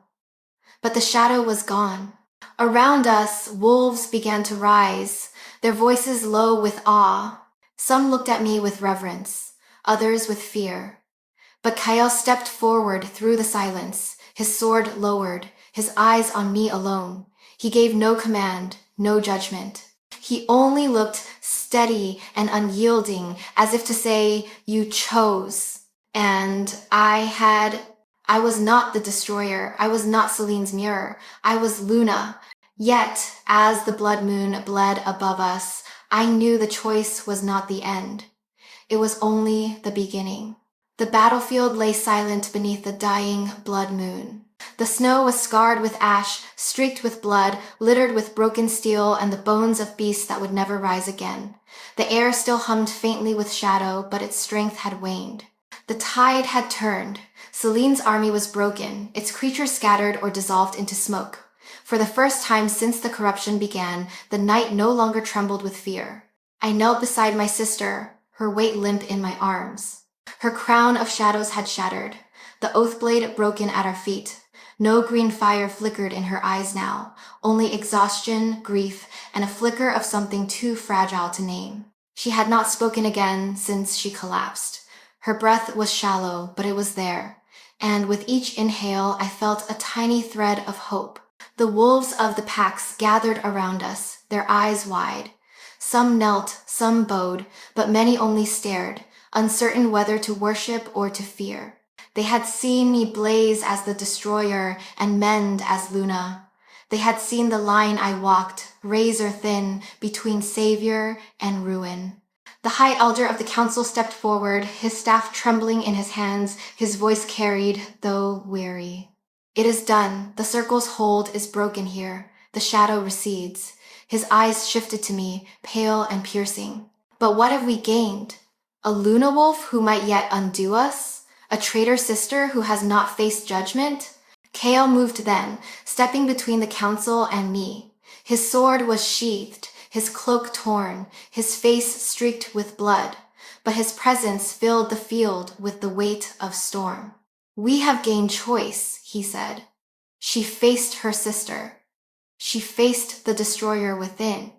A: But the shadow was gone. Around us, wolves began to rise, their voices low with awe. Some looked at me with reverence, others with fear. But Kael stepped forward through the silence, his sword lowered, his eyes on me alone. He gave no command, no judgment. He only looked steady and unyielding, as if to say, "You chose." And I was not the destroyer. I was not Celine's mirror. I was Luna. Yet, as the blood moon bled above us, I knew the choice was not the end. It was only the beginning. The battlefield lay silent beneath the dying blood moon. The snow was scarred with ash, streaked with blood, littered with broken steel and the bones of beasts that would never rise again. The air still hummed faintly with shadow, but its strength had waned. The tide had turned. Celine's army was broken, its creatures scattered or dissolved into smoke. For the first time since the corruption began, the night no longer trembled with fear. I knelt beside my sister, her weight limp in my arms. Her crown of shadows had shattered, the oath blade broken at our feet. No green fire flickered in her eyes now, only exhaustion, grief, and a flicker of something too fragile to name. She had not spoken again since she collapsed. Her breath was shallow, but it was there, and with each inhale I felt a tiny thread of hope. The wolves of the packs gathered around us, their eyes wide. Some knelt, some bowed, but many only stared, uncertain whether to worship or to fear. They had seen me blaze as the destroyer and mend as Luna. They had seen the line I walked, razor thin, between savior and ruin. The high elder of the council stepped forward, his staff trembling in his hands, his voice carried, though weary. "It is done. The circle's hold is broken here. The shadow recedes." His eyes shifted to me, pale and piercing. "But what have we gained? A Luna wolf who might yet undo us? A traitor sister who has not faced judgment?" Kael moved then, stepping between the council and me. His sword was sheathed, his cloak torn, his face streaked with blood, but his presence filled the field with the weight of storm. "We have gained choice," he said. She faced her sister. She faced the destroyer within,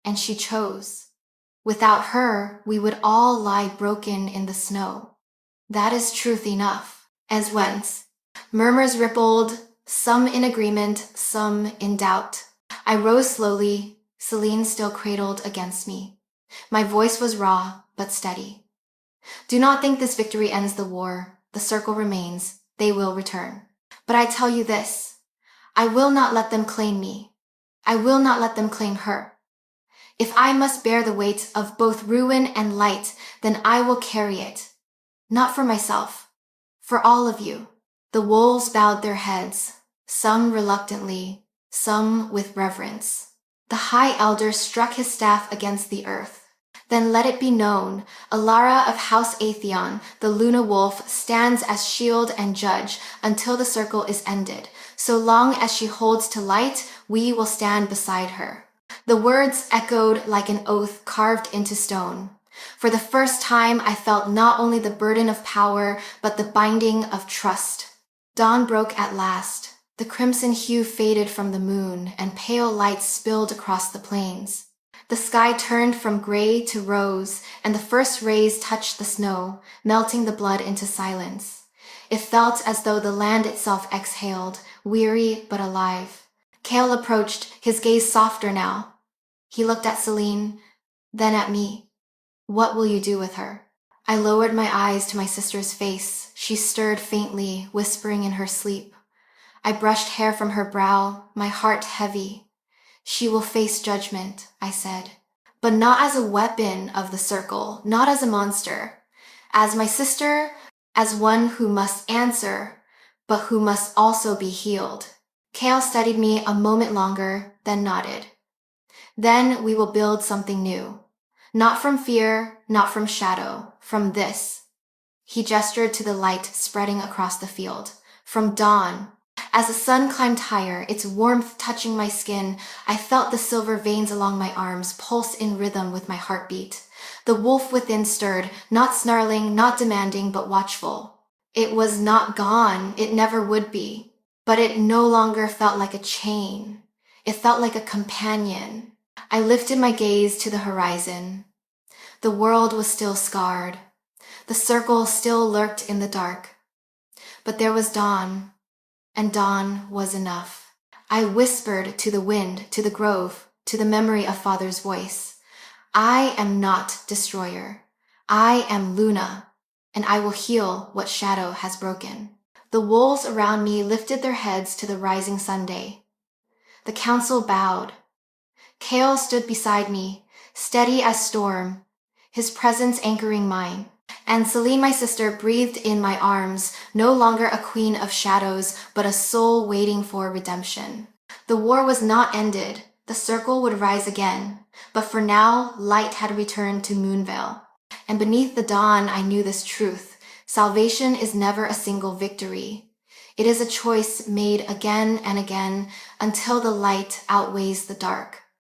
A: and she chose. Without her, we would all lie broken in the snow. That is truth enough. As whence? Murmurs rippled, some in agreement, some in doubt. I rose slowly, Celine still cradled against me. My voice was raw, but steady. "Do not think this victory ends the war. The circle remains. They will return. But I tell you this, I will not let them claim me. I will not let them claim her. If I must bear the weight of both ruin and light, then I will carry it. Not for myself, for all of you." The wolves bowed their heads, some reluctantly, some with reverence. The high elder struck his staff against the earth. "Then let it be known, Alara of House Atheon, the Luna Wolf, stands as shield and judge until the circle is ended. So long as she holds to light, we will stand beside her." The words echoed like an oath carved into stone. For the first time, I felt not only the burden of power, but the binding of trust. Dawn broke at last. The crimson hue faded from the moon, and pale light spilled across the plains. The sky turned from gray to rose, and the first rays touched the snow, melting the blood into silence. It felt as though the land itself exhaled, weary but alive. Kael approached, his gaze softer now. He looked at Celine, then at me. "What will you do with her?" I lowered my eyes to my sister's face. She stirred faintly, whispering in her sleep. I brushed hair from her brow, my heart heavy. "She will face judgment," I said. "But not as a weapon of the circle, not as a monster. As my sister, as one who must answer, but who must also be healed. Kale studied me a moment longer, then nodded. Then we will build something new. Not from fear, not from shadow, from this. He gestured to the light spreading across the field. From dawn. As the sun climbed higher, its warmth touching my skin, I felt the silver veins along my arms pulse in rhythm with my heartbeat. The wolf within stirred, not snarling, not demanding, but watchful. It was not gone, it never would be. But it no longer felt like a chain. It felt like a companion. I lifted my gaze to the horizon. The world was still scarred. The circle still lurked in the dark. But there was dawn, and dawn was enough. I whispered to the wind, to the grove, to the memory of Father's voice. I am not destroyer. I am Luna, and I will heal what shadow has broken. The wolves around me lifted their heads to the rising Sunday. The council bowed. Kale stood beside me, steady as storm, his presence anchoring mine. And Celine, my sister, breathed in my arms, no longer a queen of shadows, but a soul waiting for redemption. The war was not ended. The circle would rise again. But for now, light had returned to Moonvale. And beneath the dawn, I knew this truth. Salvation is never a single victory. It is a choice made again and again until the light outweighs the dark.